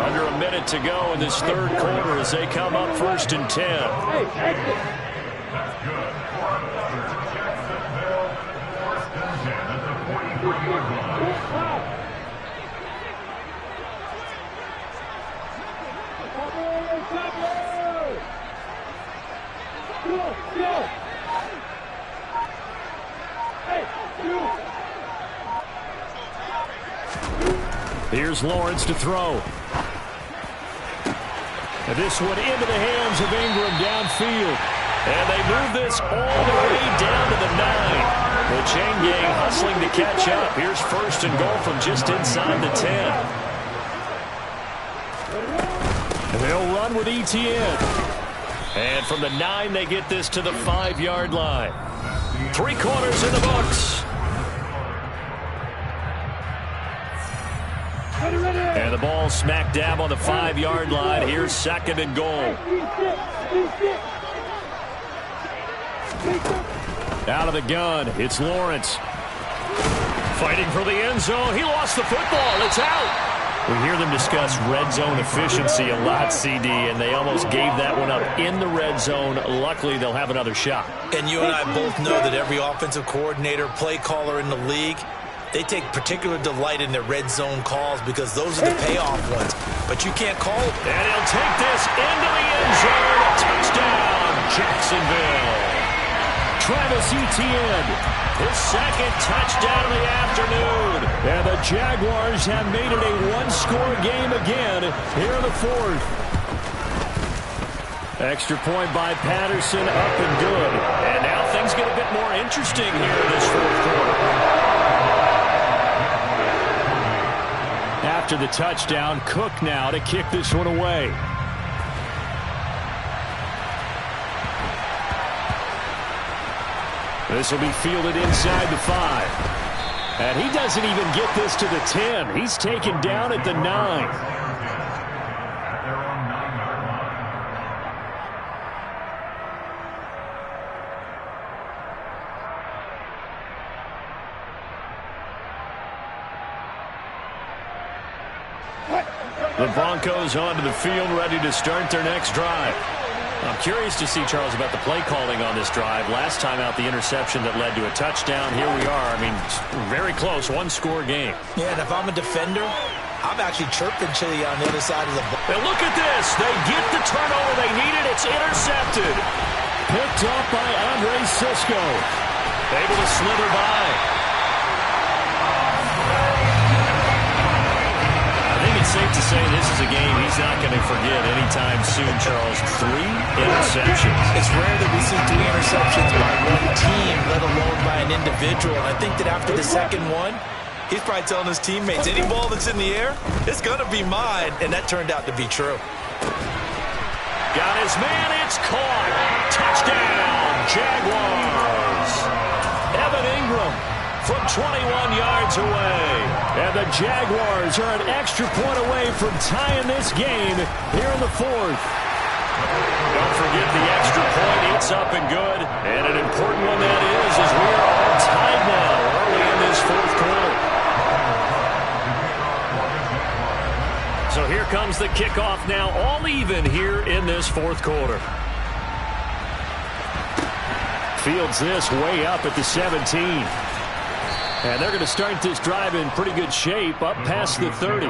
Under a minute to go in this 3rd quarter as they come up 1st and 10. That's good for another Jacksonville 1st and 10 at the 43-yard line. Here's Lawrence to throw. And this one into the hands of Ingram downfield. And they move this all the way down to the 9. The chain gang hustling to catch up. Here's 1st and goal from just inside the 10. And they'll run with ETN. And from the 9, they get this to the 5-yard line. 3 quarters in the books. And the ball smack dab on the 5-yard line. Here's 2nd and goal. Out of the gun, it's Lawrence. Fighting for the end zone. He lost the football. It's out. We hear them discuss red zone efficiency a lot, CD, and they almost gave that one up in the red zone. Luckily, they'll have another shot. And you and I both know that every offensive coordinator, play caller in the league, they take particular delight in their red zone calls because those are the payoff ones. But you can't call it. And he'll take this into the end zone. Touchdown, Jacksonville. Travis Etienne, his 2nd touchdown of the afternoon. And the Jaguars have made it a 1-score game again here in the 4th. Extra point by Patterson, up and good. And now things get a bit more interesting here in this 4th quarter. After the touchdown, Cook now to kick this one away. This will be fielded inside the 5. And he doesn't even get this to the 10. He's taken down at the 9. The Broncos onto the field, ready to start their next drive. I'm curious to see, Charles, about the play calling on this drive. Last time out, the interception that led to a touchdown. Here we are. I mean, very close, 1-score game. Yeah, and if I'm a defender, I'm actually chirping Chili on the other side of the ball. And look at this. They get the turnover they needed. It's intercepted. Picked up by Andre Cisco. Able to slither by. It's safe to say this is a game he's not going to forget anytime soon, Charles. 3 interceptions. It's rare that we see 3 interceptions by one team, let alone by an individual. And I think that after the 2nd one, he's probably telling his teammates, any ball that's in the air, it's going to be mine. And that turned out to be true. Got his man. It's caught. Touchdown, Jaguars. Evan Ingram from 21 yards away. And the Jaguars are an extra point away from tying this game here in the fourth. Don't forget the extra point. It's up and good. And an important one that is, as we are all tied now early in this fourth quarter. So here comes the kickoff now, all even here in this fourth quarter. Fields this way up at the 17. And they're going to start this drive in pretty good shape, up past the 30.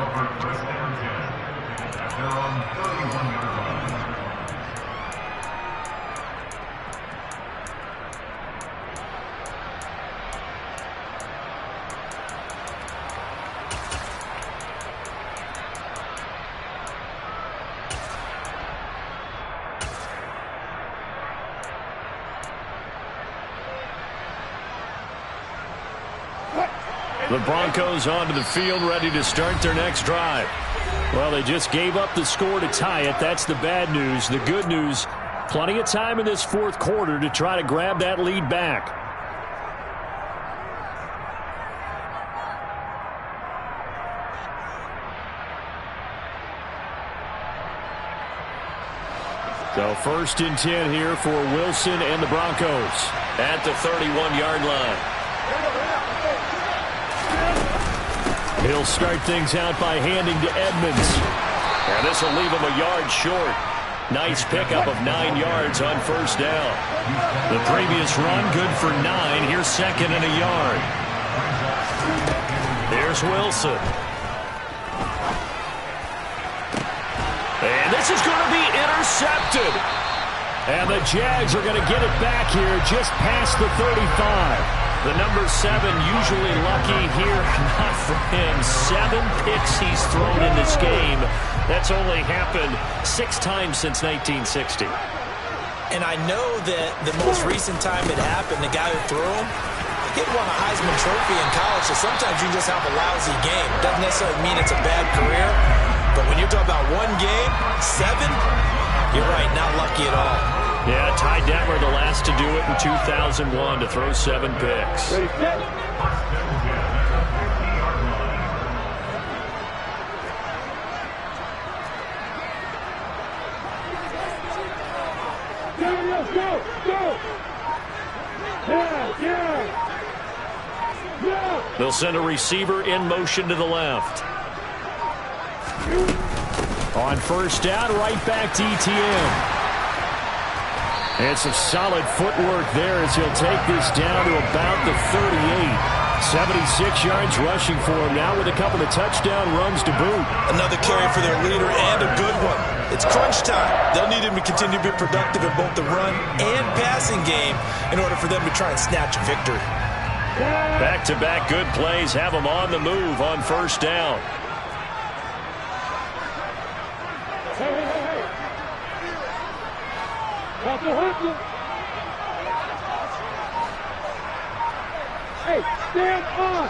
The Broncos onto the field, ready to start their next drive. Well, they just gave up the score to tie it. That's the bad news. The good news, plenty of time in this fourth quarter to try to grab that lead back. So 1st and 10 here for Wilson and the Broncos at the 31-yard line. He'll start things out by handing to Edmonds. And this will leave him a yard short. Nice pickup of 9 yards on first down. The previous run good for 9. Here's 2nd and a yard. Here's Wilson. And this is going to be intercepted. And the Jags are going to get it back here just past the 35. The number 7 usually lucky here. Not for him. 7 picks he's thrown in this game. That's only happened 6 times since 1960. And I know that the most recent time it happened, the guy who threw him, he won a Heisman Trophy in college, so sometimes you just have a lousy game. Doesn't necessarily mean it's a bad career, but when you're talking about one game, 7, you're right, not lucky at all. Yeah, Ty Detmer the last to do it in 2001 to throw 7 picks. Ready, set. Go, go. Yeah. They'll send a receiver in motion to the left. On first down, right back to ETN. And some solid footwork there as he'll take this down to about the 38. 76 yards rushing for him now with a couple of touchdown runs to boot. Another carry for their leader and a good one. It's crunch time. They'll need him to continue to be productive in both the run and passing game in order for them to try and snatch a victory. Back-to-back good plays have them on the move on first down. Hey, stand on!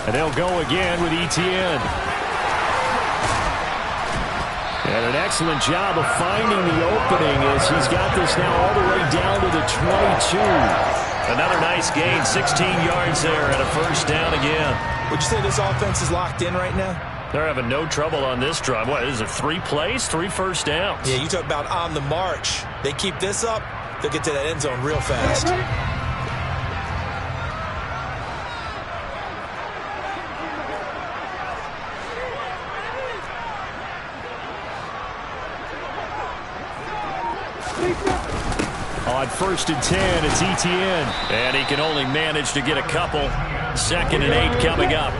And they'll go again with ETN. And an excellent job of finding the opening as he's got this now all the way down to the 22. Another nice gain, 16 yards there and a first down again. Would you say this offense is locked in right now? They're having no trouble on this drive. What is it, 3 plays, 3 first downs? Yeah, you talk about on the march. They keep this up, they'll get to that end zone real fast. On first and 10, it's ETN. And he can only manage to get a couple. 2nd and 8 coming up.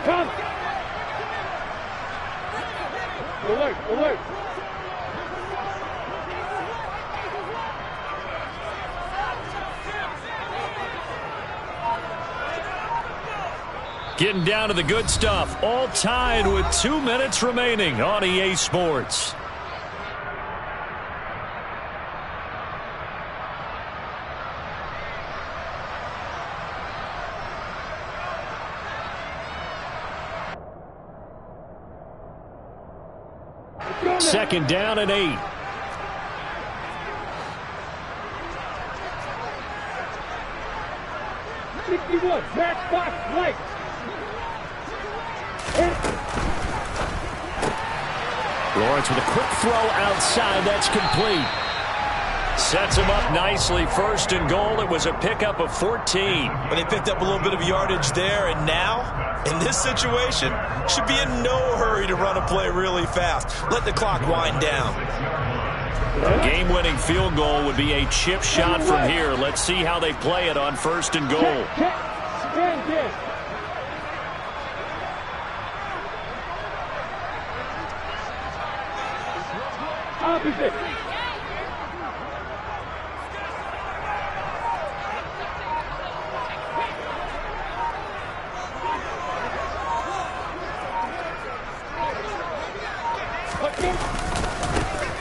Come! Alert, alert! Getting down to the good stuff. All tied with 2 minutes remaining on EA Sports. 2nd down and 8. Match box right. Lawrence with a quick throw outside. That's complete. Sets him up nicely. 1st and goal. It was a pickup of 14. But they picked up a little bit of yardage there, and now, in this situation, should be in no hurry to run a play really fast. Let the clock wind down. A game-winning field goal would be a chip shot from here. Let's see how they play it on 1st and goal. Opposite.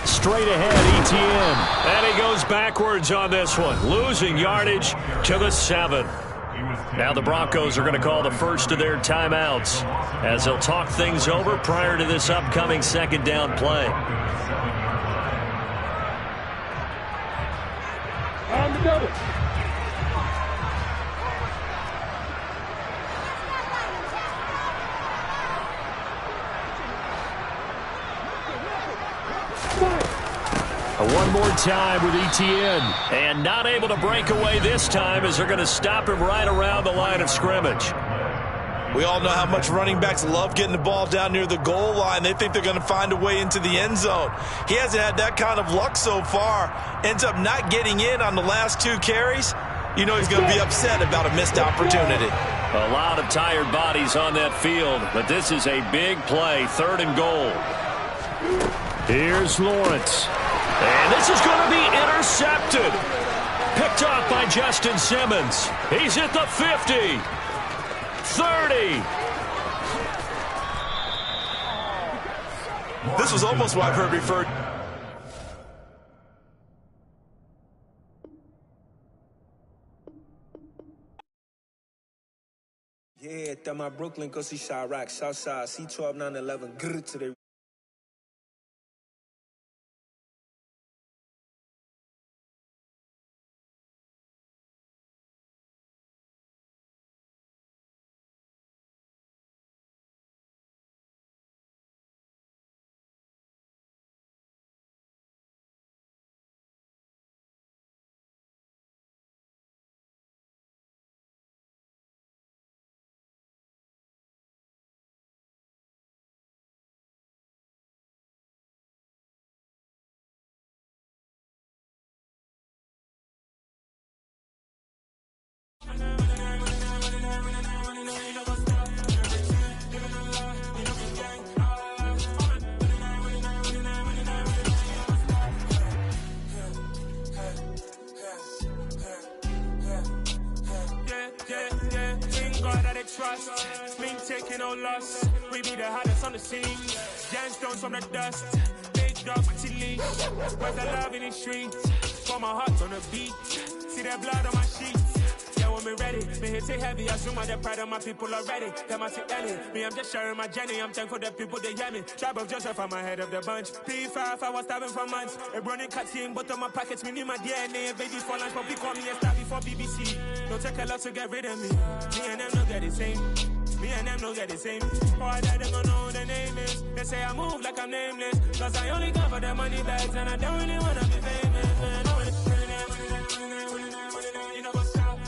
Straight ahead, Etienne. And he goes backwards on this one, losing yardage to the 7. Now the Broncos are going to call the first of their timeouts as they'll talk things over prior to this upcoming 2nd down play. On the double. One more time with Etienne. And not able to break away this time as they're going to stop him right around the line of scrimmage. We all know how much running backs love getting the ball down near the goal line. They think they're going to find a way into the end zone. He hasn't had that kind of luck so far. Ends up not getting in on the last 2 carries. You know he's going to be upset about a missed opportunity. A lot of tired bodies on that field, but this is a big play. 3rd and goal. Here's Lawrence. And this is going to be intercepted. Picked off by Justin Simmons. He's at the 50. 30. This was almost what I've heard referred. Yeah, that my Brooklyn go see Chirac, Southside, C12 911, grr to the. Trust, me taking no loss. We be the hottest on the scene. Gemstones from the dust. Big dogs with leash. Where's the love in the streets? For my heart on the beat. See that blood on my sheets. Yeah, when me ready, me hit it heavy. I assume the pride of my people already. Them I see Ellie. Me, I'm just sharing my journey. I'm thankful that people they hear me. Tribe of Joseph, I'm ahead of the bunch. P5, I was starving for months. A running cut team, but on my pockets, me knew my DNA. And babies for lunch, but we call me a star before BBC. Don't take a lot to get rid of me. Me and them don't get the same. Me and them don't get the same. Oh, I died, they gon' know who the name is. They say I move like I'm nameless. Cause I only come for the money bags. And I don't really wanna be famous, man. You know what's up?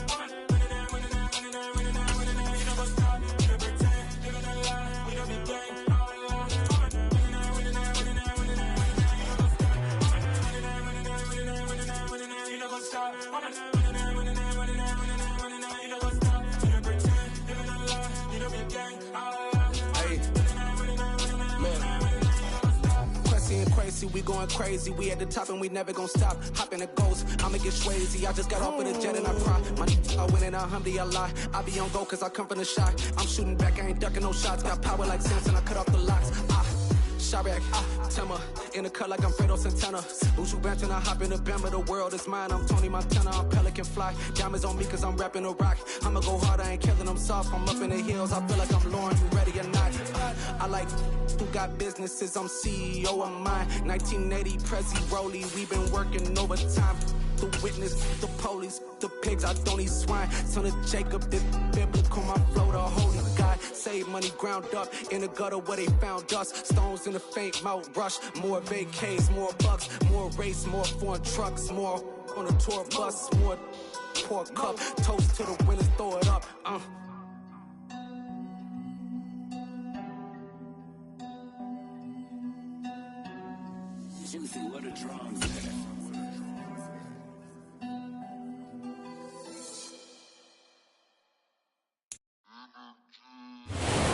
We going crazy, we at the top and we never gonna stop. Hop in a ghost, I'ma get swayzy. I just got off with a jet and I cry. My I win and I humdy a lot. I be on go cause I come from the shot. I'm shooting back, I ain't ducking no shots. Got power like Samson, I cut off the locks. Chirac, Tema, in the cut like I'm Fredo Santana. Uchu Banton, I hop in the Bama, the world is mine. I'm Tony Montana, I'm Pelican Fly. Diamonds on me cause I'm rapping a rock. I'ma go hard, I ain't killing them soft. I'm up in the hills, I feel like I'm Lauren, you ready or not? I like who got businesses, I'm CEO of mine. 1980 Prezi Rolly, we been working overtime. The witness, the police, the pigs, I don't eat swine. Son of Jacob, this biblical, my flow, the holy God. Save money ground up in the gutter where they found us. Stones in the faint mouth rush. More vacays, more bucks, more race, more foreign trucks, more on a tour bus, more pour cup. Toast to the winners, throw it up. Juicy, what a drums there.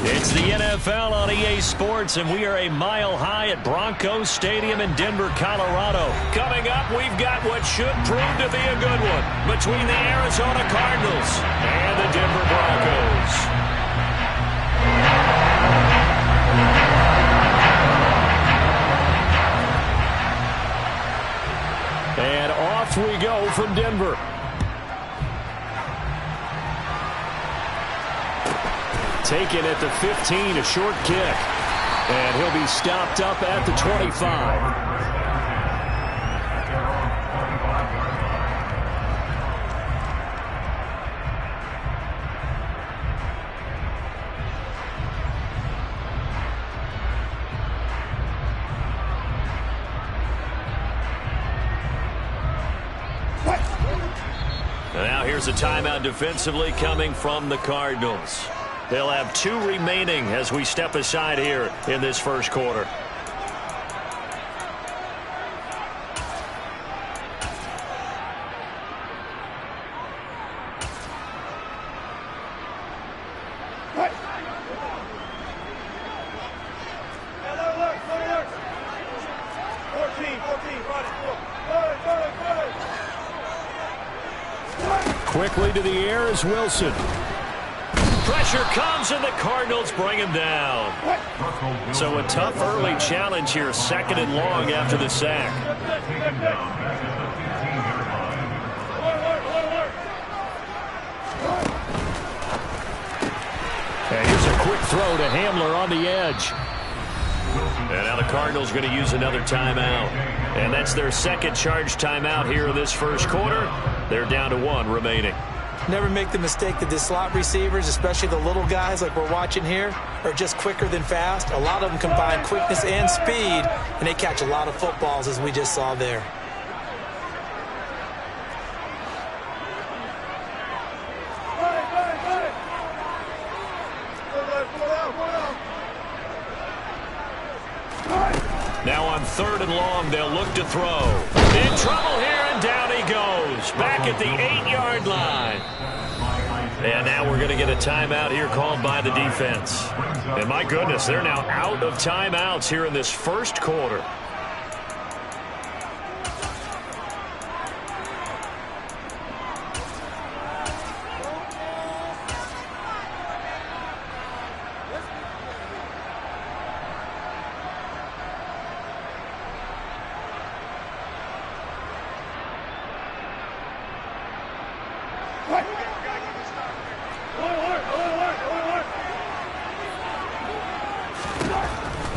It's the NFL on EA Sports, and we are a mile high at Broncos Stadium in Denver, Colorado. Coming up, we've got what should prove to be a good one between the Arizona Cardinals and the Denver Broncos. And off we go from Denver. Taken at the 15, a short kick. And he'll be stopped up at the 25. Now here's a timeout defensively coming from the Cardinals. They'll have 2 remaining as we step aside here in this first quarter. Quickly to the air is Wilson. Pressure comes, and the Cardinals bring him down. So a tough early challenge here, 2nd and long after the sack. And here's a quick throw to Hamler on the edge. And now the Cardinals going to use another timeout. And that's their 2nd charge timeout here in this first quarter. They're down to 1 remaining. Never make the mistake that the slot receivers, especially the little guys like we're watching here, are just quicker than fast. A lot of them combine quickness and speed, and they catch a lot of footballs, as we just saw there. Now on 3rd and long, they'll look to throw. In trouble here, and down he goes. Back at the 8-yard line. And now we're going to get a timeout here called by the defense. And my goodness, they're now out of timeouts here in this first quarter.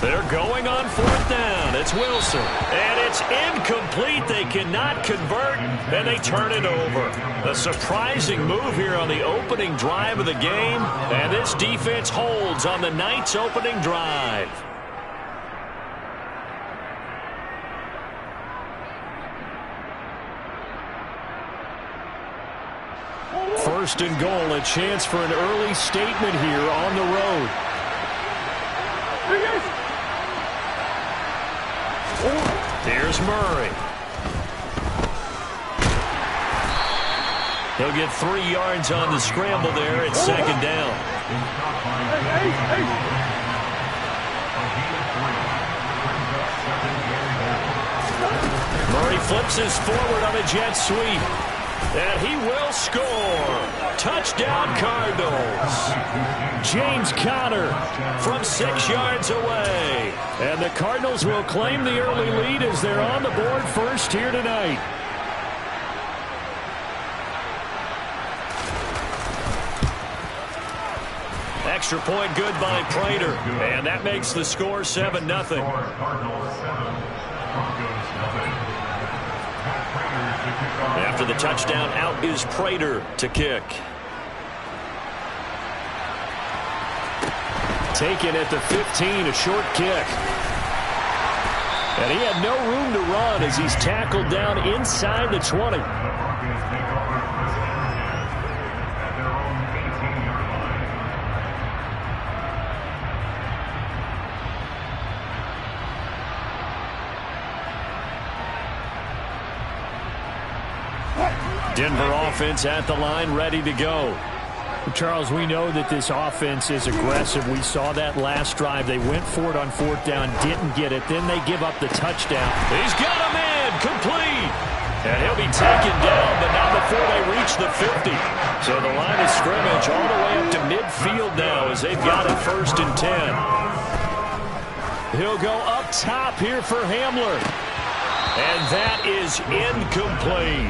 They're going on 4th down. It's Wilson. And it's incomplete. They cannot convert, and they turn it over. A surprising move here on the opening drive of the game, and this defense holds on the night's opening drive. First and goal, a chance for an early statement here on the road. Here's Murray. He'll get 3 yards on the scramble there at 2nd down. Murray flips his forward on a jet sweep. And he will score. Touchdown, Cardinals. James Conner from 6 yards away. And the Cardinals will claim the early lead as they're on the board first here tonight. Extra point good by Prater. And that makes the score 7-0. After the touchdown, out is Prater to kick. Taken at the 15, a short kick. And he had no room to run as he's tackled down inside the 20. Denver offense at the line, ready to go. Charles, we know that this offense is aggressive. We saw that last drive. They went for it on 4th down, didn't get it. Then they give up the touchdown. He's got him in, complete. And he'll be taken down, but not before they reach the 50. So the line of scrimmage all the way up to midfield now as they've got it 1st and 10. He'll go up top here for Hamler. And that is incomplete.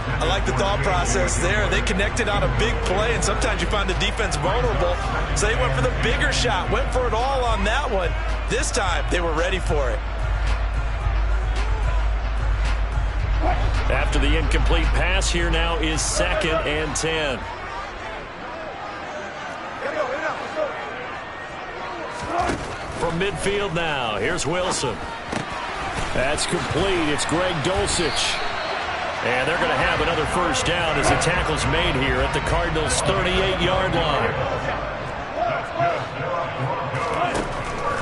I like the thought process there. They connected on a big play, and sometimes you find the defense vulnerable. So they went for the bigger shot, went for it all on that one. This time, they were ready for it. After the incomplete pass, here now is 2nd and 10. From midfield now, here's Wilson. That's complete. It's Greg Dulcich. And they're going to have another 1st down as the tackle's made here at the Cardinals' 38-yard line.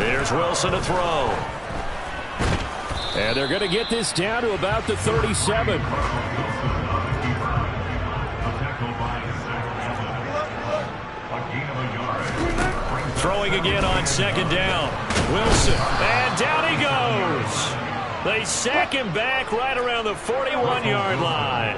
Here's Wilson to throw. And they're going to get this down to about the 37. Throwing again on 2nd down. Wilson. And down he goes. They sack him back right around the 41-yard line.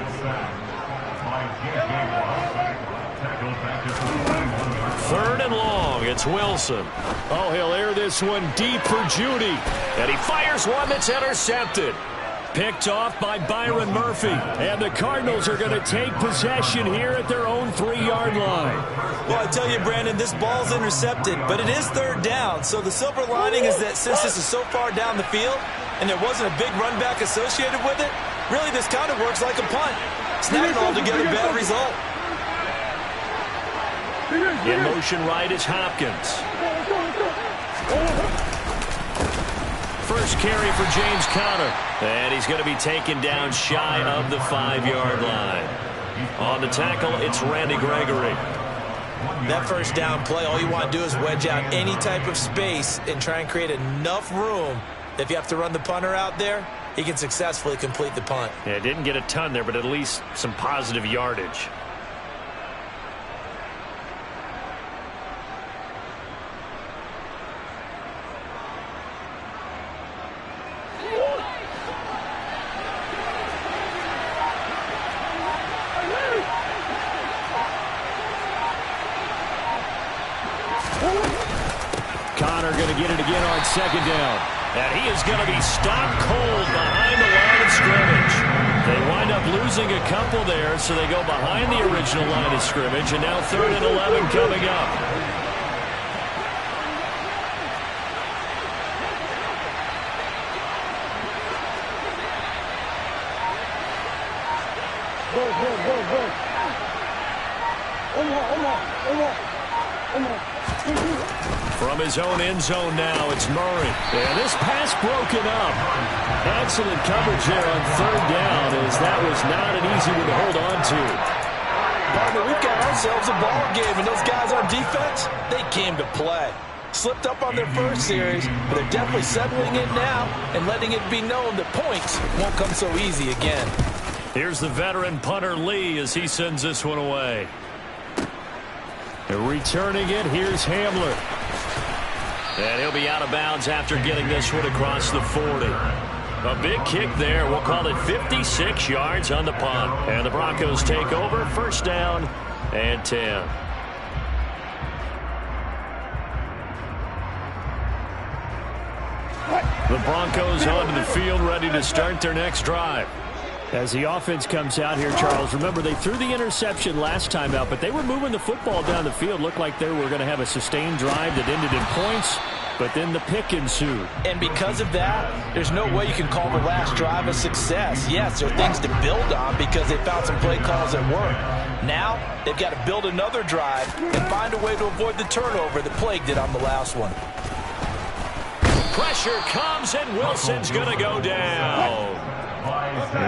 3rd and long. It's Wilson. Oh, he'll air this one deep for Judy. And he fires one that's intercepted. Picked off by Byron Murphy. And the Cardinals are going to take possession here at their own 3-yard line. Well, I tell you, Brandon, this ball's intercepted, but it is 3rd down. So the silver lining is that since this is so far down the field, and there wasn't a big run back associated with it, really this kind of works like a punt. It's not an altogether bad result. In motion right is Hopkins. First carry for James Conner. And he's going to be taken down shy of the 5-yard line. On the tackle, it's Randy Gregory. That 1st down play, all you want to do is wedge out any type of space and try and create enough room. If you have to run the punter out there, he can successfully complete the punt. Yeah, didn't get a ton there, but at least some positive yardage. Conner going to get it again on 2nd down. And he is going to be stopped cold behind the line of scrimmage. They wind up losing a couple there, so they go behind the original line of scrimmage, and now 3rd and 11 coming up. From his own end zone now, it's Murray. And this pass broken up. Excellent coverage there on 3rd down, as that was not an easy one to hold on to. Partner, we've got ourselves a ball game, and those guys on defense, they came to play. Slipped up on their first series, but they're definitely settling in now and letting it be known that points won't come so easy again. Here's the veteran punter Lee as he sends this one away. Returning it, here's Hamler. And he'll be out of bounds after getting this one across the 40. A big kick there. We'll call it 56 yards on the punt. And the Broncos take over. First down and 10. The Broncos onto the field, ready to start their next drive. As the offense comes out here, Charles, remember they threw the interception last time out, but they were moving the football down the field. Looked like they were going to have a sustained drive that ended in points, but then the pick ensued. And because of that, there's no way you can call the last drive a success. Yes, there are things to build on because they found some play calls that work. Now, they've got to build another drive and find a way to avoid the turnover that plagued it on the last one. Pressure comes, and Wilson's going to go down.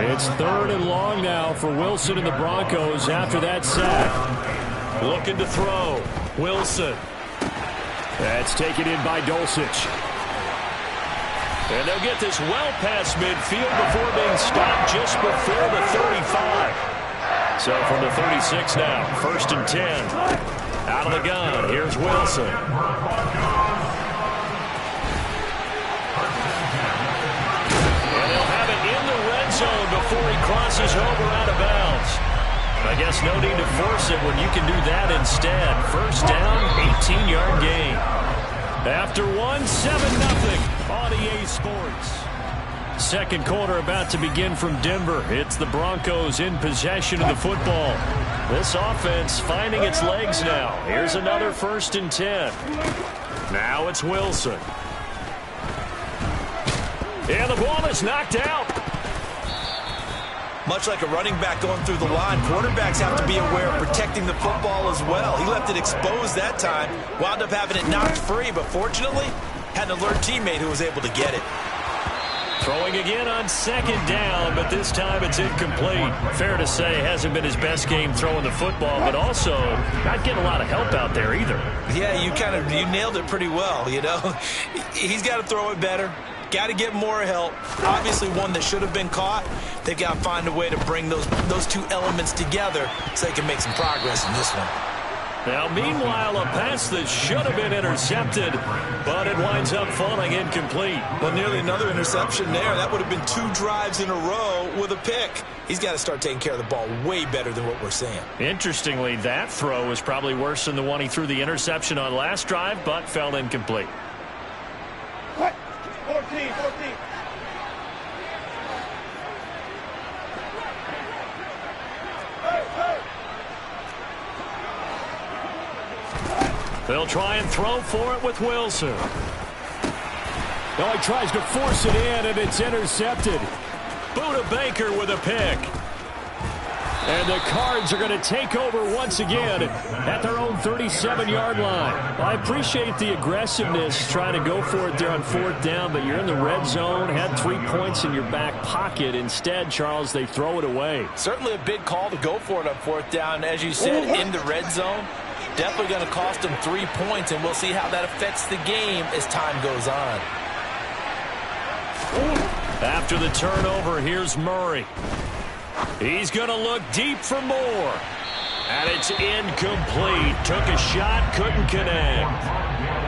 It's 3rd and long now for Wilson and the Broncos after that sack. Looking to throw. Wilson. That's taken in by Dulcich. And they'll get this well past midfield before being stopped just before the 35. So from the 36 now, 1st and 10. Out of the gun, here's Wilson. Zone before he crosses over out of bounds. I guess no need to force it when you can do that instead. First down, 18-yard gain. After 1, 7-0 on EA Sports. Second quarter about to begin from Denver. It's the Broncos in possession of the football. This offense finding its legs now. Here's another 1st and 10. Now it's Wilson. And the ball is knocked out. Much like a running back going through the line, quarterbacks have to be aware of protecting the football as well. He left it exposed that time, wound up having it knocked free, but fortunately, had an alert teammate who was able to get it. Throwing again on 2nd down, but this time it's incomplete. Fair to say, hasn't been his best game throwing the football, but also not getting a lot of help out there either. Yeah, you nailed it pretty well, you know. He's got to throw it better. Got to get more help. Obviously one that should have been caught. They've got to find a way to bring those two elements together so they can make some progress in this one. Now, meanwhile, a pass that should have been intercepted, but it winds up falling incomplete. Well, nearly another interception there. That would have been 2 drives in a row with a pick. He's got to start taking care of the ball way better than what we're seeing. Interestingly, that throw was probably worse than the one he threw the interception on last drive, but fell incomplete. 14. They'll try and throw for it with Wilson. No, he tries to force it in, and it's intercepted. Budda Baker with a pick. And the Cards are going to take over once again at their own 37-yard line. I appreciate the aggressiveness trying to go for it there on 4th down, but you're in the red zone, had 3 points in your back pocket. Instead, Charles, they throw it away. Certainly a big call to go for it on 4th down. As you said, in the red zone, definitely going to cost them 3 points, and we'll see how that affects the game as time goes on. After the turnover, here's Murray. He's going to look deep for more. And it's incomplete. Took a shot, couldn't connect.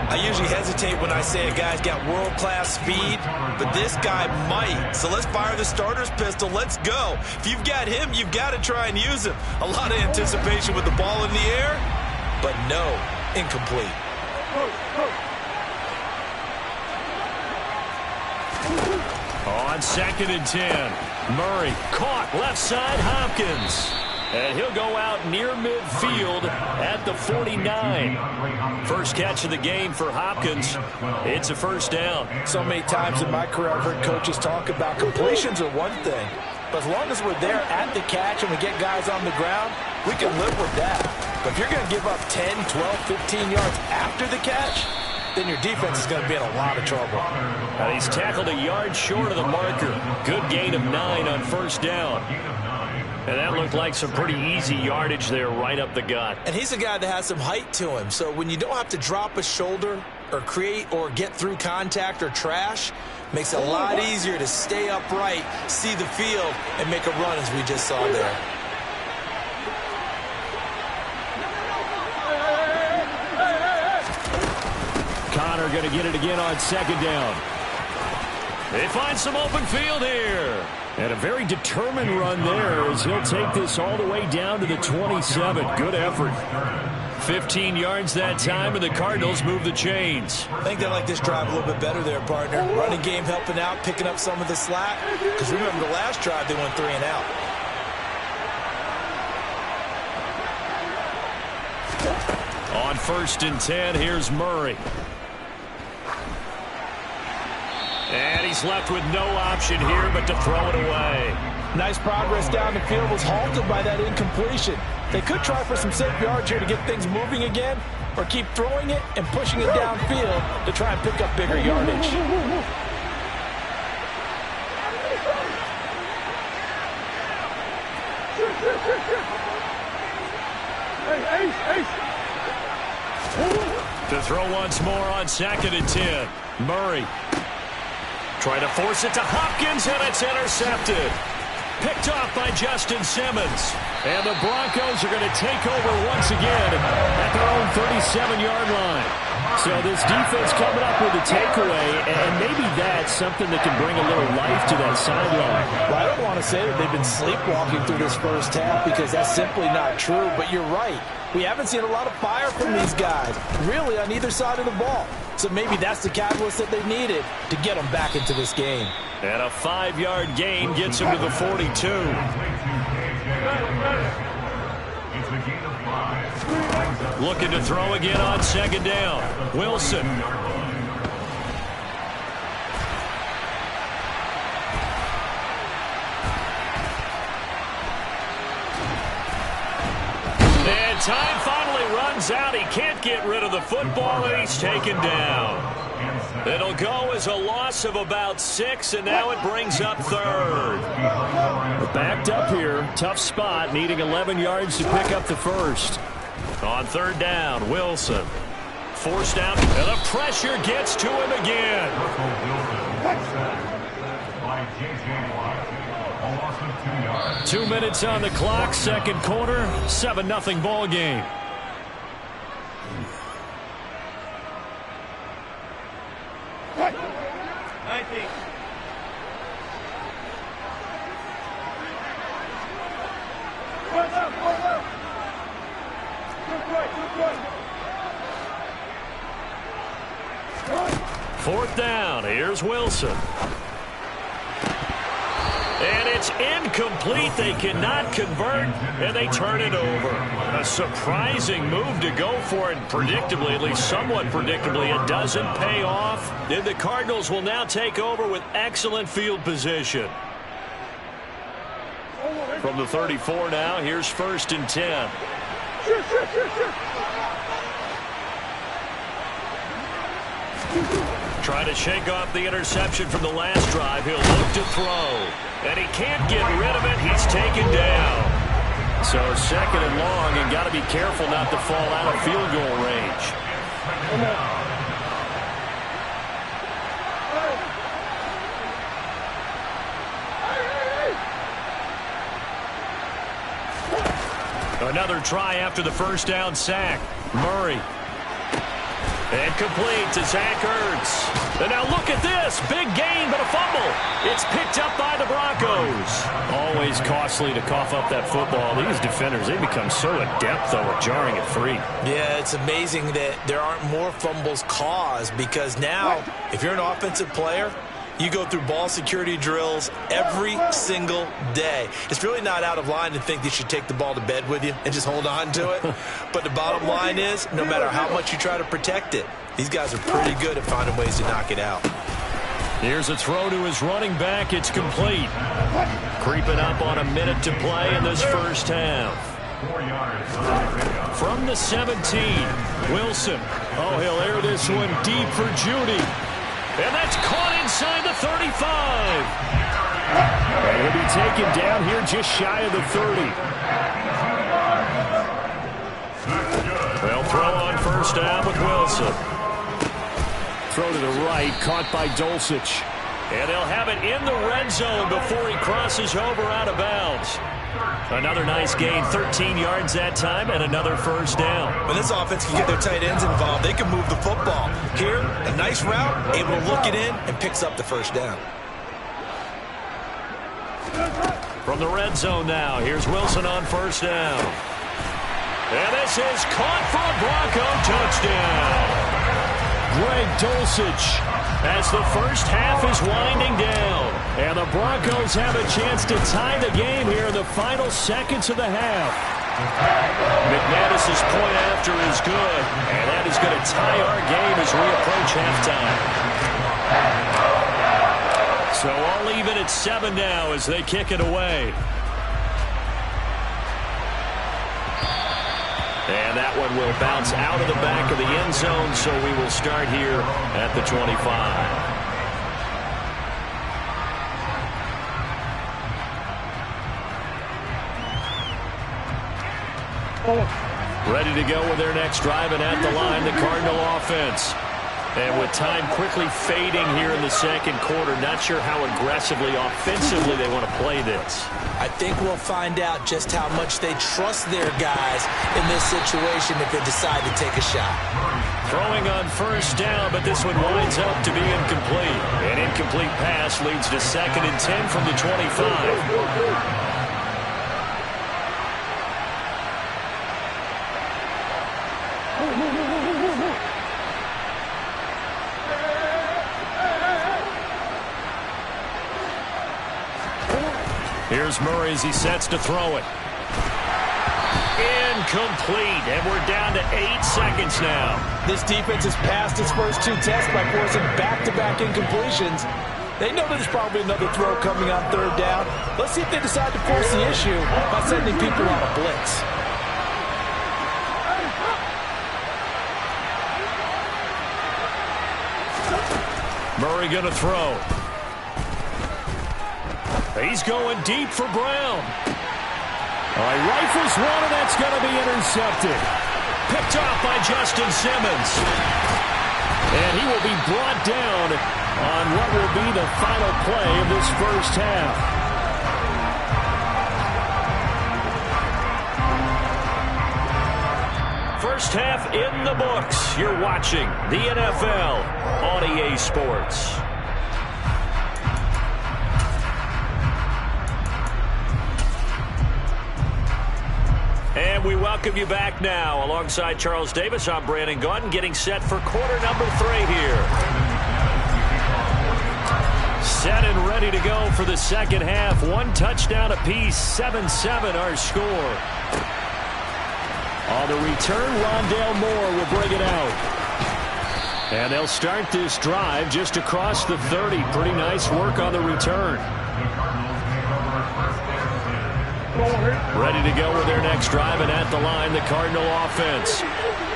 I usually hesitate when I say a guy's got world-class speed, but this guy might. So let's fire the starter's pistol. Let's go. If you've got him, you've got to try and use him. A lot of anticipation with the ball in the air, but no, incomplete. On 2nd and 10, Murray caught left side Hopkins. And he'll go out near midfield at the 49. First catch of the game for Hopkins. It's a first down. So many times in my career I've heard coaches talk about completions are one thing. But as long as we're there at the catch and we get guys on the ground, we can live with that. But if you're going to give up 10, 12, 15 yards after the catch, then your defense is going to be in a lot of trouble. And he's tackled a yard short of the marker. Good gain of 9 on first down. And that looked like some pretty easy yardage there right up the gut. And he's a guy that has some height to him. So when you don't have to drop a shoulder or create or get through contact or trash, makes it a lot easier to stay upright, see the field, and make a run as we just saw there. Connor going to get it again on 2nd down. They find some open field here. And a very determined run there as he'll take this all the way down to the 27. Good effort. 15 yards that time, and the Cardinals move the chains. I think they like this drive a little bit better there, partner. Running game helping out, picking up some of the slack. Because remember, the last drive, they went 3 and out. On 1st and 10, here's Murray. And he's left with no option here but to throw it away. Nice progress down the field, was halted by that incompletion. They could try for some safe yards here to get things moving again, or keep throwing it and pushing it downfield to try and pick up bigger yardage. To throw once more on 2nd and 10. Murray trying to force it to Hopkins, and it's intercepted. Picked off by Justin Simmons. And the Broncos are going to take over once again at their own 37-yard line. So this defense coming up with a takeaway, and maybe that's something that can bring a little life to that sideline. Well, I don't want to say that they've been sleepwalking through this first half because that's simply not true, but you're right. We haven't seen a lot of fire from these guys, really, on either side of the ball. So maybe that's the catalyst that they needed to get them back into this game. And a 5-yard gain gets him to the 42. It's a gain of 5. Looking to throw again on 2nd down. Wilson. And time finally runs out. He can't get rid of the football, and he's taken down. It'll go as a loss of about 6, and now it brings up 3rd. We're backed up here. Tough spot, needing 11 yards to pick up the first. On 3rd down, Wilson. Forced out, and the pressure gets to him again. By J.J. Watt. A loss of 2 yards. 2 minutes on the clock, 2nd quarter, 7-0 ball game. Fourth down, here's Wilson. And it's incomplete. They cannot convert, and they turn it over. A surprising move to go for it, predictably, at least somewhat predictably. It doesn't pay off. And the Cardinals will now take over with excellent field position. From the 34 now, here's 1st and 10. Trying to shake off the interception from the last drive. He'll look to throw. And he can't get rid of it. He's taken down. So 2nd and long, and got to be careful not to fall out of field goal range. Another try after the first down sack. Murray. And complete to Zach Ertz. And now look at this. Big gain, but a fumble. It's picked up by the Broncos. Always costly to cough up that football. These defenders, they become so adept, though, at jarring it free. Yeah, it's amazing that there aren't more fumbles caused because now, if you're an offensive player, you go through ball security drills every single day. It's really not out of line to think you should take the ball to bed with you and just hold on to it. But the bottom line is, no matter how much you try to protect it, these guys are pretty good at finding ways to knock it out. Here's a throw to his running back. It's complete. Creeping up on a minute to play in this first half. 4 yards. From the 17, Wilson. Oh, he'll air this one deep for Judy. And that's caught inside the 35. And he'll be taken down here just shy of the 30. They'll throw on 1st down with Wilson. Throw to the right, caught by Dulcich. And they'll have it in the red zone before he crosses over out of bounds. Another nice gain, 13 yards that time, and another 1st down. When this offense can get their tight ends involved, they can move the football. Here, a nice route, able to look it in, and picks up the 1st down. From the red zone now, here's Wilson on first down. And this is caught for a Bronco touchdown. Greg Dulcich as the first half is winding down. And the Broncos have a chance to tie the game here in the final seconds of the half. McManus's point after is good, and that is going to tie our game as we approach halftime. So all even at 7 now as they kick it away. And that one will bounce out of the back of the end zone, so we will start here at the 25. Ready to go with their next drive, and at the line, the Cardinal offense. And with time quickly fading here in the second quarter, not sure how aggressively, offensively they want to play this. I think we'll find out just how much they trust their guys in this situation if they decide to take a shot. Throwing on first down, but this one winds up to be incomplete. An incomplete pass leads to 2nd and 10 from the 25. Here's Murray as he sets to throw it. Incomplete, and we're down to 8 seconds now. This defense has passed its first 2 tests by forcing back-to-back incompletions. They know there's probably another throw coming on 3rd down. Let's see if they decide to force the issue by sending people on a blitz. Murray going to throw. He's going deep for Brown. He rifles one, and that's going to be intercepted. Picked off by Justin Simmons. And he will be brought down on what will be the final play of this first half. First half in the books. You're watching the NFL on EA Sports. And we welcome you back now. Alongside Charles Davis, I'm Brandon Gaudin, getting set for quarter number 3 here. Set and ready to go for the second half. 1 touchdown apiece, 7-7 our score. On the return, Rondale Moore will bring it out. And they'll start this drive just across the 30. Pretty nice work on the return. Ready to go with their next drive, and at the line, the Cardinal offense.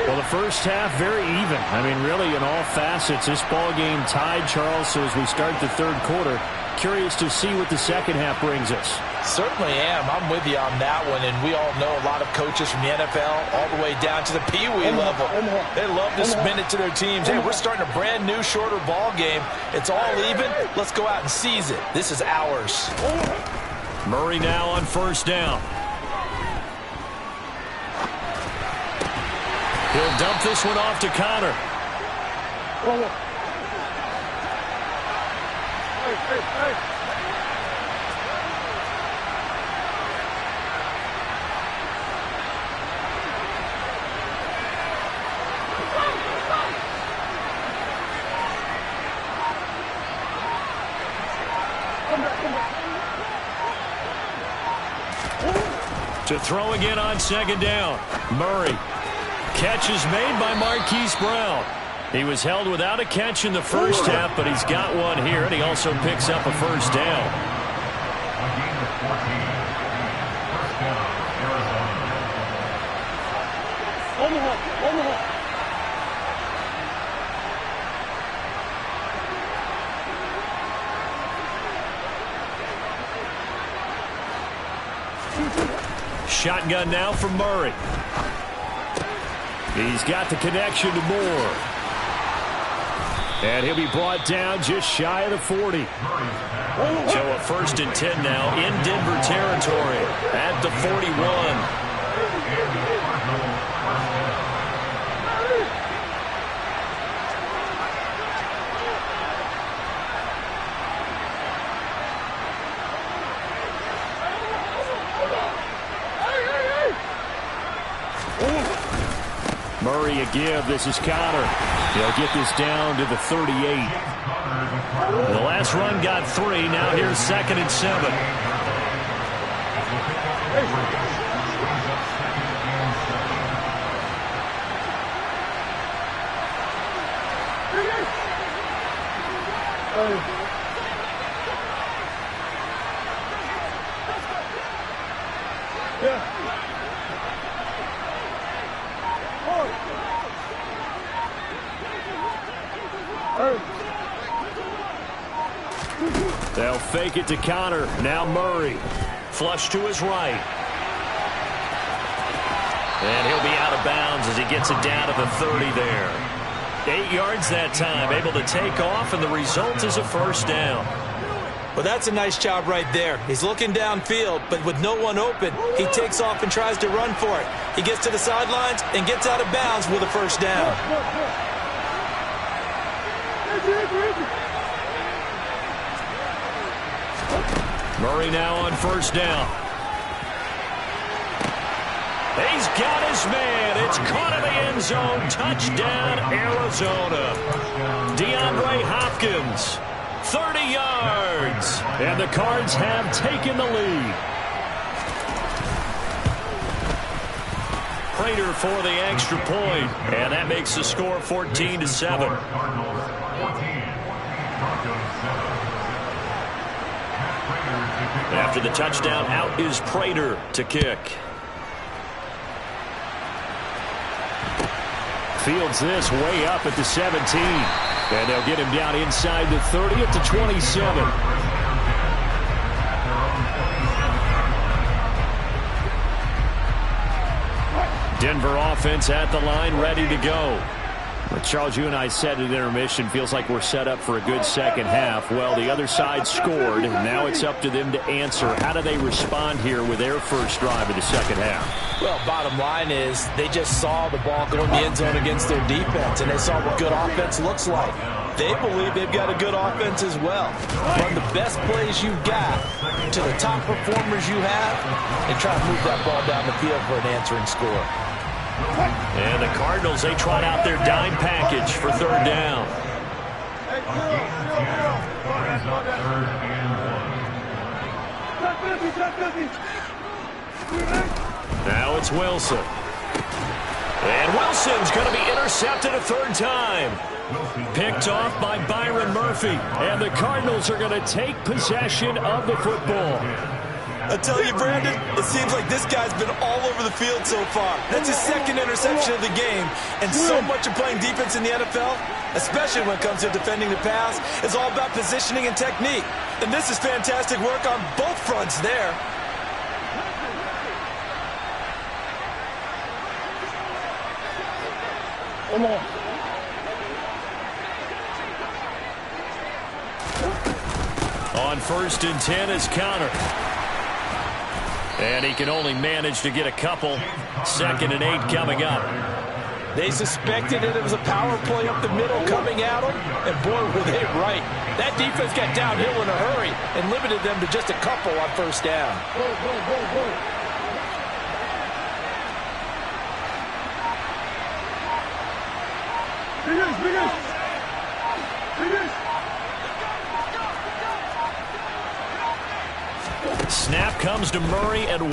Well, the first half, very even. I mean, really, in all facets, this ball game tied, Charles. So as we start the 3rd quarter, curious to see what the second half brings us. Certainly am. I'm with you on that one, and we all know a lot of coaches from the NFL all the way down to the Pee Wee level. They love to spin it to their teams. Hey, we're starting a brand new, shorter ball game. It's all even. Let's go out and seize it. This is ours. Murray now on first down. He'll dump this one off to Connor. To throw again on second down. Murray. Catch is made by Marquise Brown. He was held without a catch in the first half, but he's got one here, and he also picks up a first down. A gain of 14. First down, Arizona. Shotgun now from Murray. He's got the connection to Moore. And he'll be brought down just shy of the 40. So a 1st and 10 now in Denver territory at the 41. Murray a give. This is Connor. He'll get this down to the 38. The last run got 3. Now here's 2nd and 7. They'll fake it to Connor. Now Murray. Flush to his right. And he'll be out of bounds as he gets it down to the 30 there. 8 yards that time, able to take off, and the result is a first down. Well, that's a nice job right there. He's looking downfield, but with no one open, he takes off and tries to run for it. He gets to the sidelines and gets out of bounds with a first down. Murray now on first down. He's got his man. It's caught in the end zone. Touchdown, Arizona. DeAndre Hopkins, 30 yards. And the Cards have taken the lead. Prater for the extra point. And that makes the score 14-7. After the touchdown, out is Prater to kick. Fields this way up at the 17. And they'll get him down inside the 30 at the 27. Denver offense at the line, ready to go. Charles, you and I said at intermission, feels like we're set up for a good second half. Well, the other side scored, and now it's up to them to answer. How do they respond here with their first drive of the second half? Well, bottom line is they just saw the ball go in the end zone against their defense, and they saw what good offense looks like. They believe they've got a good offense as well. Run the best plays you've got to the top performers you have, and try to move that ball down the field for an answering score. And the Cardinals, they trot out their dime package for third down. Now it's Wilson. And Wilson's going to be intercepted a third time. Picked off by Byron Murphy. And the Cardinals are going to take possession of the football. I tell you, Brandon, it seems like this guy's been all over the field so far. That's his second interception of the game. And so much of playing defense in the NFL, especially when it comes to defending the pass, is all about positioning and technique. And this is fantastic work on both fronts there. On 1st and 10 is Connor. And he can only manage to get a couple. 2nd and 8 coming up. They suspected that it was a power play up the middle coming at them, and boy, were they right. That defense got downhill in a hurry and limited them to just a couple on first down. Snap comes to Murray at 1.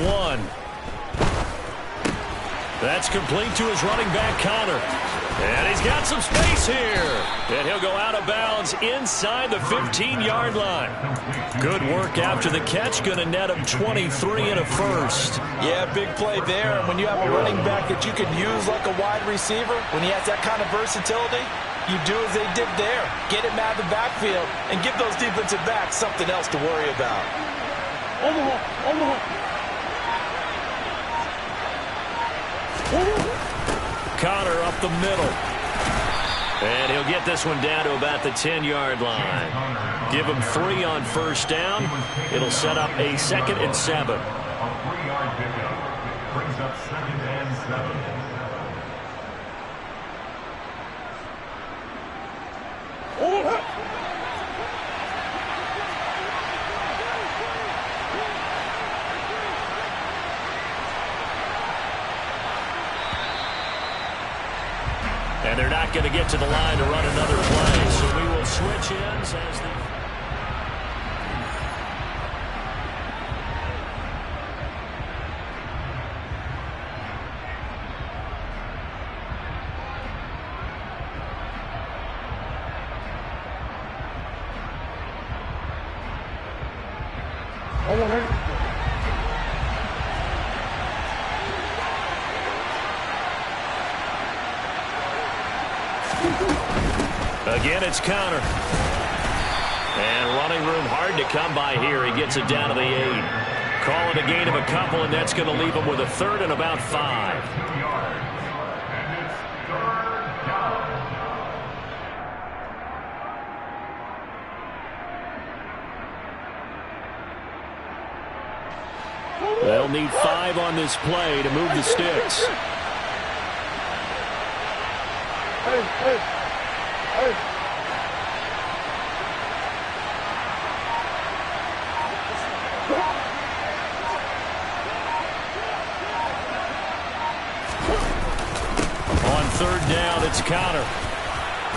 That's complete to his running back, Connor. And he's got some space here. And he'll go out of bounds inside the 15-yard line. Good work after the catch. Going to net him 23 and a first. Yeah, big play there. And when you have a running back that you can use like a wide receiver, when he has that kind of versatility, you do as they did there. Get him out of the backfield and give those defensive backs something else to worry about. Connor up the middle. And he'll get this one down to about the 10-yard line. Give him 3 on first down. It'll set up a 2nd and 7. A 3-yard pickup brings up 2nd and 7. And they're not going to get to the line to run another play. So we will switch ends as the... Again, it's Conner. And running room hard to come by here. He gets it down to the 8. Call it a gain of a couple, and that's going to leave him with a third and about 5. They'll need 5 on this play to move the sticks. On third down, it's Conner.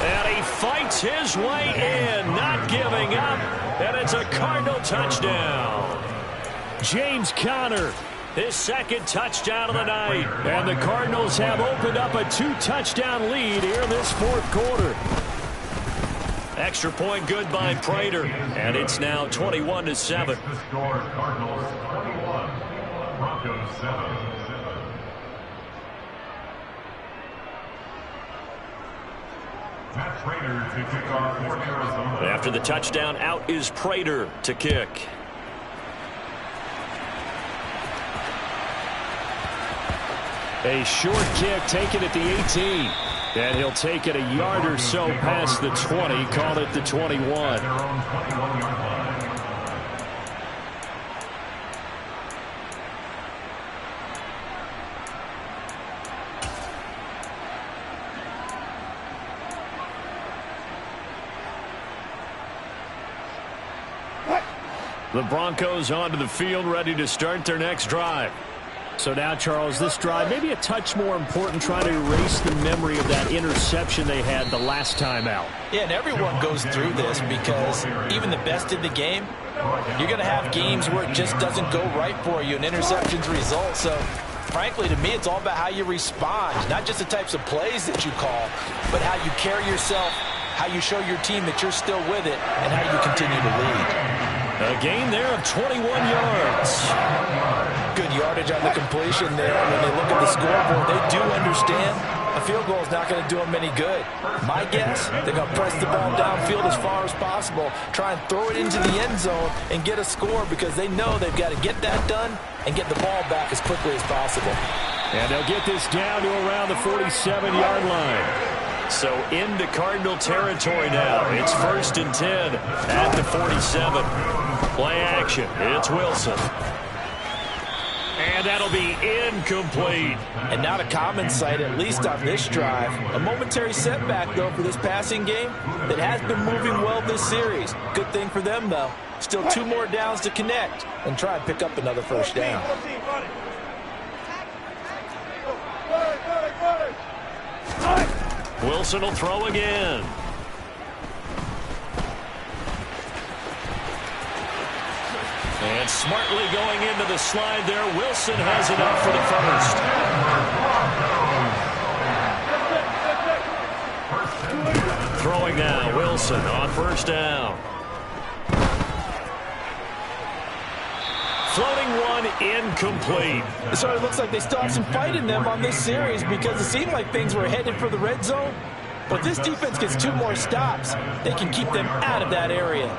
And he fights his way in, not giving up. And it's a Cardinal touchdown. James Conner, his second touchdown of the night. And the Cardinals have opened up a 2-touchdown lead here in this fourth quarter. Extra point good by Prater. And it's now 21-7. The score, Cardinals 21, Broncos 7. Matt Prater to kick off for Arizona. After the touchdown, out is Prater to kick. A short kick taken at the 18. And he'll take it a yard or so past the 20. Call it the 21. The Broncos onto the field, ready to start their next drive. So now, Charles, this drive maybe a touch more important, trying to erase the memory of that interception they had the last time out. Yeah, and everyone goes through this because even the best in the game, you're going to have games where it just doesn't go right for you and interceptions result. So, frankly, to me, it's all about how you respond, not just the types of plays that you call, but how you carry yourself, how you show your team that you're still with it, and how you continue to lead. A gain there of 21 yards. Good yardage on the completion there. When they look at the scoreboard, they do understand a field goal is not going to do them any good. My guess, they're going to press the ball downfield as far as possible, try and throw it into the end zone and get a score because they know they've got to get that done and get the ball back as quickly as possible. And they'll get this down to around the 47-yard line. So into Cardinal territory now. It's 1st and 10 at the 47. Play action. It's Wilson. And that'll be incomplete. And not a common sight, at least on this drive. A momentary setback, though, for this passing game that has been moving well this series. Good thing for them, though. Still 2 more downs to connect and try and pick up another first down. Wilson will throw again. And smartly going into the slide there. Wilson has it up for the first. Throwing now, Wilson on first down. Floating one, incomplete. So it looks like they still have some fight in them on this series because it seemed like things were headed for the red zone. But this defense gets 2 more stops. They can keep them out of that area.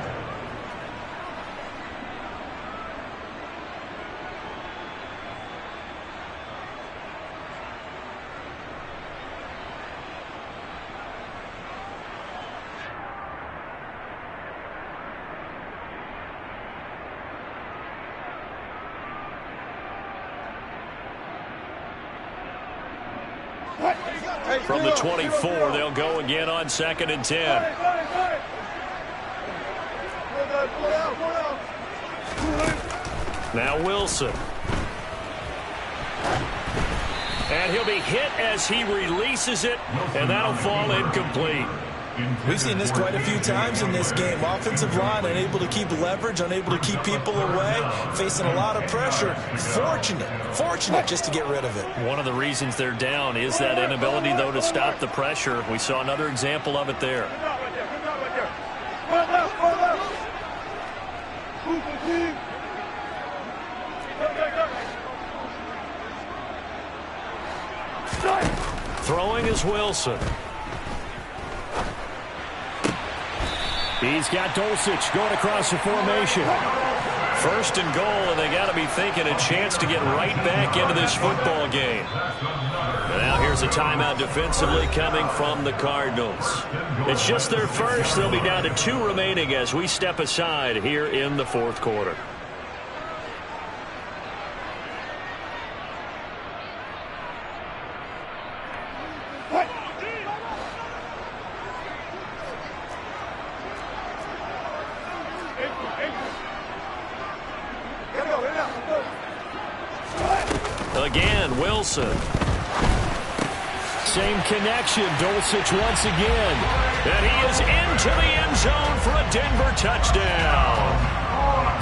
From the 24, they'll go again on 2nd and 10. Now Wilson. And he'll be hit as he releases it, and that'll fall incomplete. We've seen this quite a few times in this game. Offensive line unable to keep leverage, unable to keep people away, facing a lot of pressure. Fortunate just to get rid of it. One of the reasons they're down is that inability, though, to stop the pressure. We saw another example of it there. Throwing is Wilson. He's got Dulcich going across the formation. First and goal, and they got to be thinking a chance to get right back into this football game. And now here's a timeout defensively coming from the Cardinals. It's just their first. They'll be down to 2 remaining as we step aside here in the fourth quarter. Again, Wilson. Same connection. Dulcich once again. And he is into the end zone for a Denver touchdown.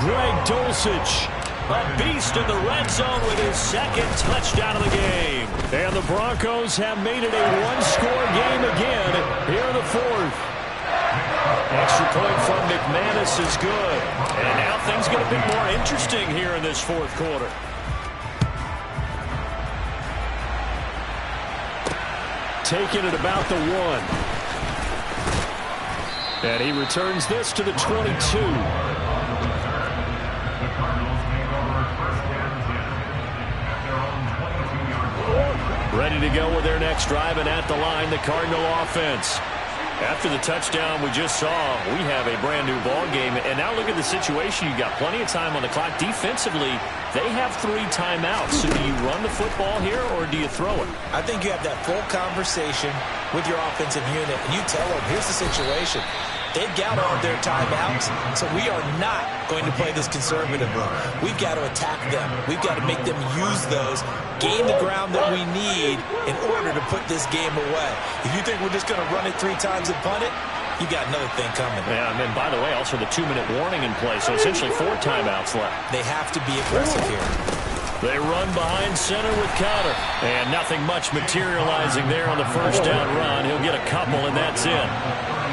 Greg Dulcich, a beast in the red zone with his second touchdown of the game. And the Broncos have made it a one-score game again here in the fourth. Extra point from McManus is good. And now things get a bit more interesting here in this fourth quarter. Taking it about the 1. And he returns this to the 22. The Cardinals take over first and 10 at their own 22-yard line. Ready to go with their next drive, and at the line, the Cardinal offense. After the touchdown we just saw, we have a brand-new ball game. And now look at the situation. You've got plenty of time on the clock. Defensively, they have 3 timeouts. So do you run the football here, or do you throw it? I think you have that full conversation with your offensive unit, and you tell them, here's the situation. They've got all their timeouts, so we are not going to play this conservatively. We've got to attack them. We've got to make them use those, gain the ground that we need in order to put this game away. If you think we're just going to run it 3 times and punt it, you got another thing coming. Yeah, and then, by the way, also the 2-minute warning in play, so essentially 4 timeouts left. They have to be aggressive here. They run behind center with Conner. And nothing much materializing there on the first down run. He'll get a couple, and that's it.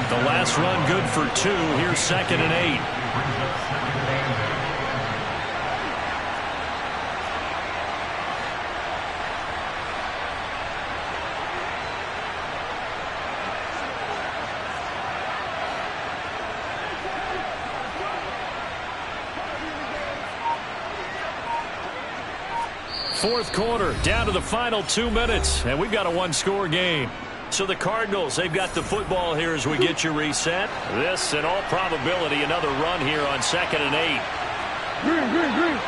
The last run good for 2. Here's 2nd and 8. Fourth quarter, down to the final 2 minutes, and we've got a 1-score game. So the Cardinals, they've got the football here as we get you reset. This, in all probability, another run here on 2nd and 8. Green.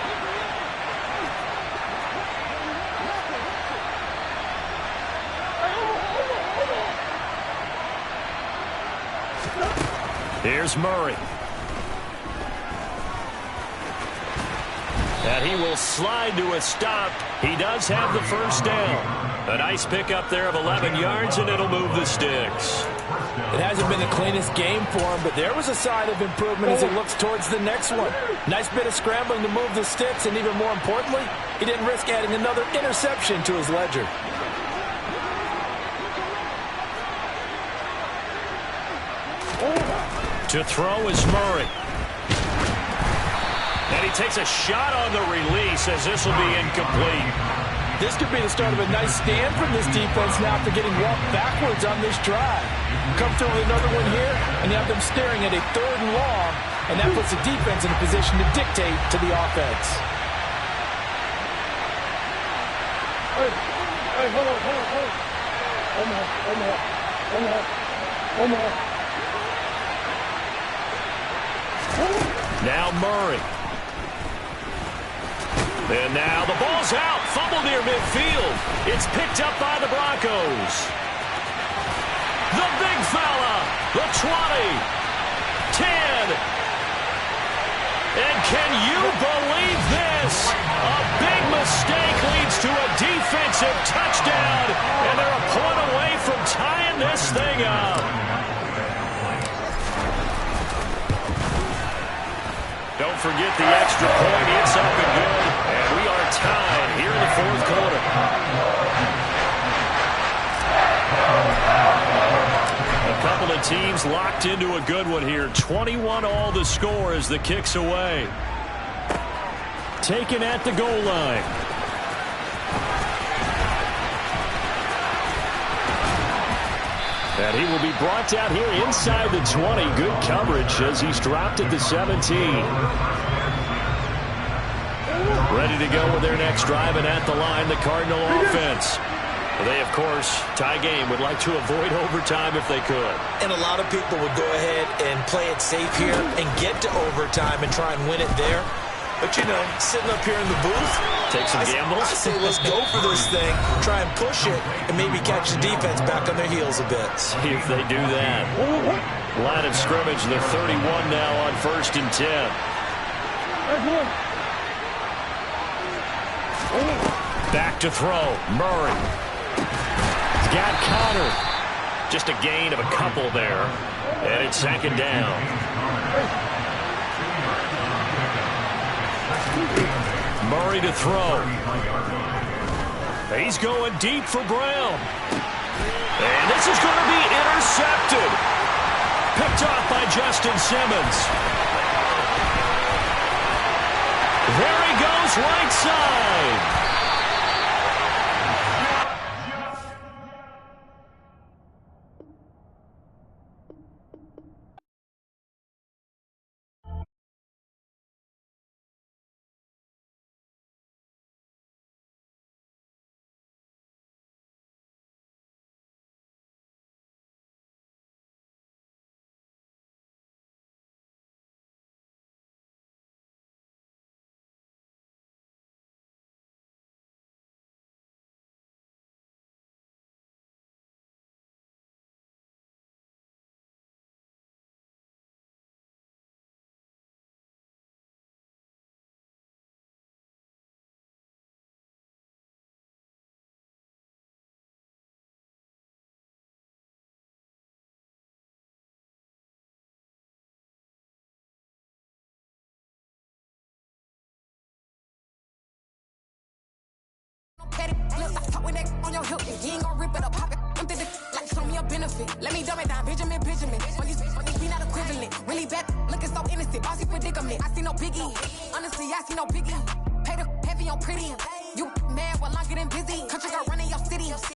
Here's Murray. And he will slide to a stop. He does have the first down. A nice pickup there of 11 yards, and it'll move the sticks. It hasn't been the cleanest game for him, but there was a sign of improvement as he looks towards the next one. Nice bit of scrambling to move the sticks, and even more importantly, he didn't risk adding another interception to his ledger. To throw is Murray. And he takes a shot on the release as this will be incomplete. This could be the start of a nice stand from this defense now after getting walked backwards on this drive. Come through with another one here, and you have them staring at a 3rd and long, and that puts the defense in a position to dictate to the offense. Hey, hold on. Now Murray. And now the ball's out. Fumble near midfield. It's picked up by the Broncos. The big fella. The 20. 10. And can you believe this? A big mistake leads to a defensive Massive touchdown, and they're a point away from tying this thing up. Don't forget the extra point. It's up and good, and we are tied here in the fourth quarter. A couple of teams locked into a good one here. 21 all the score as the kick's away. Taken at the goal line. And he will be brought down here inside the 20. Good coverage as he's dropped at the 17. Ready to go with their next drive, and at the line, the Cardinal offense. They, of course, tie game, would like to avoid overtime if they could. And a lot of people would go ahead and play it safe here and get to overtime and try and win it there. But, you know, sitting up here in the booth, take some gambles. I say let's go for this thing, try and push it, and maybe catch the defense back on their heels a bit. See if they do that. Line of scrimmage, the 31 now on 1st and 10. Back to throw. Murray. He's got Connor. Just a gain of a couple there. And it's 2nd down. Murray to throw. He's going deep for Brown. And this is going to be intercepted. Picked off by Justin Simmons. There he goes, right side. When they on your hip, you ain't gon' rip it up, pop it. I'm thinking like show me a benefit. Let me dumb it down, Benjamin. When these we not equivalent. Really bad, looking so innocent. Bossy predicament. I see no biggie. Honestly, I see no biggie. Pay the heavy on pretty. You mad while I'm getting busy. Country girl running your city.